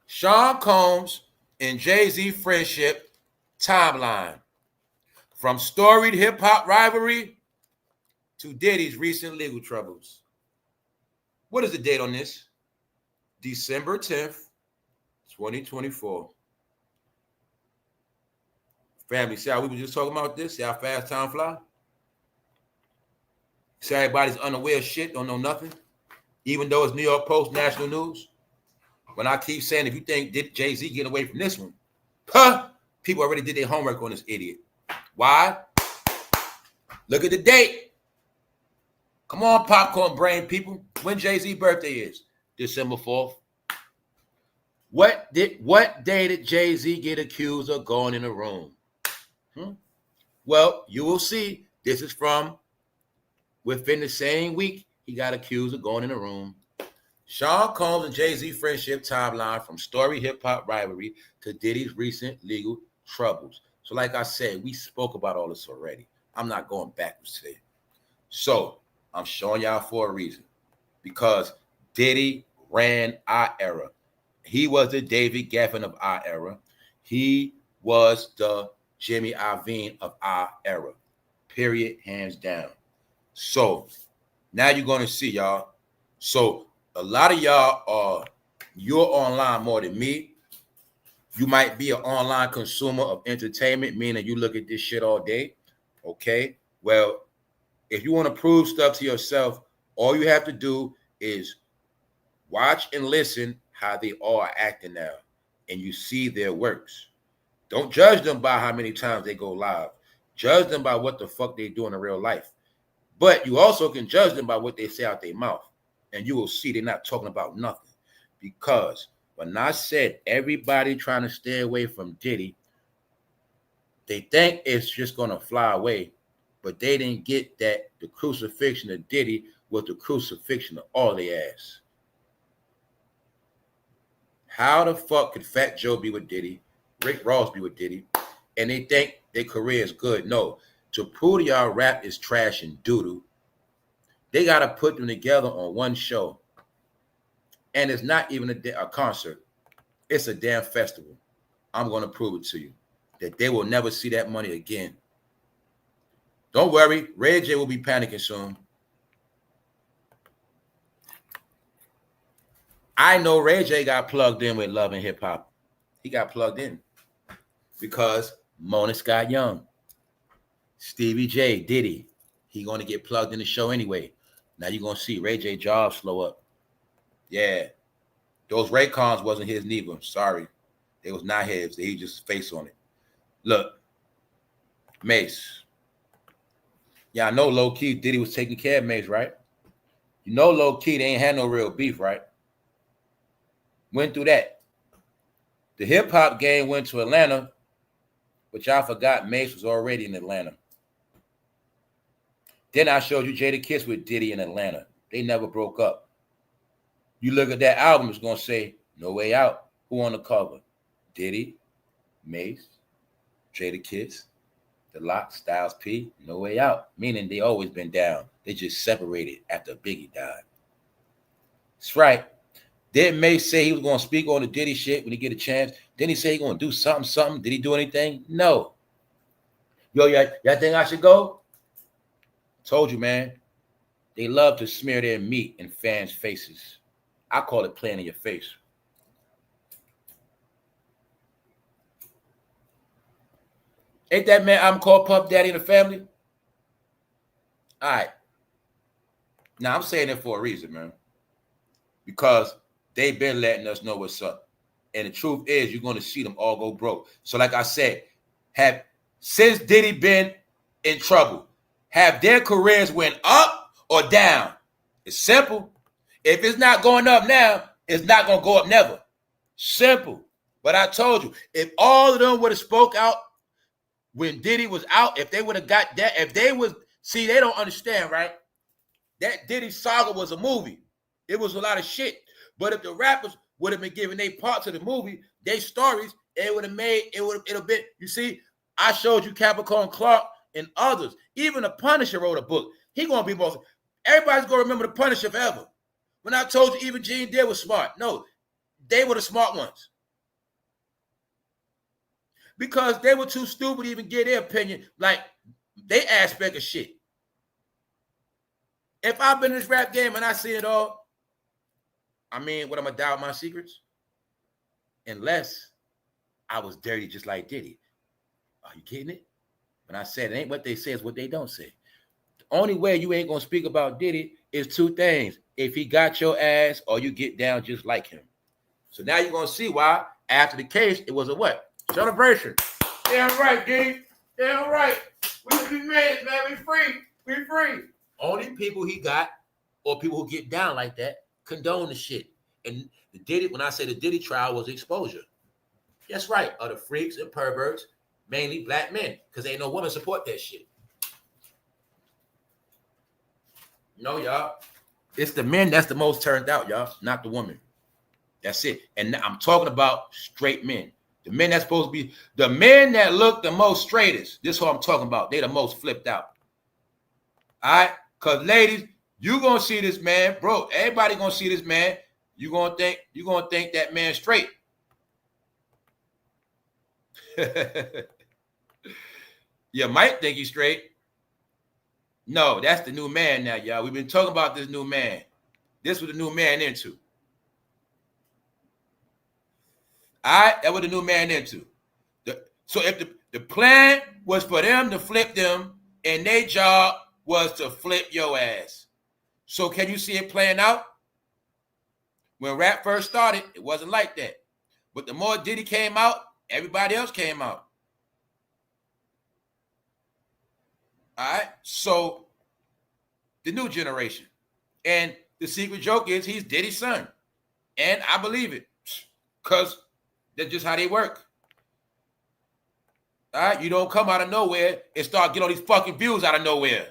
Sean Combs and Jay-Z friendship timeline. From storied hip-hop rivalry to Diddy's recent legal troubles. What is the date on this? December 10th, 2024. Family, see how we were just talking about this? See how fast time fly? See how everybody's unaware of shit, don't know nothing? Even though it's New York Post national news. When I keep saying, if you think did Jay-Z get away from this one, people already did their homework on this idiot. Why? Look at the date. Come on, popcorn brain people. When Jay-Z's birthday is? December 4th. What day did Jay-Z get accused of going in a room? Well, you will see. This is from within the same week he got accused of going in a room. Sean Combs and Jay-Z friendship timeline from story hip-hop rivalry to Diddy's recent legal troubles. So like I said, we spoke about all this already. I'm not going backwards today. So I'm showing y'all for a reason. Because Diddy ran our era. He was the David Geffen of our era. He was the Jimmy Iovine of our era. Period, hands down. So now you're going to see, y'all. So a lot of y'all you're online more than me. You might be an online consumer of entertainment, meaning you look at this shit all day. Okay? Well, if you want to prove stuff to yourself, all you have to do is watch and listen how they all are acting now, and you see their works. Don't judge them by how many times they go live. Judge them by what the fuck they do in real life. But you also can judge them by what they say out their mouth. And you will see they're not talking about nothing. Because when I said everybody trying to stay away from Diddy, they think it's just going to fly away. But they didn't get that the crucifixion of Diddy was the crucifixion of all their ass. How the fuck could Fat Joe be with Diddy, Rick Ross be with Diddy, and they think their career is good? No. To prove to y'all rap is trash and doo-doo, they got to put them together on one show. And it's not even a concert. It's a damn festival. I'm going to prove it to you that they will never see that money again. Don't worry. Ray J will be panicking soon. I know Ray J got plugged in with Love and Hip Hop. He got plugged in because Mona Scott Young, Stevie J, Diddy, he going to get plugged in the show anyway. Now you're going to see Ray J jobs slow up. Yeah. Those Raycons wasn't his neither. Sorry. They was not his. He just face on it. Look. Mace. Yeah, I know low-key Diddy was taking care of Mace, right? You know low-key they ain't had no real beef, right? Went through that. The hip-hop game went to Atlanta, but y'all forgot Mace was already in Atlanta. Then I showed you Jadakiss with Diddy in Atlanta. They never broke up. You look at that album, it's going to say, No Way Out. Who on the cover? Diddy, Mace, Jadakiss, The Lock, Styles P, No Way Out. Meaning they always been down. They just separated after Biggie died. That's right. Didn't Mace say he was going to speak on the Diddy shit when he get a chance? Didn't he say he going to do something? Did he do anything? No. Yo, y'all think I should go? Told you, man. They love to smear their meat in fans' faces. I call it playing in your face. Ain't that man I'm called Puff Daddy in the family? All right. Now, I'm saying it for a reason, man. Because they've been letting us know what's up. And the truth is, you're going to see them all go broke. So like I said, since Diddy been in trouble, have their careers went up or down? It's simple. If it's not going up now, it's not going to go up never. Simple. But I told you, if all of them would have spoke out when Diddy was out, if they would have got that, if they was, see, they don't understand, right? That Diddy saga was a movie. It was a lot of shit. But if the rappers would have been giving their parts of the movie, their stories, it would have made, it would have been, you see, I showed you Capricorn Clark and others. Even the Punisher wrote a book. He going to be most, everybody's going to remember the Punisher forever. When I told you even Genedeal was smart. No, they were the smart ones. Because they were too stupid to even get their opinion, like they aspect of shit. If I've been in this rap game and I see it all, I mean, what, am I die with my secrets? Unless I was dirty just like Diddy. Are you getting it? When I said it ain't what they say, it's what they don't say. The only way you ain't going to speak about Diddy is two things. If he got your ass or you get down just like him. So now you're going to see why after the case, it was a what? Celebration. Damn right, Diddy. Damn right. We made it, man. We free. We free. Only people he got or people who get down like that condone the shit. And the Diddy, when I say the Diddy trial was exposure. That's right. Are the freaks and perverts, mainly black men, because ain't no women support that shit. No, y'all. It's the men that's the most turned out, y'all, not the women. That's it. And I'm talking about straight men. The men that's supposed to be, the men that look the most straightest. This is what I'm talking about. They the most flipped out. All right? Because ladies, you going to see this man, bro. Everybody going to see this man. You going to think that man straight. You might think he's straight. No, that's the new man now, y'all. We've been talking about this new man. This was the new man into. All right, that was the new man into. So if the plan was for them to flip them and their job was to flip your ass. So can you see it playing out? When rap first started, it wasn't like that. But the more Diddy came out, everybody else came out. All right. So the new generation. And the secret joke is he's Diddy's son. And I believe it. Because that's just how they work. All right. You don't come out of nowhere and start getting all these fucking views out of nowhere.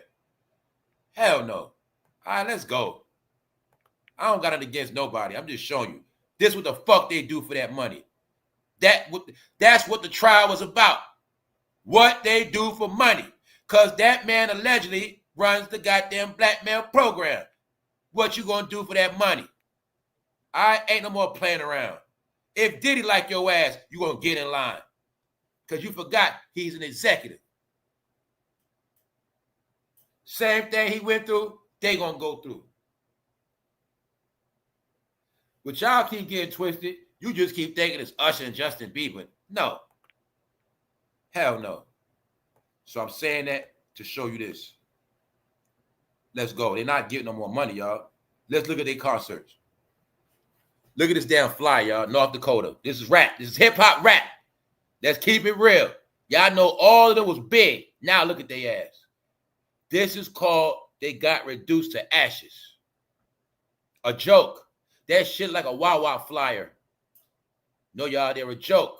Hell no. All right, let's go. I don't got it against nobody. I'm just showing you. This is what the fuck they do for that money. That's what the trial was about. What they do for money. Because that man allegedly runs the goddamn blackmail program. What you gonna do for that money? I ain't no more playing around. If Diddy like your ass, you gonna get in line. Because you forgot he's an executive. Same thing he went through, they gonna go through. But y'all keep getting twisted. You just keep thinking it's Usher and Justin Bieber. No. Hell no. So I'm saying that to show you this. Let's go. They're not getting no more money, y'all. Let's look at their concerts. Look at this damn fly, y'all. North Dakota. This is rap. This is hip-hop rap. Let's keep it real. Y'all know all of them was big. Now look at their ass. This is called they got reduced to ashes. A joke. That shit like a Wawa flyer. No, y'all, they're a joke.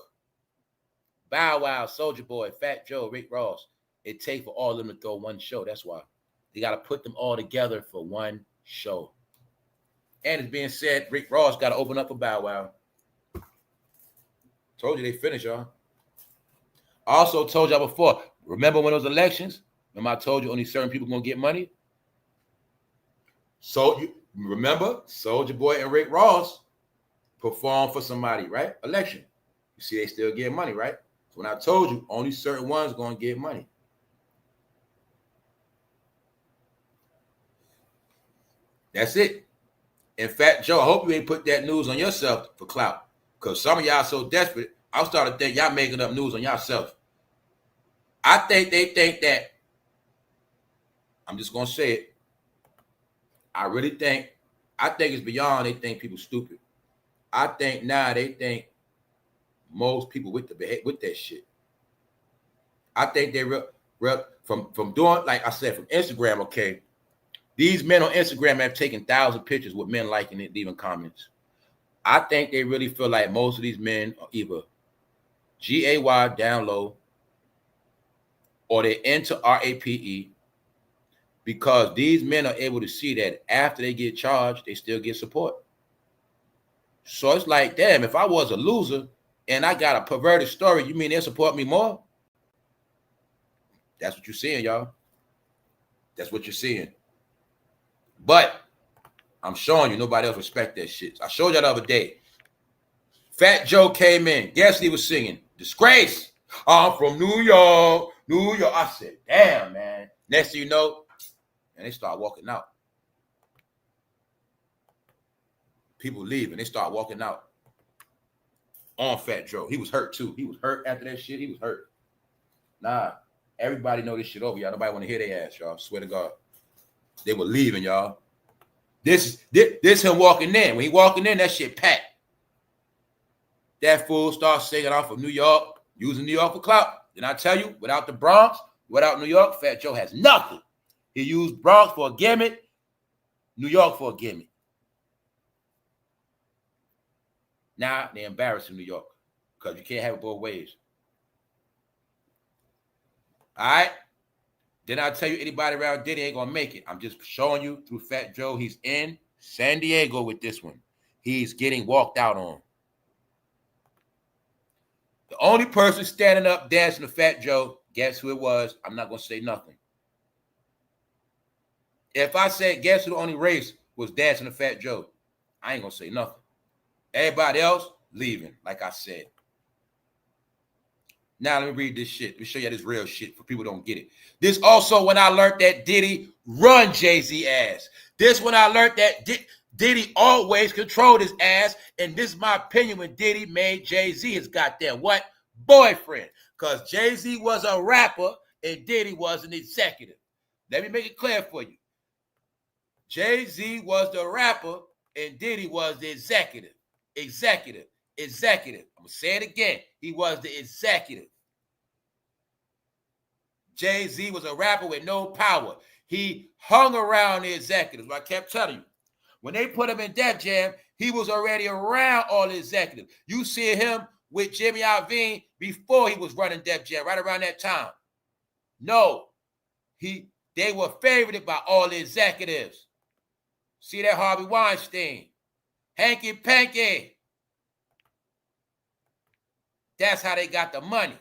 Bow Wow, SOULJA Boy, Fat Joe, Rick Ross. It takes for all of them to throw one show. That's why. They got to put them all together for one show. And it's being said, Rick Ross got to open up for Bow Wow. Told you they finished, y'all. I also told y'all before, remember when those elections? Remember I told you only certain people going to get money? So you remember, SOULJA Boy and Rick Ross performed for somebody, right? Election. You see, they still get money, right? So when I told you, only certain ones going to get money. That's it. In fact, Joe, I hope you ain't put that news on yourself for clout. Because some of y'all so desperate, I'm starting to think y'all making up news on yourself. I think they think that, I'm just going to say it, I think it's beyond they think people stupid. I think now they think most people with that shit. I think they from doing, like I said, from Instagram, okay, these men on Instagram have taken 1,000 pictures with men liking it, leaving comments. I think they really feel like most of these men are either GAY down low or they're into RAPE, because these men are able to see that after they get charged, they still get support. So it's like, damn, if I was a loser and I got a perverted story, you mean they'll support me more? That's what you're seeing, y'all. That's what you're seeing. But I'm showing you nobody else respect that shit. I showed y'all the other day. Fat Joe came in. Guess he was singing? Disgrace. I'm from New York. New York. I said, damn, man. Next thing you know, and they start walking out. People leaving. They start walking out on Fat Joe. He was hurt too. He was hurt after that shit. He was hurt. Nah, everybody know this shit over, y'all. Nobody want to hear their ass, y'all. Swear to God. They were leaving, y'all. This him walking in. When he walking in, that shit packed. That fool starts singing off of New York, using New York for clout. And I tell you, without the Bronx, without New York, Fat Joe has nothing. He used Bronx for a gimmick, New York for a gimmick. Now they're embarrassing New York because you can't have it both ways. All right? Then I tell you, anybody around Diddy ain't going to make it. I'm just showing you through Fat Joe. He's in San Diego with this one. He's getting walked out on. The only person standing up dancing to Fat Joe, guess who it was? I'm not going to say nothing. If I said, guess who the only race was dancing to Fat Joe, I ain't going to say nothing. Everybody else leaving, like I said. Now let me read this shit. Let me show you this real shit for people who don't get it. This also when I learned that Diddy run Jay-Z ass. This when I learned that Diddy always controlled his ass. And this is my opinion when Diddy made Jay-Z his goddamn what? Boyfriend. Because Jay-Z was a rapper and Diddy was an executive. Let me make it clear for you. Jay-Z was the rapper and Diddy was the executive. Executive. I'm going to say it again. He was the executive. Jay-Z was a rapper with no power. He hung around the executives. I kept telling you, when they put him in Def Jam, he was already around all the executives. You see him with Jimmy Iovine before he was running Def Jam, right around that time. No, they were favored by all the executives. See that Harvey Weinstein, Hanky Panky. That's how they got the money.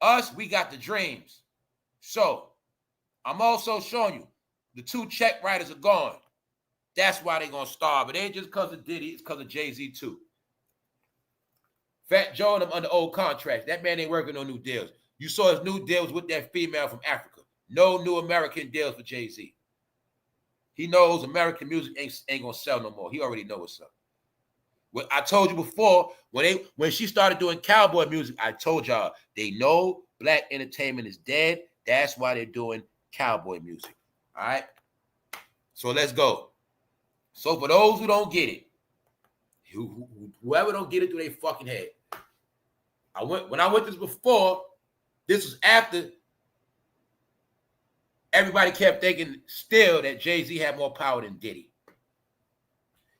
Us, we got the dreams. So, I'm also showing you the 2 check writers are gone. That's why they're going to starve. It ain't just because of Diddy, it's because of Jay-Z too. fatjoe them under old contracts. That man ain't working on new deals. You saw his new deals with that female from Africa. No new American deals for Jay-Z. He knows American music ain't going to sell no more. He already knows what's up. Well, I told you before, when she started doing cowboy music, I told y'all, they know black entertainment is dead. That's why they're doing cowboy music. All right? So let's go. So for those who don't get it, whoever don't get it through their fucking head, when I went this before, this was after everybody kept thinking still that Jay-Z had more power than Diddy.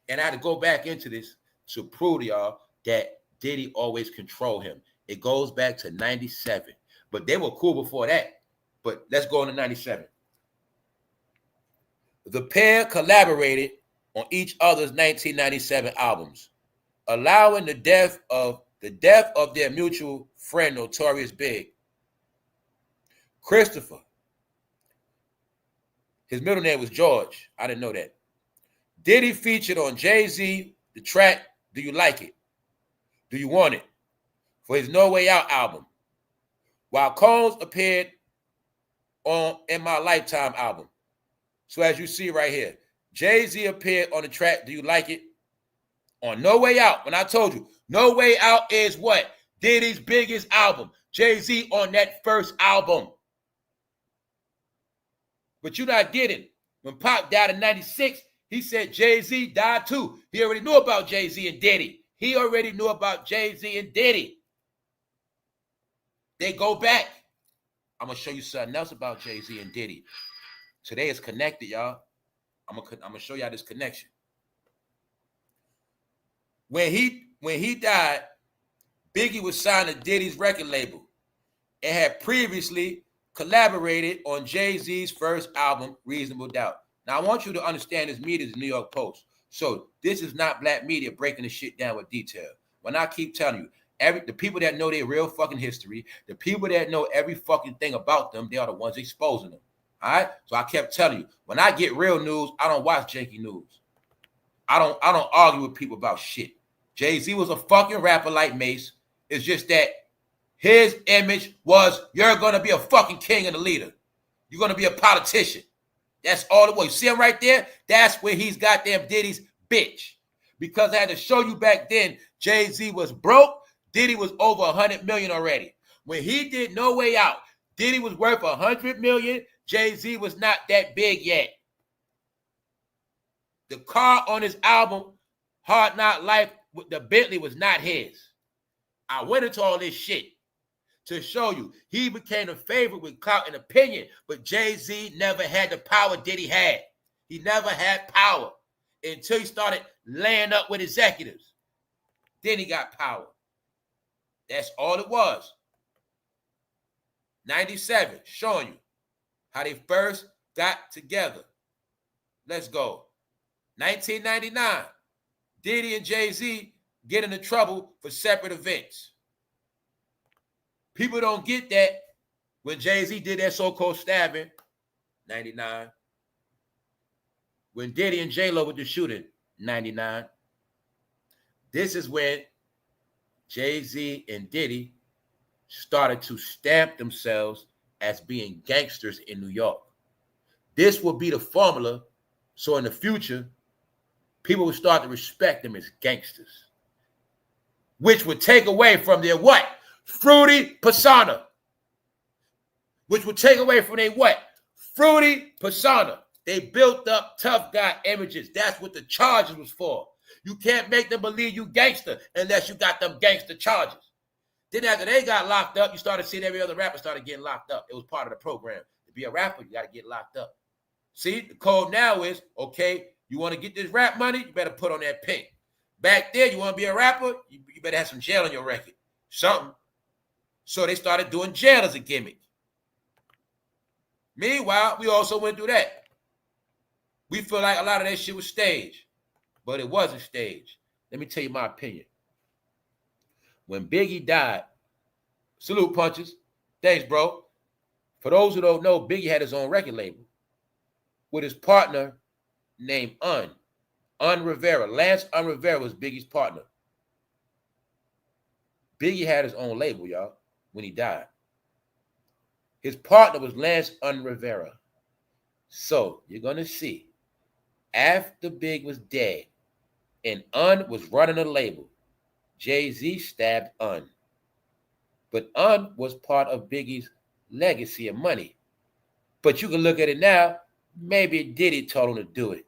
And I had to go back into this to prove to y'all that Diddy always controlled him. It goes back to 97. But they were cool before that. But let's go into 97. The pair collaborated on each other's 1997 albums, allowing the death of their mutual friend, Notorious Big. Christopher. His middle name was George. I didn't know that. Diddy featured on Jay-Z the track Do You Like It? Do You Want It? For his No Way Out album. While Combs appeared on In My Lifetime album. So as you see right here, Jay-Z appeared on the track Do You Like It? On No Way Out. When I told you, No Way Out is what? Diddy's biggest album. Jay-Z on that first album. But you're not getting. When Pac died in 96, he said Jay-Z died too. He already knew about Jay-Z and Diddy. He already knew about Jay-Z and Diddy. They go back. I'm going to show you something else about Jay-Z and Diddy. Today is connected, y'all. I'm gonna show y'all this connection. When he died, Biggie was signed to Diddy's record label and had previously collaborated on Jay-Z's first album, Reasonable Doubt. Now, I want you to understand this media is the New York Post. So this is not black media breaking the shit down with detail. When I keep telling you, the people that know their real fucking history, the people that know every fucking thing about them, they are the ones exposing them. All right? So I kept telling you, when I get real news, I don't watch janky news. I don't argue with people about shit. Jay-Z was a fucking rapper like Mace. It's just that his image was, you're going to be a fucking king and a leader. You're going to be a politician. That's all it was. You see him right there? That's where he's goddamn Diddy's bitch. Because I had to show you back then, Jay-Z was broke. Diddy was over 100 million already. When he did No Way Out, Diddy was worth 100 million. Jay-Z was not that big yet. The car on his album, Hard Knock Life, with the Bentley was not his. I went into all this shit to show you. He became a favorite with clout and opinion, but Jay-Z never had the power Diddy had. He never had power until he started laying up with executives. Then he got power. That's all it was. 97, showing you how they first got together. Let's go. 1999, Diddy and Jay-Z get into trouble for separate events. People don't get that when Jay-Z did that so-called stabbing, 99. When Diddy and J-Lo with the shooting, 99. This is when Jay-Z and Diddy started to stamp themselves as being gangsters in New York. This will be the formula, so in the future, people will start to respect them as gangsters, which would take away from their what? Fruity persona. Which would take away from their what? Fruity persona. They built up tough guy images. That's what the charges was for. You can't make them believe you gangster unless you got them gangster charges. Then after they got locked up, you started seeing every other rapper started getting locked up. It was part of the program. To be a rapper, you got to get locked up. See, the code now is, okay, you want to get this rap money, you better put on that pink. Back there, you want to be a rapper, you better have some jail on your record. Something. So they started doing jail as a gimmick. Meanwhile, we also went through that. We feel like a lot of that shit was staged, but it wasn't staged. Let me tell you my opinion. When Biggie died, salute punches. Thanks, bro. For those who don't know, Biggie had his own record label with his partner named Un Rivera. Lance Un Rivera was Biggie's partner. Biggie had his own label, y'all, when he died. His partner was Lance Un Rivera. So you're going to see, after Big was dead and Un was running the label, Jay-Z stabbed Un. But Un was part of Biggie's legacy and money. But you can look at it now, maybe Diddy told him to do it.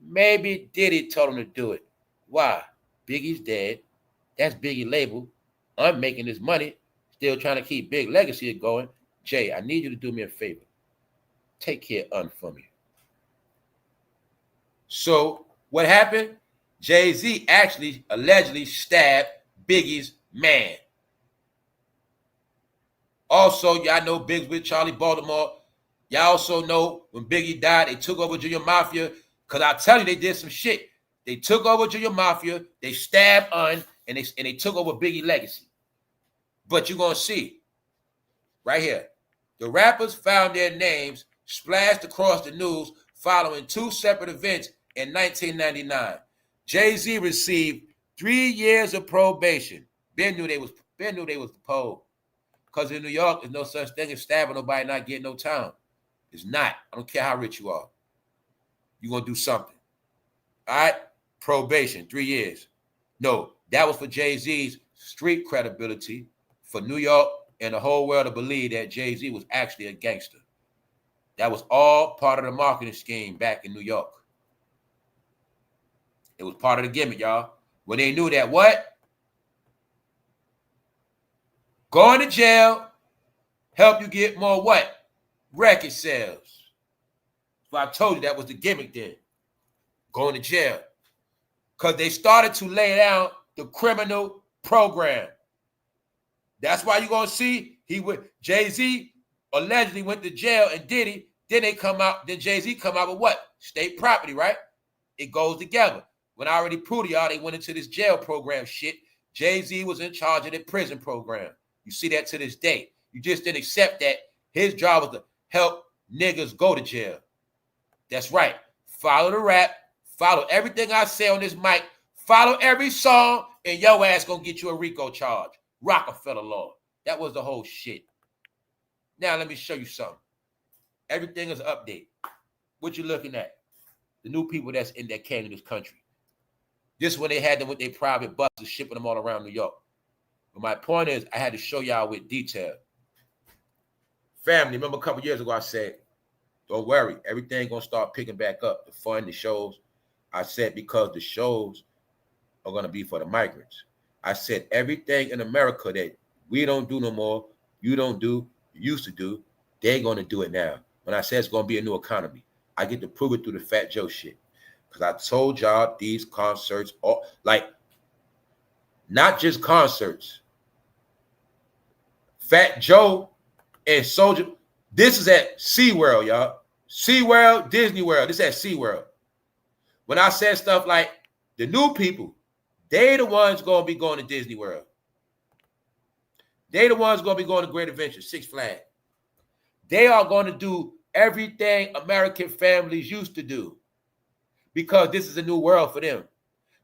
Maybe Diddy told him to do it. Why? Biggie's dead. That's Biggie label. I'm making this money, still trying to keep Big legacy going. Jay, I need you to do me a favor. Take care of Un for me. So what happened? Jay-Z actually allegedly stabbed Biggie's man. Also, y'all know Biggs with Charlie Baltimore. Y'all also know when Biggie died, they took over Junior Mafia. Because I tell you, they did some shit. They took over Junior Mafia, they stabbed Un, and they took over Biggie legacy. But you're going to see, right here, the rappers found their names splashed across the news following two separate events in 1999. Jay-Z received 3 years of probation. Ben knew they was the pole. Because in New York, there's no such thing as stabbing nobody not getting no time. It's not. I don't care how rich you are. You're going to do something. All right? Probation, 3 years. No, that was for Jay-Z's street credibility, for New York and the whole world to believe that Jay-Z was actually a gangster. That was all part of the marketing scheme back in New York. It was part of the gimmick, y'all. When they knew that what? Going to jail help you get more what? Record sales. So I told you that was the gimmick then. Going to jail. Because they started to lay down the criminal program. That's why you're going to see Jay-Z allegedly went to jail and Diddy, then Jay-Z come out with what? State property, right? It goes together. When I already proved to y'all, they went into this jail program shit. Jay-Z was in charge of the prison program. You see that to this day. You just didn't accept that his job was to help niggas go to jail. That's right. Follow the rap. Follow everything I say on this mic. Follow every song, and your ass gonna get you a RICO charge. Rockefeller law. That was the whole shit. Now let me show you something. Everything is an update. What you looking at? The new people that came to this country. This is when they had them with their private buses shipping them all around New York. But my point is, I had to show y'all with detail. Family, remember a couple years ago I said, don't worry, everything gonna start picking back up. The fun, the shows. I said because the shows are gonna be for the migrants. I said everything in America that we don't do no more, you don't do, you used to do, they're gonna do it now. When I said it's gonna be a new economy, I get to prove it through the fatjoe shit. Because I told y'all these concerts, not just concerts. fatjoe and SOULJA, this is at SeaWorld, y'all. SeaWorld, Disney World, this is at SeaWorld. When I said stuff like the new people, they the ones going to be going to Disney World. They the ones going to be going to Great Adventure, Six Flags. They are going to do everything American families used to do because this is a new world for them.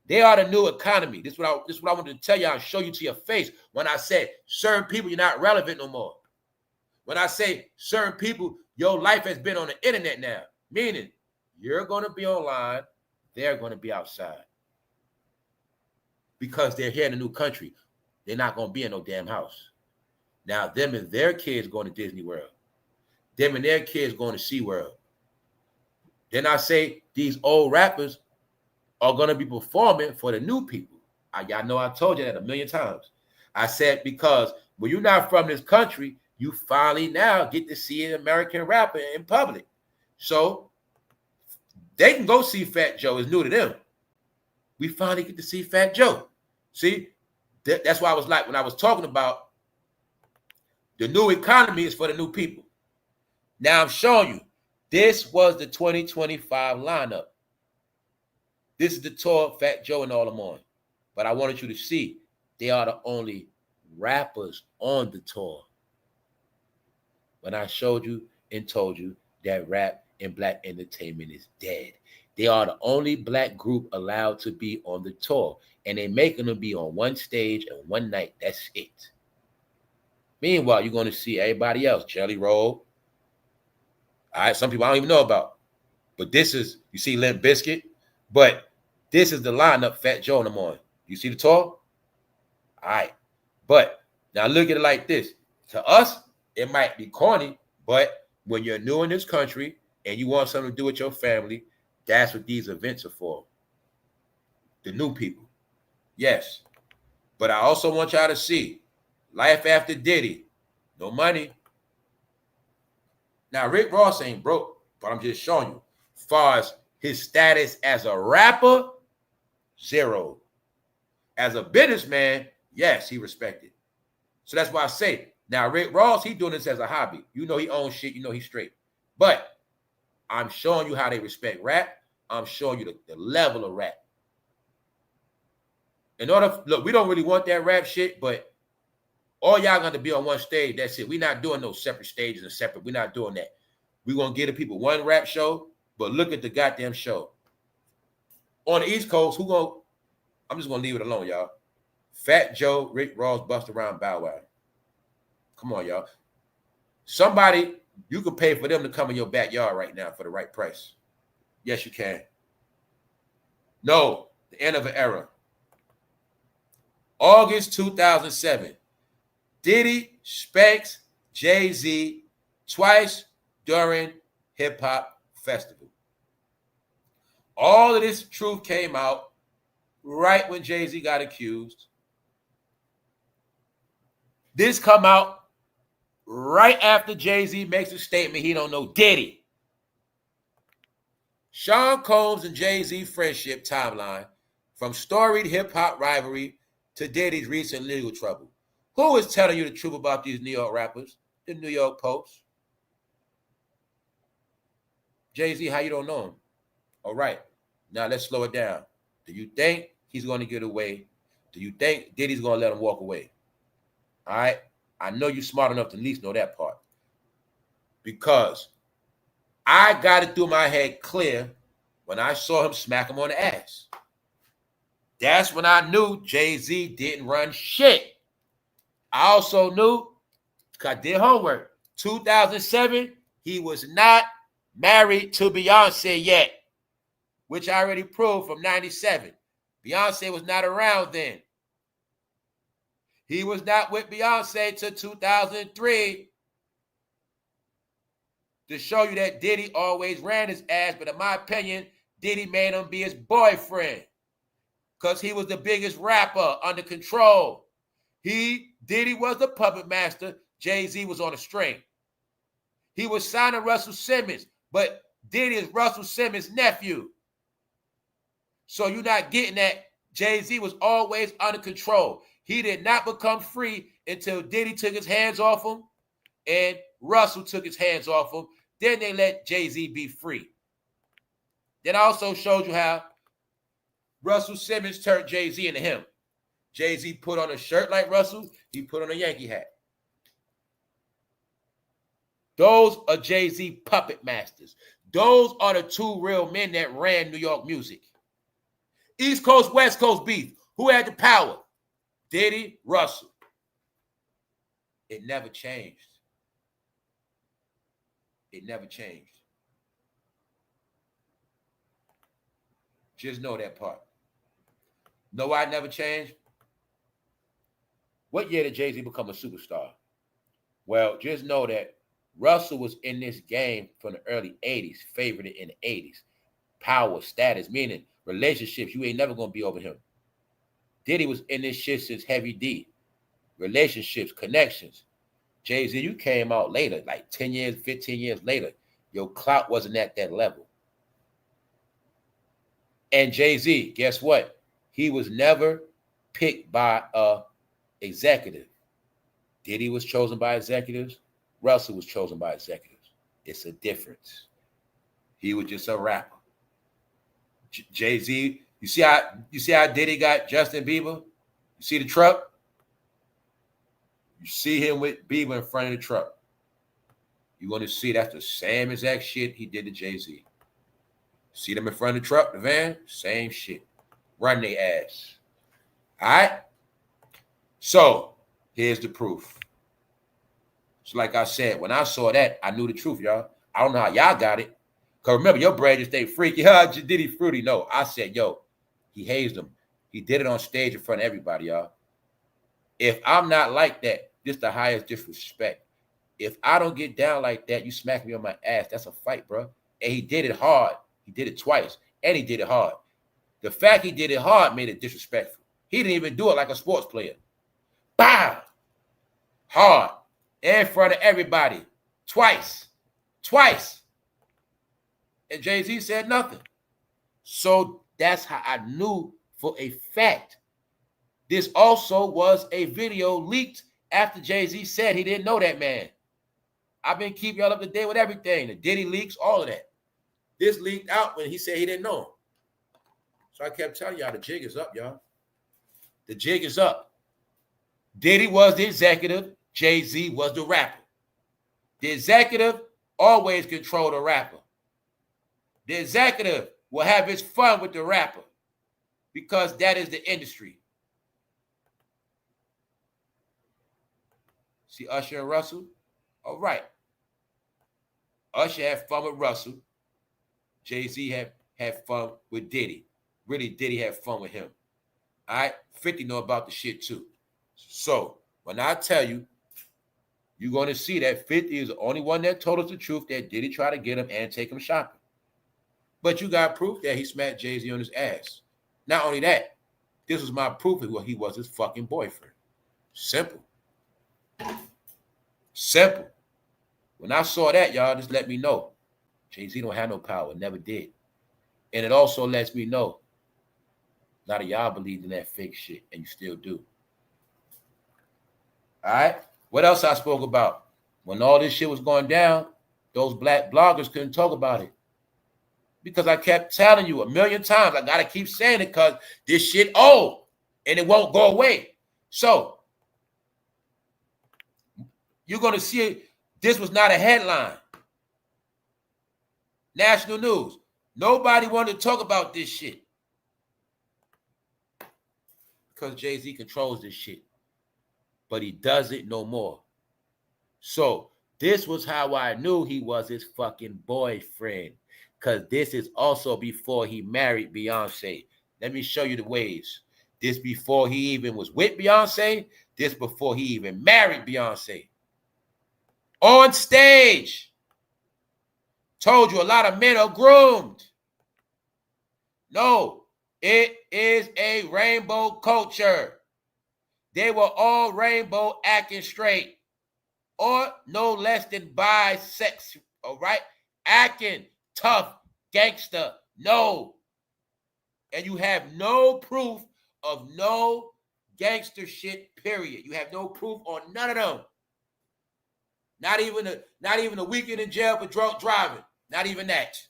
They are the new economy. This is what I wanted to tell y'all and show you to your face when I said certain people, you're not relevant no more. When I say certain people, your life has been on the internet now, meaning you're going to be online, they're going to be outside. Because they're here in a new country. They're not going to be in no damn house. Now, them and their kids going to Disney World. Them and their kids going to SeaWorld. Then I say these old rappers are going to be performing for the new people. Y'all know I told you that a million times. I said because when you're not from this country, you finally now get to see an American rapper in public. So they can go see Fat Joe. It's new to them. We finally get to see Fat Joe. See, that's why I was like, when I was talking about the new economy is for the new people. Now I'm showing you, this was the 2025 lineup. This is the tour Fat Joe and all them on. But I wanted you to see, they are the only rappers on the tour. When I showed you and told you that rap and black entertainment is dead. They are the only black group allowed to be on the tour. And they're making them be on one stage and one night. That's it. Meanwhile, you're going to see everybody else. Jelly Roll. All right, some people I don't even know about. But this is, you see Limp Bizkit. But this is the lineup Fat Joe and them on. You see the tour? All right. But now look at it like this. To us, it might be corny, but when you're new in this country and you want something to do with your family, that's what these events are for. The new people. Yes. But I also want y'all to see life after Diddy. No money. Now, Rick Ross ain't broke, but I'm just showing you. As far as his status as a rapper, zero. As a businessman, yes, he respected. So that's why I say, now Rick Ross, he doing this as a hobby. You know he owns shit. You know he's straight. But I'm showing you how they respect rap. I'm showing you the level of rap. Look, we don't really want that rap shit, but all y'all got to be on one stage. That's it. We're not doing those separate stages and separate. We're not doing that. We're going to give the people one rap show, but look at the goddamn show. On the East Coast, I'm just going to leave it alone, y'all. Fat Joe, Rick Ross, Busta Rhymes, Bow Wow. Come on, y'all. Somebody, you can pay for them to come in your backyard right now for the right price. Yes, you can. No, the end of an era. August 2007. Diddy spanks Jay-Z twice during Hip Hop Festival. All of this truth came out right when Jay-Z got accused. This come out right after Jay-Z makes a statement he don't know Diddy. Sean Combs and Jay-Z friendship timeline from storied hip-hop rivalry to Diddy's recent legal trouble. Who is telling you the truth about these New York rappers? The New York Post. Jay-Z, how you don't know him? All right. Now let's slow it down. Do you think he's going to get away? Do you think Diddy's going to let him walk away? All right. I know you're smart enough to at least know that part. Because I got it through my head clear when I saw him smack him on the ass. That's when I knew Jay-Z didn't run shit. I also knew, because I did homework, 2007, he was not married to Beyonce yet, which I already proved from 97. Beyonce was not around then. He was not with Beyonce till 2003 to show you that Diddy always ran his ass, but in my opinion, Diddy made him be his boyfriend because he was the biggest rapper under control. Diddy was the puppet master. Jay-Z was on a string. He was signing Russell Simmons, but Diddy is Russell Simmons' nephew. So you're not getting that. Jay-Z was always under control. He did not become free until Diddy took his hands off him and Russell took his hands off him. Then they let Jay-Z be free. That also showed you how Russell Simmons turned Jay-Z into him. Jay-Z put on a shirt like Russell. He put on a Yankee hat. Those are Jay-Z puppet masters. Those are the two real men that ran New York music. East Coast, West Coast beef. Who had the power? Diddy, Russell. It never changed. It never changed. Just know that part. Know why it never changed? What year did Jay-Z become a superstar? Well, just know that Russell was in this game from the early 80s, favored in the 80s. Power, status, meaning relationships. You ain't never going to be over him. Diddy was in this shit since Heavy D. relationships, connections. Jay-Z, you came out later, like 10 years, 15 years later. Your clout wasn't at that level. And Jay-Z, guess what? He was never picked by a executive. Diddy was chosen by executives. Russell was chosen by executives. It's a difference. He was just a rapper. Jay-Z, you see how Diddy got Justin Bieber? You see the truck? You see him with Bieber in front of the truck. You're going to see that's the same exact shit he did to Jay-Z. See them in front of the truck, the van? Same shit. Run their ass. All right? So, here's the proof. So like I said, when I saw that, I knew the truth, y'all. I don't know how y'all got it. Because remember, your brain just stayed freaky. Diddy fruity. No, I said, yo, he hazed him. He did it on stage in front of everybody, y'all. If I'm not like that, this the highest disrespect. If I don't get down like that, you smack me on my ass. That's a fight, bro. And he did it hard. He did it twice. And he did it hard. The fact he did it hard made it disrespectful. He didn't even do it like a sports player. Bam! Hard. In front of everybody. Twice. And Jay-Z said nothing. So that's how I knew for a fact. This also was a video leaked after Jay-Z said he didn't know that man. I've been keeping y'all up to date with everything. The Diddy leaks, all of that. This leaked out when he said he didn't know him. So I kept telling y'all the jig is up, y'all. The jig is up. Diddy was the executive. Jay-Z was the rapper. The executive always controlled the rapper. The executive will have his fun with the rapper because that is the industry. See Usher and Russell? All right. Usher had fun with Russell. Jay-Z had fun with Diddy. Really, Diddy had fun with him. All right? 50 know about the shit too. So, when I tell you, you're going to see that 50 is the only one that told us the truth that Diddy tried to get him and take him shopping. But you got proof that he smacked Jay-Z on his ass. Not only that, this was my proof that he was his fucking boyfriend. Simple. Simple. When I saw that, y'all, just let me know. Jay-Z don't have no power. Never did. And it also lets me know a lot of y'all believed in that fake shit, and you still do. All right? What else I spoke about? When all this shit was going down, those black bloggers couldn't talk about it. Because I kept telling you a million times, I got to keep saying it because this shit old, and it won't go away. So, you're going to see it. This was not a headline. National news. Nobody wanted to talk about this shit. Because Jay-Z controls this shit. But he does it no more. So, this was how I knew he was his fucking boyfriend. Because this is also before he married Beyonce. Let me show you the ways. This before he even was with Beyonce. This before he even married Beyonce. On stage. Told you a lot of men are groomed. No, it is a rainbow culture. They were all rainbow acting straight. Or no less than bisexual, all right? Acting tough, gangster, no. And you have no proof of no gangster shit, period. You have no proof on none of them. Not even a weekend in jail for drunk driving. Not even that.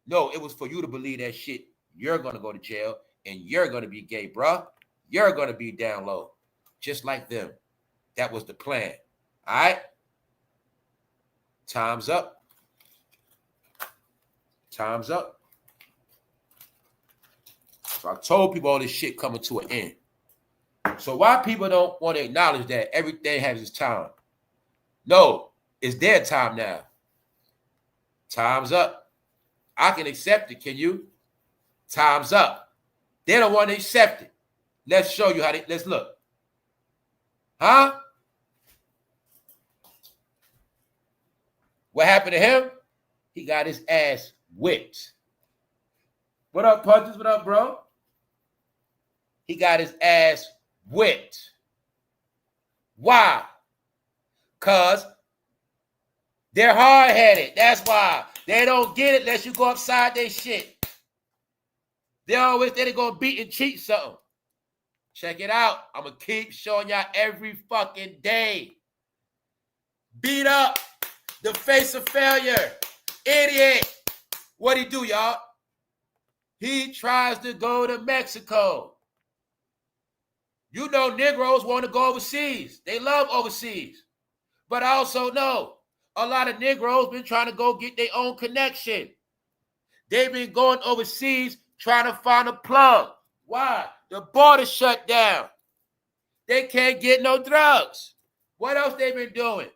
No, it was for you to believe that shit. You're going to go to jail and you're going to be gay, bruh. You're going to be down low. Just like them. That was the plan. All right? Time's up. Time's up. So I told people all this shit coming to an end. So why people don't want to acknowledge that everything has its time? No, it's their time now. Time's up. I can accept it, can you? Time's up. They don't want to accept it. Let's show you how they, let's look. Huh? What happened to him? He got his ass whipped. What up, Punches? What up, bro? He got his ass whipped. Why? Because they're hard-headed. That's why. They don't get it unless you go upside their shit. They always think they're going to beat and cheat something. Check it out. I'm going to keep showing y'all every fucking day. Beat up. The face of failure. Idiot. What'd he do, y'all? He tries to go to Mexico. You know Negroes want to go overseas. They love overseas. But I also know a lot of Negroes been trying to go get their own connection. They've been going overseas trying to find a plug. Why? The border shut down. They can't get no drugs. What else they been doing?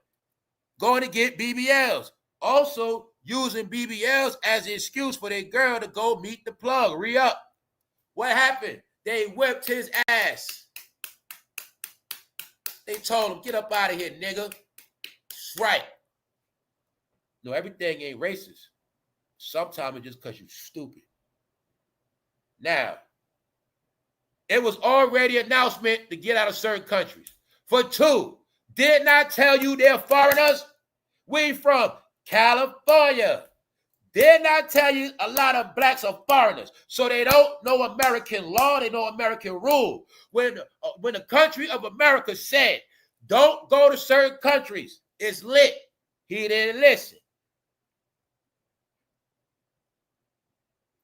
Going to get BBLs. Also using BBLs as an excuse for their girl to go meet the plug. Re-up. What happened? They whipped his ass. They told him, get up out of here, nigga. That's right. No, everything ain't racist. Sometimes it's just because you're stupid. Now, it was already an announcement to get out of certain countries. For two, did not tell you they're foreigners. We from California. Did not tell you a lot of blacks are foreigners. So they don't know American law. They know American rule. When the country of America said, don't go to certain countries, it's lit. He didn't listen.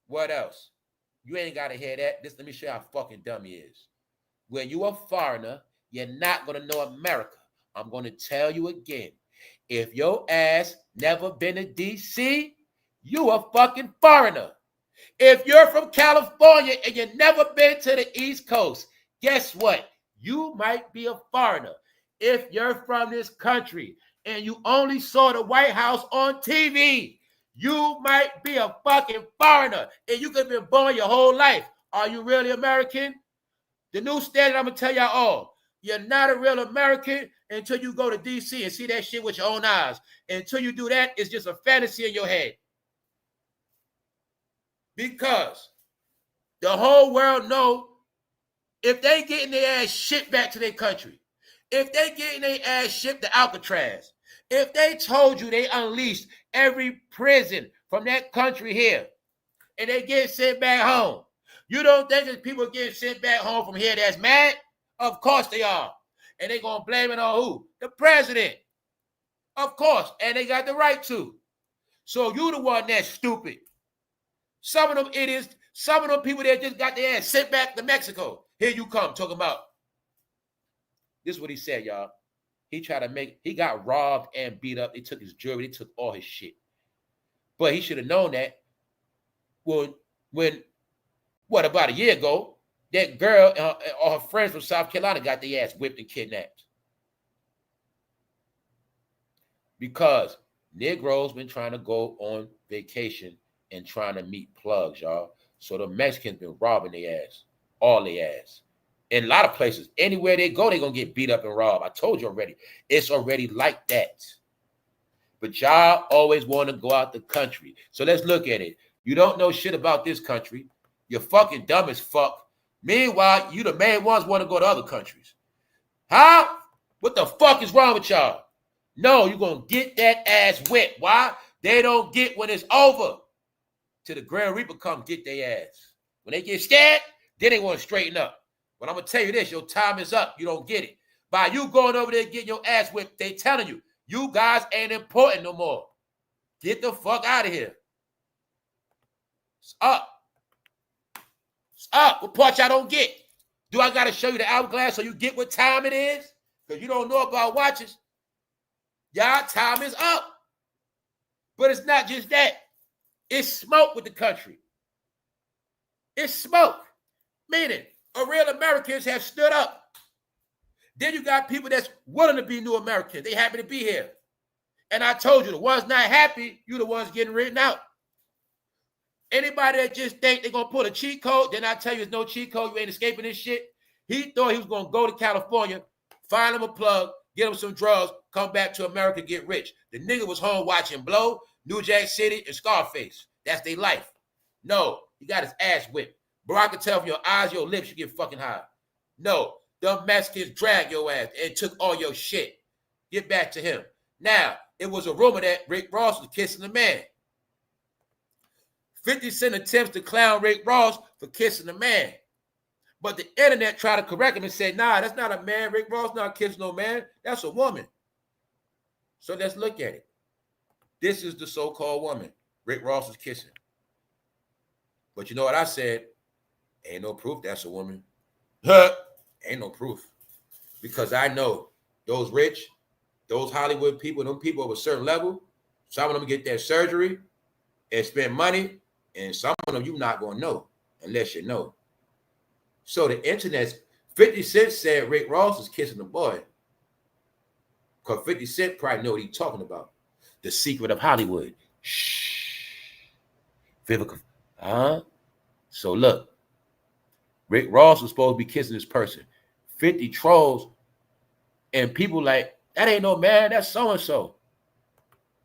What else? You ain't got to hear that. Let me show you how fucking dumb he is. When you a foreigner, you're not going to know America. I'm going to tell you again. If your ass never been to D.C., you a fucking foreigner. If you're from California and you never been to the East Coast, guess what? You might be a foreigner. If you're from this country and you only saw the White House on TV, you might be a fucking foreigner, and you could have been born your whole life. Are you really American? The new standard, I'm going to tell y'all all, you're not a real American until you go to D.C. and see that shit with your own eyes. Until you do that, it's just a fantasy in your head. Because the whole world know if they getting their ass shipped back to their country, if they getting their ass shipped to Alcatraz, if they told you they unleashed every prison from that country here and they get sent back home, you don't think that people getting sent back home from here that's mad? Of course they are. And they going to blame it on who? The president. Of course. And they got the right to. So you the one that's stupid. Some of them idiots, some of them people that just got their ass sent back to Mexico. Here you come talking about. This is what he said, y'all. He got robbed and beat up. They took his jewelry. They took all his shit. But he should have known that when about a year ago, that girl or her friends from South Carolina got their ass whipped and kidnapped. Because Negroes been trying to go on vacation and trying to meet plugs, y'all. So the Mexicans been robbing their ass, all their ass. In a lot of places, anywhere they go, they're going to get beat up and robbed. I told you already. It's already like that. But y'all always want to go out the country. So let's look at it. You don't know shit about this country. You're fucking dumb as fuck. Meanwhile, you the main ones want to go to other countries. How? What the fuck is wrong with y'all? No, you're going to get that ass whipped. Why? They don't get when it's over. Till the Grand Reaper come get their ass. When they get scared, then they want to straighten up. But I'm going to tell you this, your time is up. You don't get it. By you going over there getting your ass whipped, they telling you, you guys ain't important no more. Get the fuck out of here. It's up. It's up. What part y'all don't get? Do I got to show you the hourglass so you get what time it is? Because you don't know about watches. Y'all time is up. But it's not just that. It's smoke with the country. It's smoke. Meaning, real Americans have stood up. Then you got people that's willing to be new Americans. They happy to be here. And I told you, the ones not happy, you the ones getting written out. Anybody that just think they're going to pull a cheat code, then I tell you, there's no cheat code. You ain't escaping this shit. He thought he was going to go to California, find him a plug, get him some drugs, come back to America, get rich. The nigga was home watching Blow, New Jack City, and Scarface. That's their life. No, he got his ass whipped. Bro, I can tell from your eyes, your lips, you get fucking high. No, The Mexicans dragged your ass and took all your shit. Get back to him. Now, it was a rumor that Rick Ross was kissing a man. 50 Cent attempts to clown Rick Ross for kissing a man. But the internet tried to correct him and said, nah, that's not a man. Rick Ross not kissing no man. That's a woman. So let's look at it. This is the so-called woman Rick Ross is kissing. But you know what I said? Ain't no proof that's a woman. Ain't no proof. Because I know those rich, those Hollywood people, them people of a certain level, some of them get that surgery and spend money, and some of them you're not going to know unless you know. So the internet, 50 Cent said Rick Ross is kissing a boy. Because 50 Cent probably know what he's talking about. The secret of Hollywood. Shh. Vivica. Huh? So look, Rick Ross was supposed to be kissing this person. 50 trolls and people like, that ain't no man, that's so-and-so.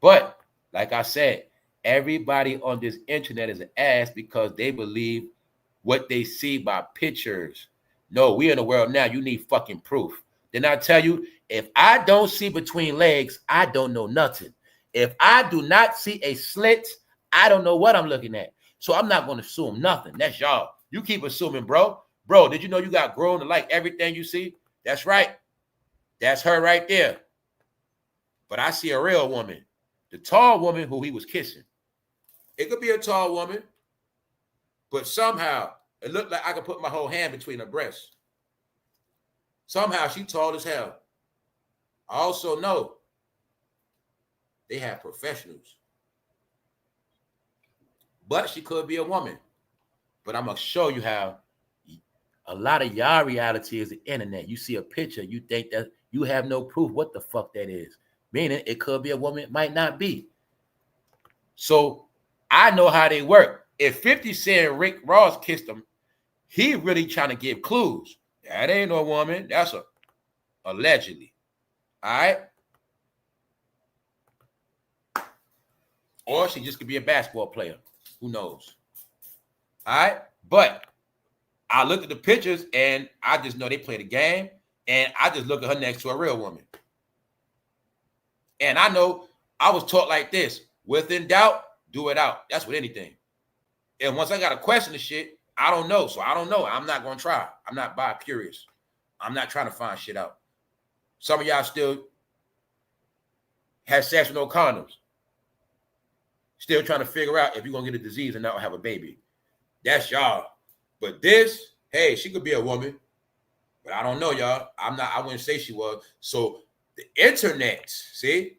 But like I said, everybody on this internet is an ass because they believe what they see by pictures. No, we in the world now, you need fucking proof. Then I tell you, if I don't see between legs, I don't know nothing. If I do not see a slit, I don't know what I'm looking at. So I'm not going to assume nothing. That's y'all. You keep assuming, bro. Bro, did you know you got grown to like everything you see? That's right. That's her right there. But I see a real woman. The tall woman who he was kissing. It could be a tall woman, but somehow it looked like I could put my whole hand between her breasts. Somehow she tall as hell. I also know they have professionals. But she could be a woman. But I'm going to show you how a lot of y'all reality is the internet. You see a picture, you think that you have no proof what the fuck that is. Meaning it could be a woman, it might not be. So I know how they work. If 50 Cent Rick Ross kissed him, he really trying to give clues. That ain't no woman. That's a allegedly. All right? Or she just could be a basketball player. Who knows? All right? But I looked at the pictures and I just know they play the game. And I just look at her next to a real woman. And I know I was taught like this. Within doubt, do it out. That's with anything. And once I got to question the shit, I don't know. So I don't know. I'm not going to try. I'm not bi-curious. I'm not trying to find shit out. Some of y'all still have sex with no condoms. Still trying to figure out if you're going to get a disease and not have a baby. That's y'all. But this, hey, she could be a woman. But I don't know, y'all. I wouldn't say she was. So the internet, see?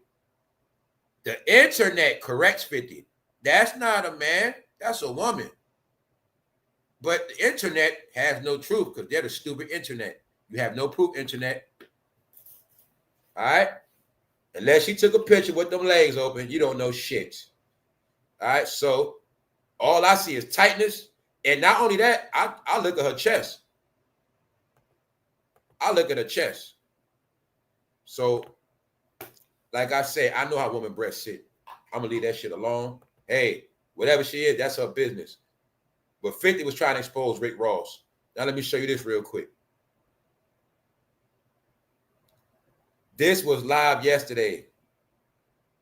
The internet corrects 50. That's not a man. That's a woman. But the internet has no truth because they're the stupid internet. You have no proof, internet. All right? Unless she took a picture with them legs open, you don't know shit. All right? So all I see is tightness. And not only that, I look at her chest. I look at her chest. So, like I say, I know how women breasts sit. I'm going to leave that shit alone. Hey, whatever she is, that's her business. But 50 was trying to expose Rick Ross. Now let me show you this real quick. This was live yesterday.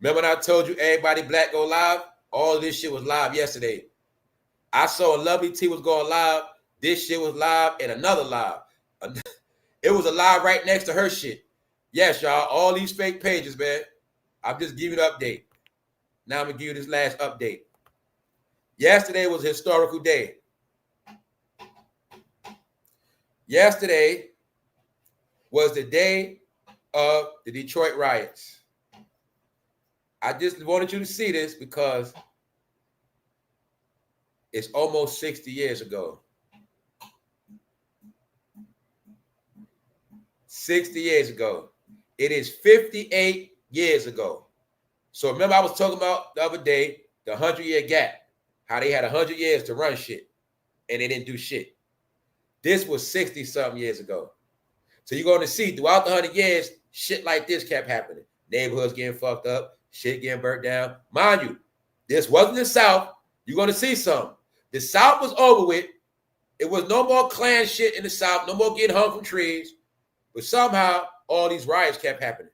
Remember when I told you everybody black go live? All of this shit was live yesterday. I saw Lovely T was going live. This shit was live and another live. It was a live right next to her shit. Yes, y'all, all these fake pages, man. I'm just giving you an update. Now I'm going to give you this last update. Yesterday was a historical day. Yesterday was the day of the Detroit riots. I just wanted you to see this because it's almost 60 years ago. 60 years ago. It is 58 years ago. So remember I was talking about the other day, the 100-year gap, how they had 100 years to run shit and they didn't do shit. This was 60-something years ago. So you're going to see throughout the 100 years, shit like this kept happening. Neighborhoods getting fucked up, shit getting burnt down. Mind you, this wasn't the South. You're going to see some. The South was over with. It was no more Klan shit in the South, no more getting hung from trees. But somehow all these riots kept happening.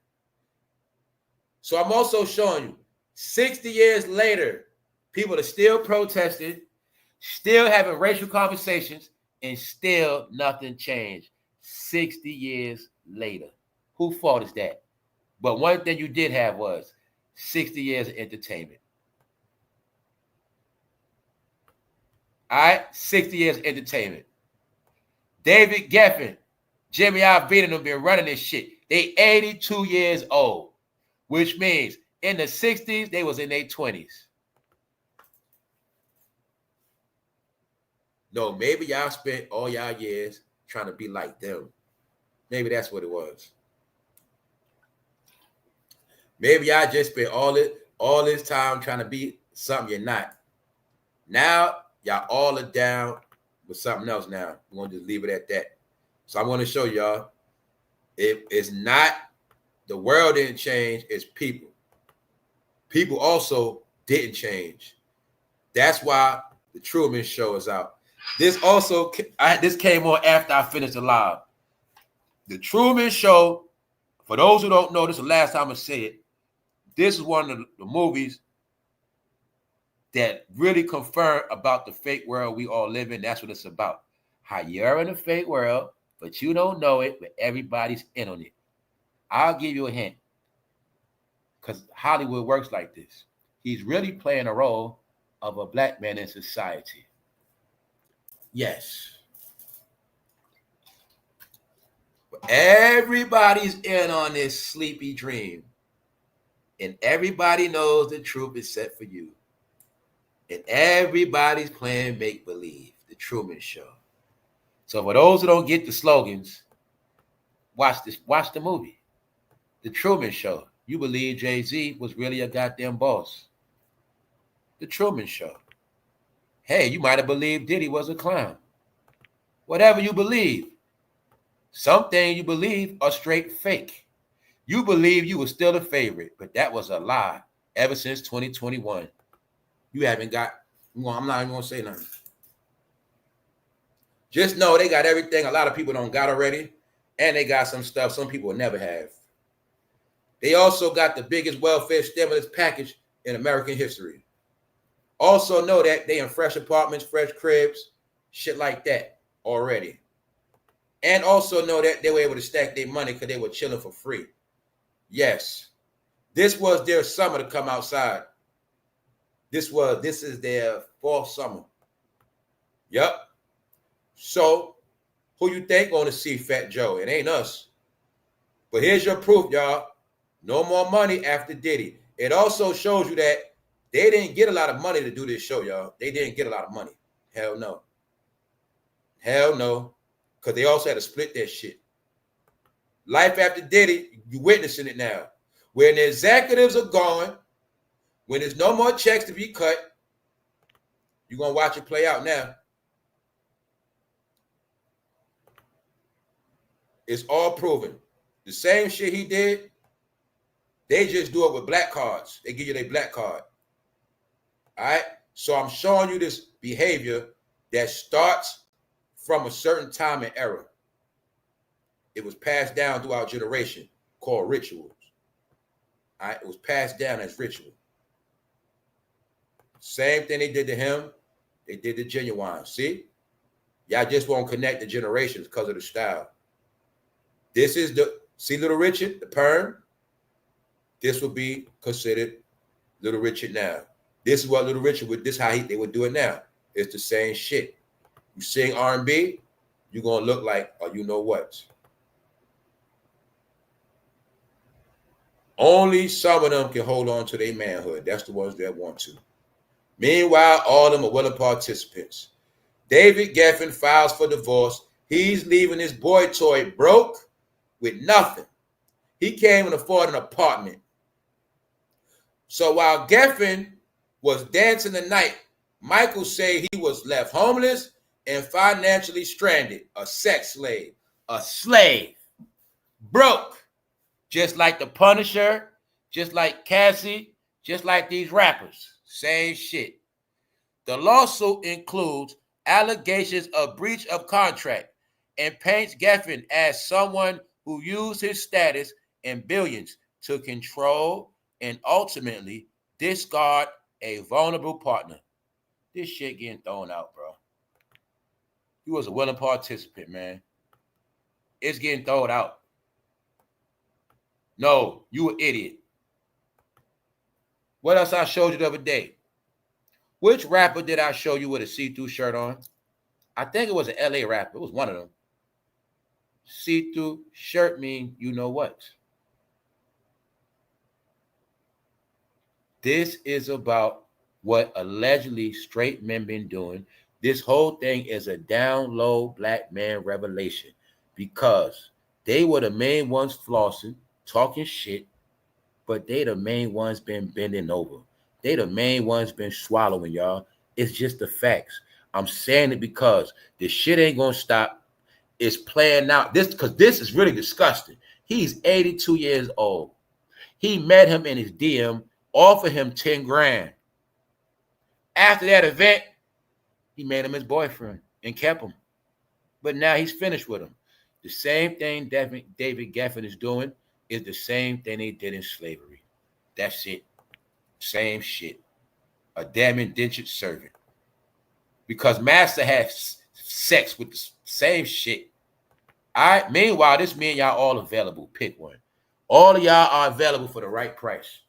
So I'm also showing you 60 years later, people are still protesting, still having racial conversations, and still nothing changed 60 years later. Whose fault is that? But one thing you did have was 60 years of entertainment. All right, 60 years of entertainment. David Geffen, Jimmy Iovine and them been running this shit. They 82 years old, which means in the 60s, they was in their 20s. No, maybe y'all spent all y'all years trying to be like them. Maybe that's what it was. Maybe y'all just spent all this time trying to be something you're not. Now, y'all all are down with something else now. We're going to just leave it at that. So I'm going to show y'all, it's not, the world didn't change, it's people. People also didn't change. That's why the Truman Show is out. This came on after I finished the live. The Truman Show, for those who don't know, this is the last time I say it, this is one of the movies that really confirm about the fake world we all live in. That's what it's about. How you're in a fake world, but you don't know it, but everybody's in on it. I'll give you a hint. Because Hollywood works like this. He's really playing a role of a black man in society. Yes. But everybody's in on this sleepy dream. And everybody knows the truth is set for you. And everybody's playing make-believe, the Truman Show. So for those who don't get the slogans, watch the movie, The Truman Show. You believe Jay-Z was really a goddamn boss. The Truman Show. Hey, you might have believed Diddy was a clown. Whatever you believe. Something you believe are straight fake. You believe you were still a favorite, but that was a lie ever since 2021. You haven't got, well, I'm not even going to say nothing. Just know they got everything a lot of people don't got already, and they got some stuff some people will never have. They also got the biggest welfare stimulus package in American history. Also know that they in fresh apartments, fresh cribs, shit like that already. And also know that they were able to stack their money because they were chilling for free. Yes. This was their summer to come outside. This is their fall summer. Yep. So, who you think gonna see Fat Joe? It ain't us. But here's your proof, y'all. No more money after Diddy. It also shows you that they didn't get a lot of money to do this show, y'all. They didn't get a lot of money. Hell no. Hell no. Because they also had to split that shit. Life after Diddy, you're witnessing it now. When the executives are going, when there's no more checks to be cut, you're going to watch it play out now. It's all proven. The same shit he did, they just do it with black cards. They give you their black card. All right? So I'm showing you this behavior that starts from a certain time and era. It was passed down through our generation called rituals. All right? It was passed down as ritual. Same thing they did to him, they did to Genuine. See? Y'all just won't connect the generations because of the style. This is see Little Richard, the perm? This would be considered Little Richard now. This is what Little Richard would, this is how they would do it now. It's the same shit. You sing R&B, you're going to look like, or you know what? Only some of them can hold on to their manhood. That's the ones that want to. Meanwhile, all of them are willing participants. David Geffen files for divorce. He's leaving his boy toy broke with nothing. He can't even afford an apartment. So while Geffen was dancing the night, Michael said he was left homeless and financially stranded, a sex slave, a slave, broke, just like the Punisher, just like Cassie, just like these rappers. Same shit. The lawsuit includes allegations of breach of contract and paints Geffen as someone who used his status and billions to control and ultimately discard a vulnerable partner. This shit getting thrown out, bro. You was a willing participant, man. It's getting thrown out. No, you an idiot. What else I showed you the other day? Which rapper did I show you with a see-through shirt on? I think it was an LA rapper. It was one of them. See-through shirt mean you know what. This is about what allegedly straight men been doing. This whole thing is a down low black man revelation because they were the main ones flossing, talking shit, but they the main ones been bending over. They the main ones been swallowing, y'all. It's just the facts. I'm saying it because this shit ain't gonna stop. It's playing out. Because this is really disgusting. He's 82 years old. He met him in his DM, offered him 10 grand. After that event, he made him his boyfriend and kept him. But now he's finished with him. The same thing David GEFFEN is doing is the same thing they did in slavery. That's it. Same shit. A damn indentured servant. Because master has sex with the same shit. All right. Meanwhile, this me and y'all all available. Pick one. All of y'all are available for the right price.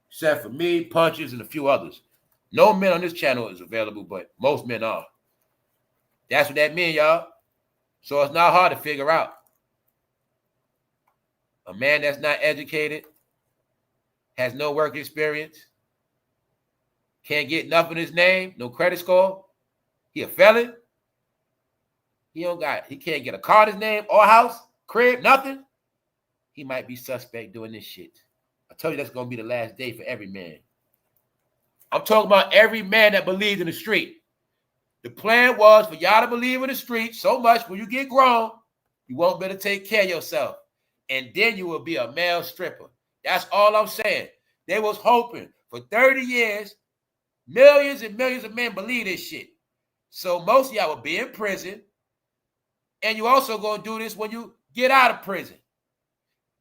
Except for me, Punches, and a few others. No men on this channel is available, but most men are. That's what that means, y'all. So it's not hard to figure out. A man that's not educated, has no work experience, can't get nothing in his name, no credit score. He a felon. He can't get a car in his name or house, crib, nothing. He might be suspect doing this shit. I told you that's going to be the last day for every man. I'm talking about every man that believes in the street. The plan was for y'all to believe in the street so much when you get grown, you won't be able to take care of yourself. And then you will be a male stripper. That's all I'm saying. They was hoping for 30 years, millions and millions of men believe this shit. So most of y'all will be in prison. And you also going to do this when you get out of prison.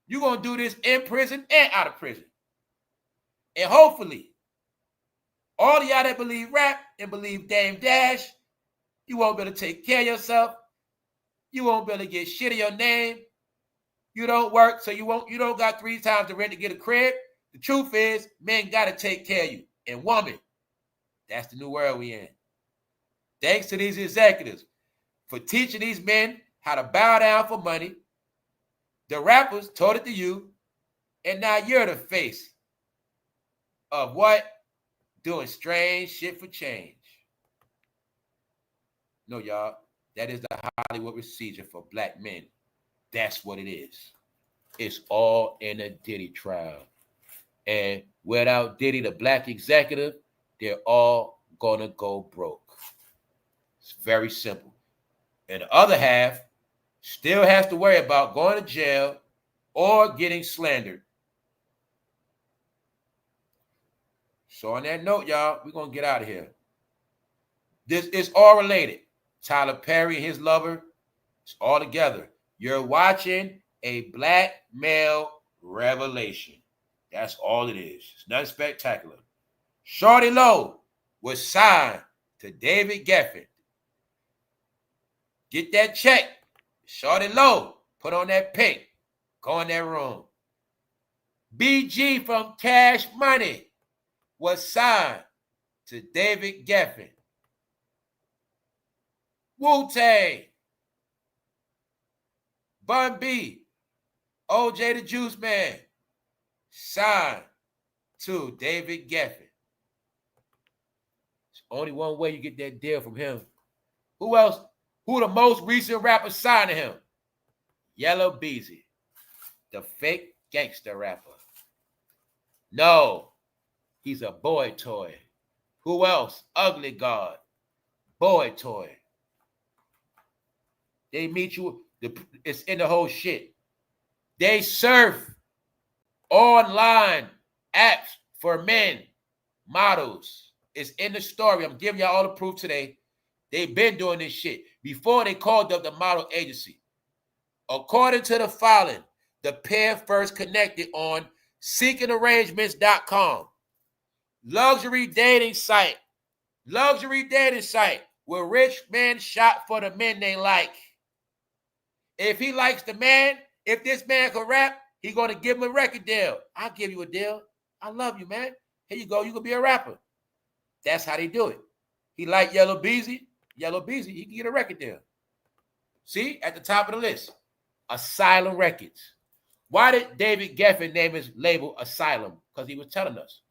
You're going to do this in prison and out of prison. And hopefully, all of y'all that believe rap and believe Dame Dash, you won't be able to take care of yourself. You won't be able to get shit in your name. You don't work, so you don't got 3 times the rent to get a crib. The truth is, men got to take care of you. And woman, that's the new world we in. Thanks to these executives for teaching these men how to bow down for money. The rappers taught it to you, and now you're the face of what? Doing strange shit for change. No, y'all, that is the Hollywood procedure for black men. That's what it is. It's all in a Diddy trial. And without Diddy, the black executive, they're all gonna go broke. It's very simple. And the other half still has to worry about going to jail or getting slandered. So on that note, y'all, we're going to get out of here. This is all related. Tyler Perry and his lover, it's all together. You're watching a black male revelation. That's all it is. It's nothing spectacular. Shorty Low was signed to David GEFFEN. Get that check. Shorty Low, put on that pink. Go in that room. BG from Cash Money was signed to David GEFFEN. Wu-Tang, Bun B, OJ the Juice Man, signed to David GEFFEN. There's only one way you get that deal from him. Who else? Who the most recent rapper signed to him? Yellow Beezy, the fake gangster rapper. No, he's a boy toy. Who else? Ugly God, boy toy. They meet you. It's in the whole shit. They surf online apps for men, models. It's in the story. I'm giving y'all all the proof today. They've been doing this shit before they called up the model agency. According to the following, the pair first connected on seekingarrangements.com. Luxury dating site where rich men shop for the men they like. If he likes the man, if this man can rap, he's going to give him a record deal. I'll give you a deal. I love you, man. Here you go. You can be a rapper. That's how they do it. He like Yellow Beezy, he can get a record deal. See, at the top of the list, Asylum Records. Why did David Geffen name his label Asylum? Because he was telling us.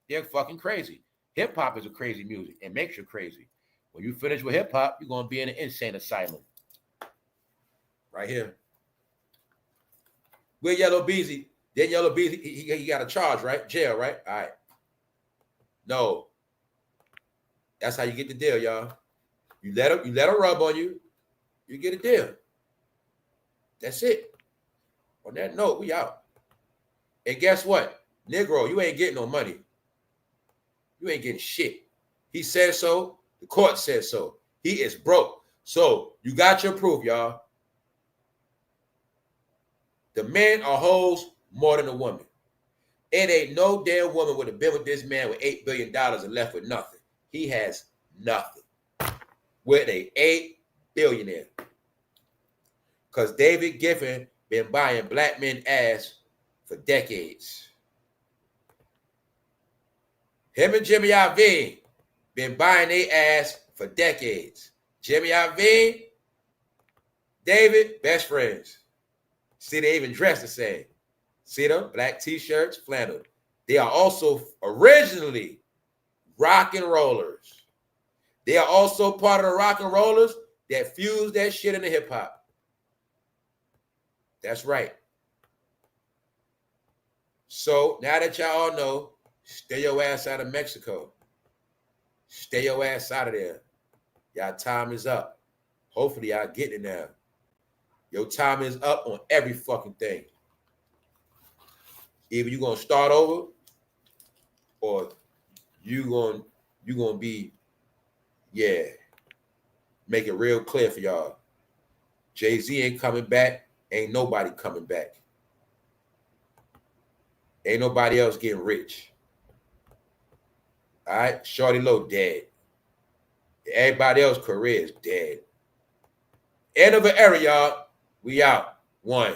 They're fucking crazy. Hip-hop is a crazy music. It makes you crazy. When you finish with hip-hop, you're going to be in an insane asylum. Right here. With Yellow Beezy. Then Yellow Beezy, he got a charge, right? Jail, right? All right. No. That's how you get the deal, y'all. You let him rub on you, you get a deal. That's it. On that note, we out. And guess what? Negro, you ain't getting no money. You ain't getting shit. He said so. The court said so. He is broke. So you got your proof, y'all. The men are hoes more than the woman. It ain't no damn woman would have been with this man with $8 billion and left with nothing. He has nothing. With a $8 billionaire. Because David Geffen been buying black men ass for decades. Him and Jimmy Iovine been buying their ass for decades. Jimmy Iovine, David, best friends. See, they even dress the same. See them? Black t-shirts, flannel. They are also originally rock and rollers. They are also part of the rock and rollers that fuse that shit into hip hop. That's right. So now that y'all all know, stay your ass out of Mexico. Stay your ass out of there. Y'all time is up. Hopefully y'all getting it now. Your time is up on every fucking thing. Either you're gonna start over or you're gonna be, yeah, make it real clear for y'all. Jay-Z ain't coming back. Ain't nobody coming back. Ain't nobody else getting rich. All right, Shorty Low dead. Everybody else career is dead. End of an era, y'all. We out. One.